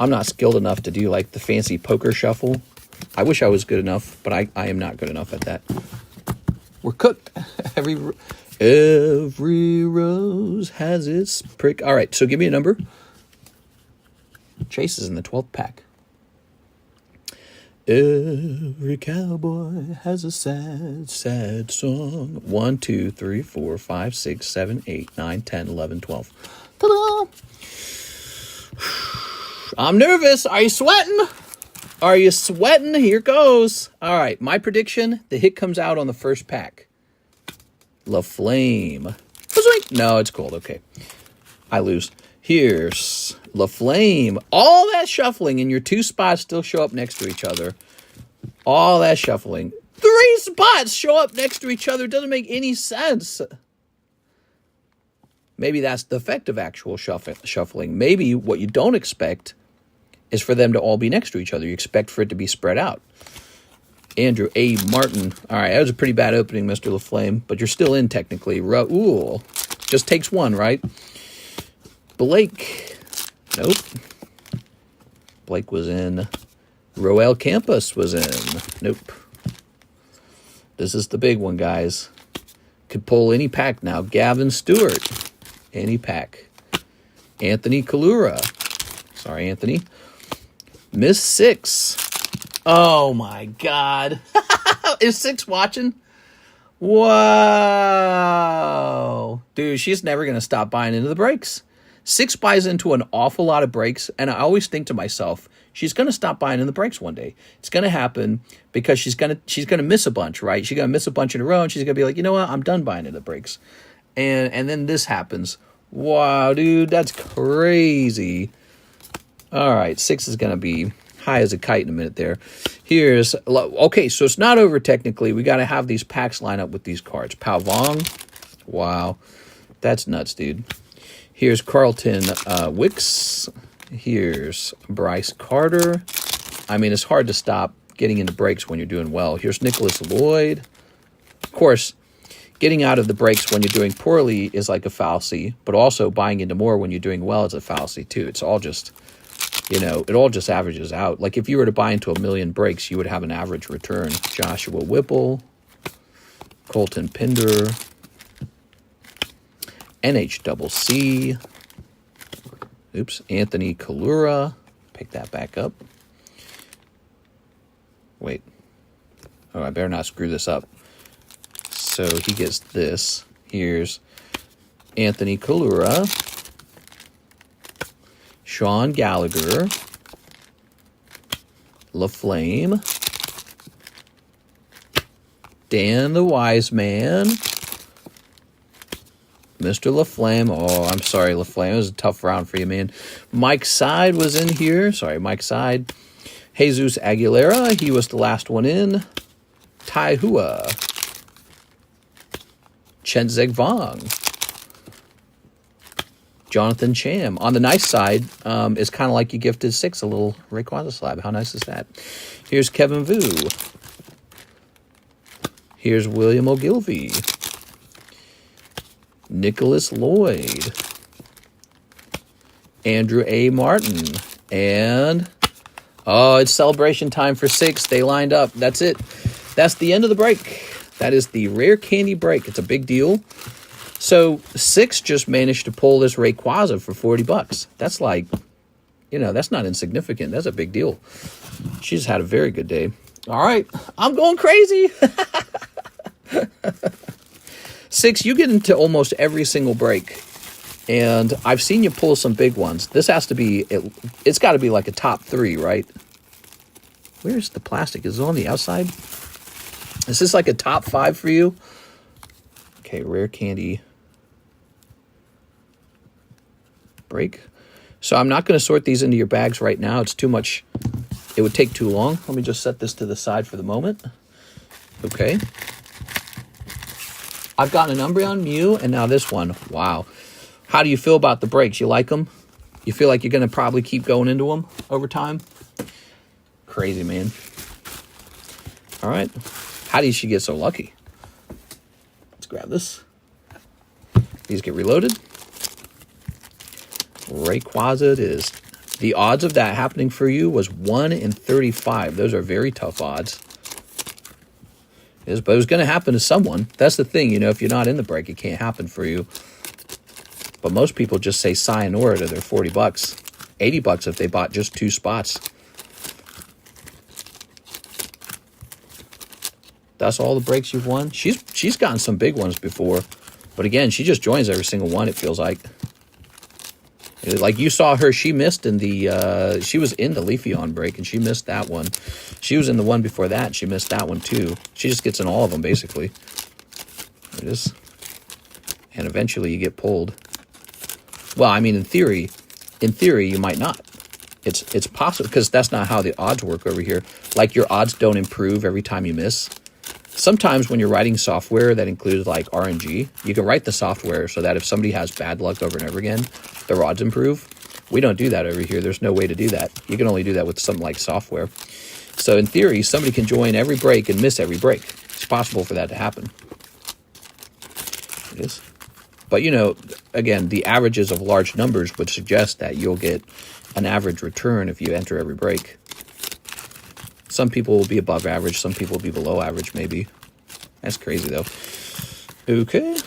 I'm not skilled enough to do like the fancy poker shuffle. I wish I was good enough, but I am not good enough at that. We're cooked. Every rose has its prick. All right, so give me a number. Chase is in the 12th pack. Every cowboy has a sad, sad song. 1, 2, 3, 4, 5, 6, 7, 8, 9, 10, 11, 12. Ta-da! I'm nervous. Are you sweating? Are you sweating? Here goes. All right, my prediction, the hit comes out on the first pack. La Flame. No, it's cold. Okay. I lose. Here's La Flame. All that shuffling and your two spots still show up next to each other. All that shuffling. 3 spots show up next to each other. Doesn't make any sense. Maybe that's the effect of actual shuffling. Maybe what you don't expect is for them to all be next to each other. You expect for it to be spread out. Andrew A. Martin. All right, that was a pretty bad opening, Mr. LaFlame, but you're still in technically. Ooh, just takes one, right? Blake. Nope. Blake was in. Roel Campus was in. Nope. This is the big one, guys. Could pull any pack now. Gavin Stewart. Any pack. Anthony Kalura. Sorry, Anthony. Miss 6. Oh, my God. Is 6 watching? Whoa. Dude, she's never going to stop buying into the breaks. 6 buys into an awful lot of breaks, and I always think to myself, she's going to stop buying in the breaks one day. It's going to happen because she's going to miss a bunch, right? She's going to miss a bunch in a row, and she's going to be like, you know what? I'm done buying into the breaks. And then this happens. Wow, dude, that's crazy. All right, 6 is going to be high as a kite in a minute there. Here's, okay, so it's not over technically. We got to have these packs line up with these cards. Pao Vong. Wow, that's nuts, dude. Here's Carlton Wicks. Here's Bryce Carter. I mean, it's hard to stop getting into breaks when you're doing well. Here's Nicholas Lloyd. Of course, getting out of the breaks when you're doing poorly is like a fallacy, but also buying into more when you're doing well is a fallacy too. It's all just, you know, it all just averages out. Like if you were to buy into 1,000,000 breaks, you would have an average return. Joshua Whipple, Colton Pinder, NHCC, oops, Anthony Kalura, pick that back up. Wait, oh, I better not screw this up. So he gets this. Here's Anthony Kalura, Sean Gallagher, LaFlame, Dan the Wise Man, Mr. LaFlame. Oh, I'm sorry, LaFlame. It was a tough round for you, man. Mike Side was in here. Sorry, Mike Side. Jesus Aguilera. He was the last one in. Tai Hua. Chen Zegvang. Jonathan Cham. On the nice side, it's kind of like you gifted 6 a little Rayquaza slab. How nice is that? Here's Kevin Vu. Here's William Ogilvy. Nicholas Lloyd. Andrew A. Martin. And, oh, it's celebration time for 6. They lined up. That's it. That's the end of the break. That is the rare candy break. It's a big deal. So 6 just managed to pull this Rayquaza for 40 bucks. That's like, you know, that's not insignificant. That's a big deal. She just had a very good day. All right. I'm going crazy. 6, you get into almost every single break. And I've seen you pull some big ones. This has to be, it's got to be like a top 3, right? Where's the plastic? Is it on the outside? Is this like a top 5 for you? Okay, rare candy break. So I'm not going to sort these into your bags right now. It's too much. It would take too long. Let me just set this to the side for the moment. Okay. I've gotten an Umbreon, Mew, and now this one. Wow. How do you feel about the breaks? You like them? You feel like you're going to probably keep going into them over time? Crazy, man. All right. How did she get so lucky? Let's grab this. These get reloaded. Rayquaza it is. The odds of that happening for you was 1 in 35. Those are very tough odds. But it was going to happen to someone. That's the thing, you know, if you're not in the break, it can't happen for you. But most people just say Sayonara to their 40 bucks. 80 bucks if they bought just 2 spots. That's all the breaks you've won. She's gotten some big ones before. But again, she just joins every single one, it feels like. Like you saw her, she missed in the, she was in the Leafeon break, and she missed that one. She was in the one before that, and she missed that one too. She just gets in all of them, basically. There it is. And eventually you get pulled. Well, I mean, in theory, you might not. It's possible, because that's not how the odds work over here. Like, your odds don't improve every time you miss. Sometimes when you're writing software that includes like RNG, you can write the software so that if somebody has bad luck over and over again, their odds improve. We don't do that over here. There's no way to do that. You can only do that with something like software. So in theory, somebody can join every break and miss every break. It's possible for that to happen. It is. But, you know, again, the averages of large numbers would suggest that you'll get an average return if you enter every break. Some people will be above average. Some people will be below average, maybe. That's crazy, though. Okay.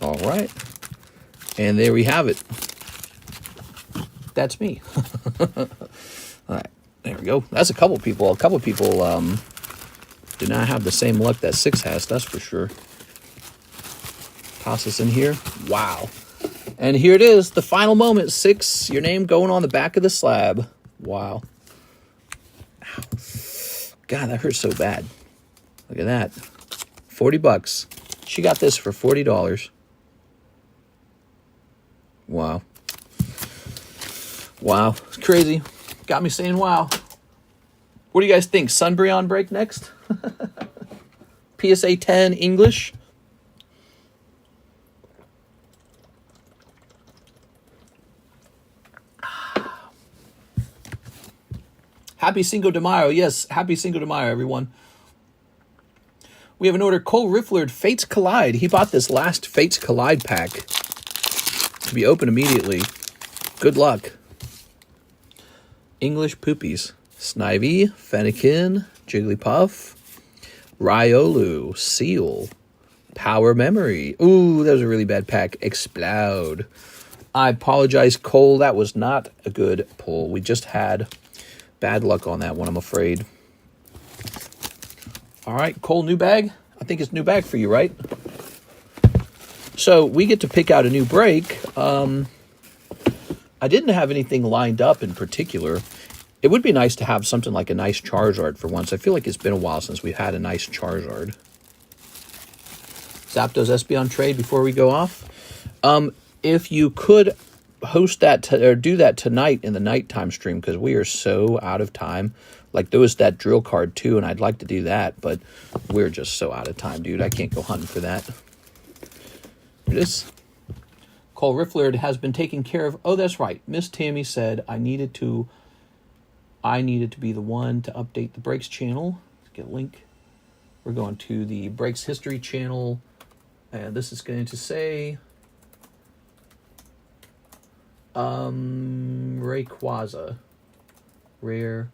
All right. And there we have it. That's me. All right. There we go. That's a couple people. A couple people do not have the same luck that 6 has, that's for sure. Toss this in here. Wow. And here it is, the final moment. 6, your name going on the back of the slab. Wow. Ow. God, that hurts so bad. Look at that. 40 bucks. She got this for $40. Wow. Wow. It's crazy. Got me saying wow. What do you guys think? Sunbreon break next? PSA 10 English? Happy Cinco de Mayo. Yes, happy Cinco de Mayo, everyone. We have an order. Cole Rifflerd, Fates Collide. He bought this last Fates Collide pack to be opened immediately. Good luck. English Poopies. Snivy, Fennekin, Jigglypuff, Riolu, Seal, Power Memory. Ooh, that was a really bad pack. Explode. I apologize, Cole. That was not a good pull. We just had bad luck on that one, I'm afraid. All right, Cole, new bag? I think it's new bag for you, right? So we get to pick out a new break. I didn't have anything lined up in particular. It would be nice to have something like a nice Charizard for once. I feel like it's been a while since we've had a nice Charizard. Zapdos Espeon trade before we go off. If you could host that or do that tonight in the nighttime stream, because we are so out of time. Like, there was that drill card too, and I'd like to do that, but we're just so out of time, dude. I can't go hunting for that. Here it is. Cole Riffler has been taken care of. Oh, that's right. Miss Tammy said I needed to be the one to update the Breaks channel. Let's get a link. We're going to the Breaks History channel, and this is going to say Rayquaza. Rare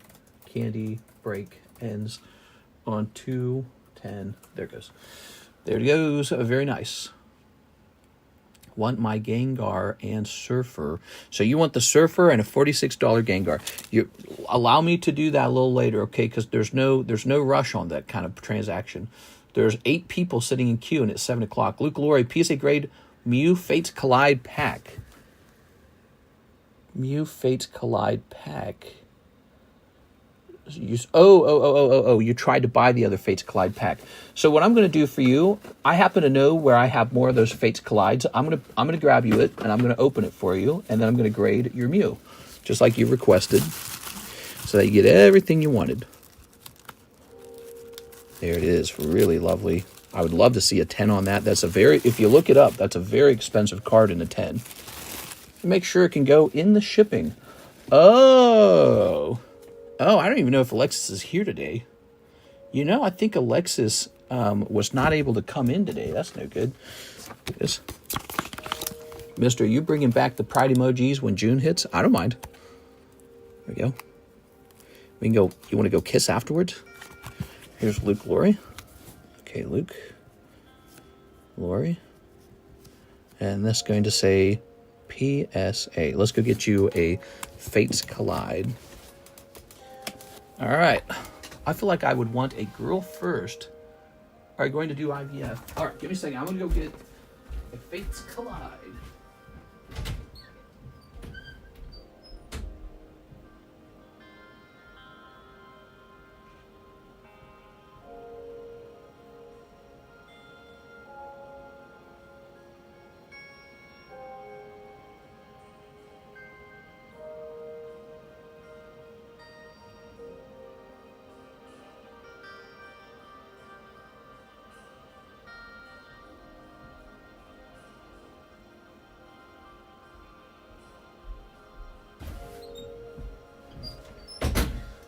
Candy Break ends on 2/10. There it goes. There it goes. Very nice. Want my Gengar and Surfer. So you want the Surfer and a $46 Gengar. You allow me to do that a little later, okay? Because there's no rush on that kind of transaction. There's 8 people sitting in queue, and it's 7 o'clock. Luke Lori, PSA grade Mew Fates Collide pack. Mew Fates Collide pack. You tried to buy the other Fates Collide pack. So what I'm going to do for you, I happen to know where I have more of those Fates Collides. I'm going to grab you it, and I'm going to open it for you, and then I'm going to grade your Mew, just like you requested, so that you get everything you wanted. There it is, really lovely. I would love to see a 10 on that. That's a very, if you look it up, that's a very expensive card in a 10. Make sure it can go in the shipping. Oh, I don't even know if Alexis is here today. You know, I think Alexis was not able to come in today. That's no good. Yes. Mister, you bringing back the pride emojis when June hits? I don't mind. There we go. We can go. You want to go kiss afterwards? Here's Luke Lori. Okay, Luke. Lori. And that's going to say PSA. Let's go get you a Fates Collide. All right. I feel like I would want a girl first. Are you going to do IVF? All right, give me a second. I'm going to go get a Fates Collide.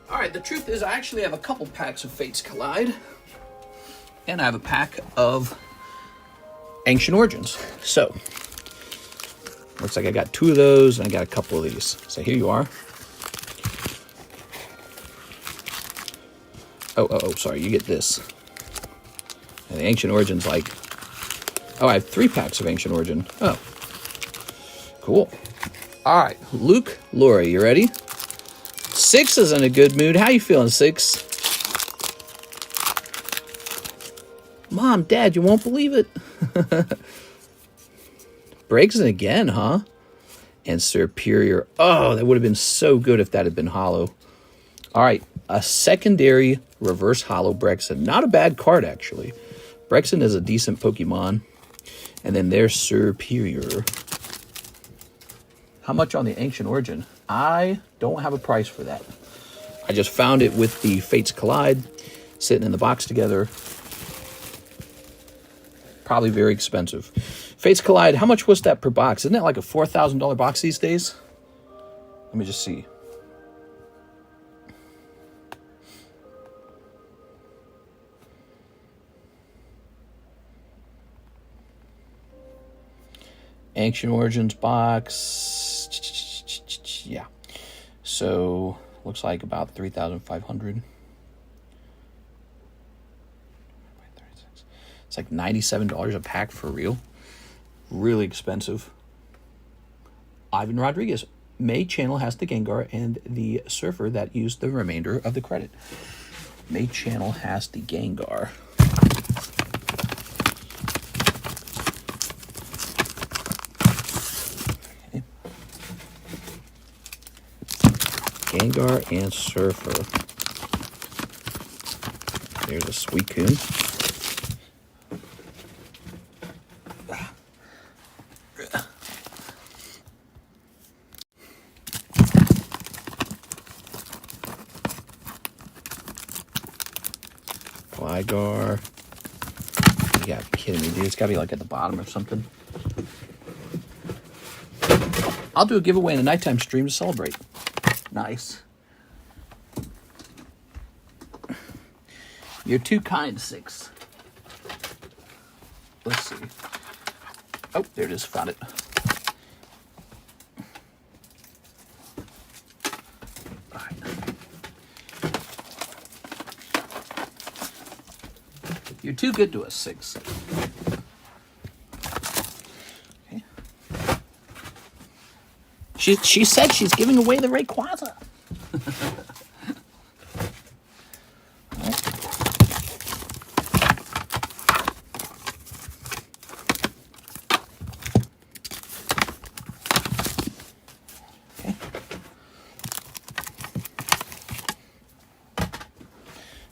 All right, the truth is I actually have a couple packs of Fates Collide, and I have a pack of Ancient Origins. So, looks like I got 2 of those, and I got a couple of these. So here you are. Oh, sorry, you get this. And the Ancient Origins, like, oh, I have 3 packs of Ancient Origin. Oh, cool. All right, Luke, Lori, you ready? 6 is in a good mood. How you feeling, 6? Mom, Dad, you won't believe it. Breaks it again, huh? And Superior. Oh, that would have been so good if that had been hollow. All right, a secondary reverse hollow Brexen. Not a bad card, actually. Brexen is a decent Pokemon. And then there's Superior. How much on the Ancient Origin? I don't have a price for that. I just found it with the Fates Collide sitting in the box together. Probably very expensive. Fates Collide, how much was that per box? Isn't that like a $4,000 box these days? Let me just see. Ancient Origins box. Yeah. So, looks like about $3,500. It's like $97 a pack for real. Really expensive. Ivan Rodriguez. May channel has the Gengar and the Surfer that used the remainder of the credit. May channel has the Gengar. Okay. Gengar and Surfer. There's a Suicune. Charizard. You gotta be kidding me, dude. It's gotta be like at the bottom or something. I'll do a giveaway in the nighttime stream to celebrate. Nice. You're too kind, 6. Let's see. Oh, there it is. Found it. All right. You're too good to us, 6. Okay. She said she's giving away the Rayquaza.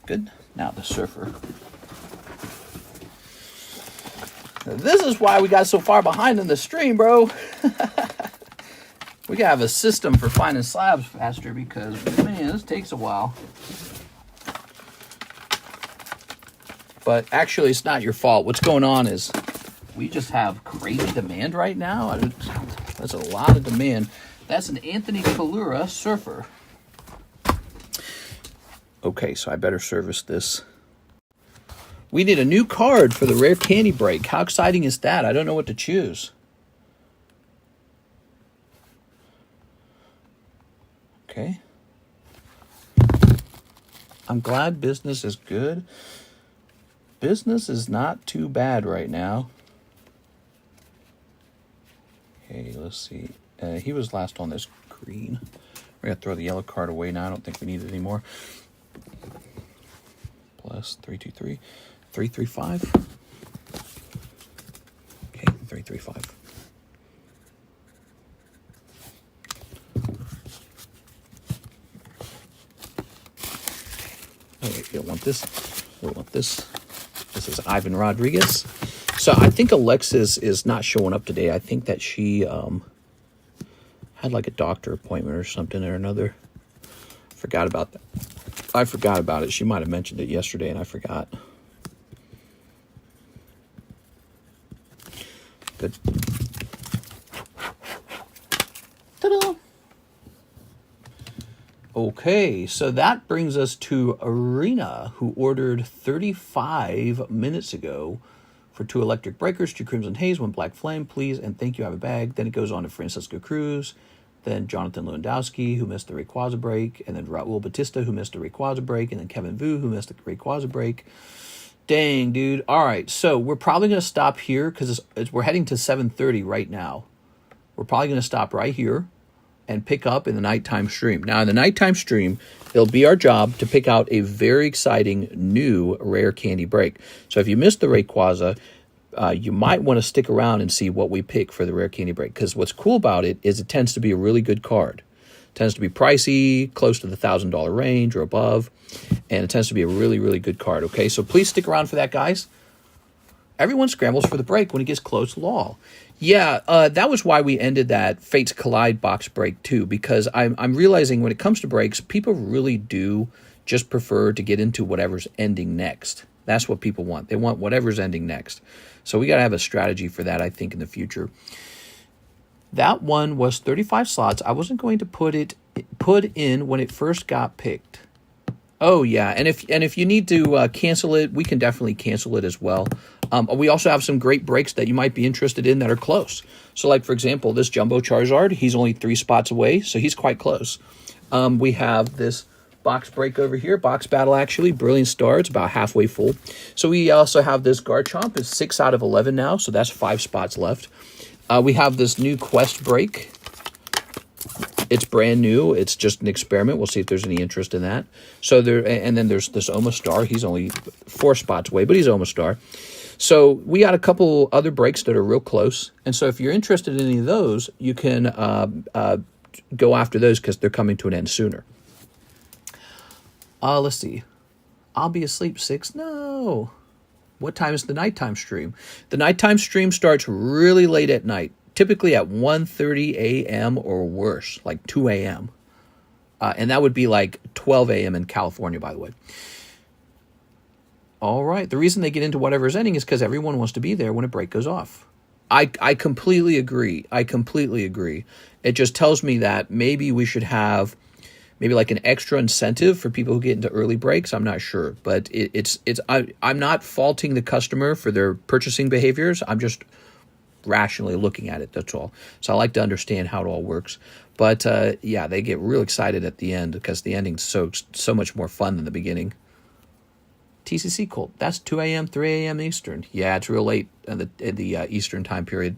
Good. Now the Surfer. This is why we got so far behind in the stream, bro. We gotta have a system for finding slabs faster because, man, this takes a while. But actually, it's not your fault. What's going on is we just have crazy demand right now. That's a lot of demand. That's an Anthony Kalura Surfer. Okay, so I better service this. We need a new card for the rare candy break. How exciting is that? I don't know what to choose. Okay. I'm glad business is good. Business is not too bad right now. Okay, let's see. He was last on this green. We're going to throw the yellow card away now. I don't think we need it anymore. Plus 323. 335. Okay, 335. Oh, wait, you don't want this. You don't want this. This is Ivan Rodriguez. So I think Alexis is not showing up today. I think that she had like a doctor appointment or something or another. Forgot about that. I forgot about it. She might have mentioned it yesterday and I forgot. Good. Ta-da! Okay, so that brings us to Arena, who ordered 35 minutes ago for 2 electric breakers, 2 crimson haze, 1 black flame, please, and thank you, I have a bag. Then it goes on to Francisco Cruz, then Jonathan Lewandowski, who missed the Rayquaza break, and then Raul Batista, who missed the Rayquaza break, and then Kevin Vu, who missed the Rayquaza break. Dang, dude. All right, so we're probably going to stop here because we're heading to 7:30 right now. We're probably going to stop right here and pick up in the nighttime stream. Now, in the nighttime stream, it'll be our job to pick out a very exciting new rare candy break. So if you missed the Rayquaza, you might want to stick around and see what we pick for the rare candy break. Because what's cool about it is it tends to be a really good card. It tends to be pricey, close to the $1,000 range or above. And it tends to be a really, really good card. Okay, so please stick around for that, guys. Everyone scrambles for the break when it gets close, lol. Yeah, that was why we ended that Fates Collide box break too, because I'm realizing when it comes to breaks, people really do just prefer to get into whatever's ending next. That's what people want. They want whatever's ending next. So we got to have a strategy for that, I think, in the future. That one was 35 slots. I wasn't going to put in when it first got picked. Oh yeah, and if you need to cancel it, we can definitely cancel it as well. We also have some great breaks that you might be interested in that are close. So like, for example, this Jumbo Charizard, he's only 3 spots away, so he's quite close. We have this box break over here, box battle actually, Brilliant Star, it's about halfway full. So we also have this Garchomp, it's 6 out of 11 now, so that's 5 spots left. We have this new Quest break. It's brand new. It's just an experiment. We'll see if there's any interest in that. So there, and then there's this Omastar. He's only 4 spots away, but he's Omastar. So we got a couple other breaks that are real close. And so if you're interested in any of those, you can go after those because they're coming to an end sooner. Let's see. I'll be asleep 6. No. What time is the nighttime stream? The nighttime stream starts really late at night. Typically at 1:30 a.m. or worse, like 2 a.m. And that would be like 12 a.m. in California, by the way. All right. The reason they get into whatever's ending is because everyone wants to be there when a break goes off. I completely agree. I completely agree. It just tells me that maybe we should have maybe like an extra incentive for people who get into early breaks. I'm not sure, but I'm not faulting the customer for their purchasing behaviors. I'm just rationally looking at it. That's all. So I like to understand how it all works. But yeah, they get real excited at the end because the ending's so much more fun than the beginning. TCC Colt. That's 2 a.m., 3 a.m. Eastern. Yeah, it's real late in the Eastern time period.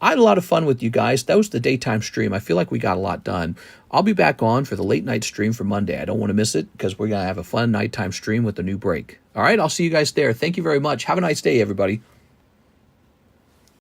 I had a lot of fun with you guys. That was the daytime stream. I feel like we got a lot done. I'll be back on for the late night stream for Monday. I don't want to miss it because we're going to have a fun nighttime stream with the new break. All right, I'll see you guys there. Thank you very much. Have a nice day, everybody.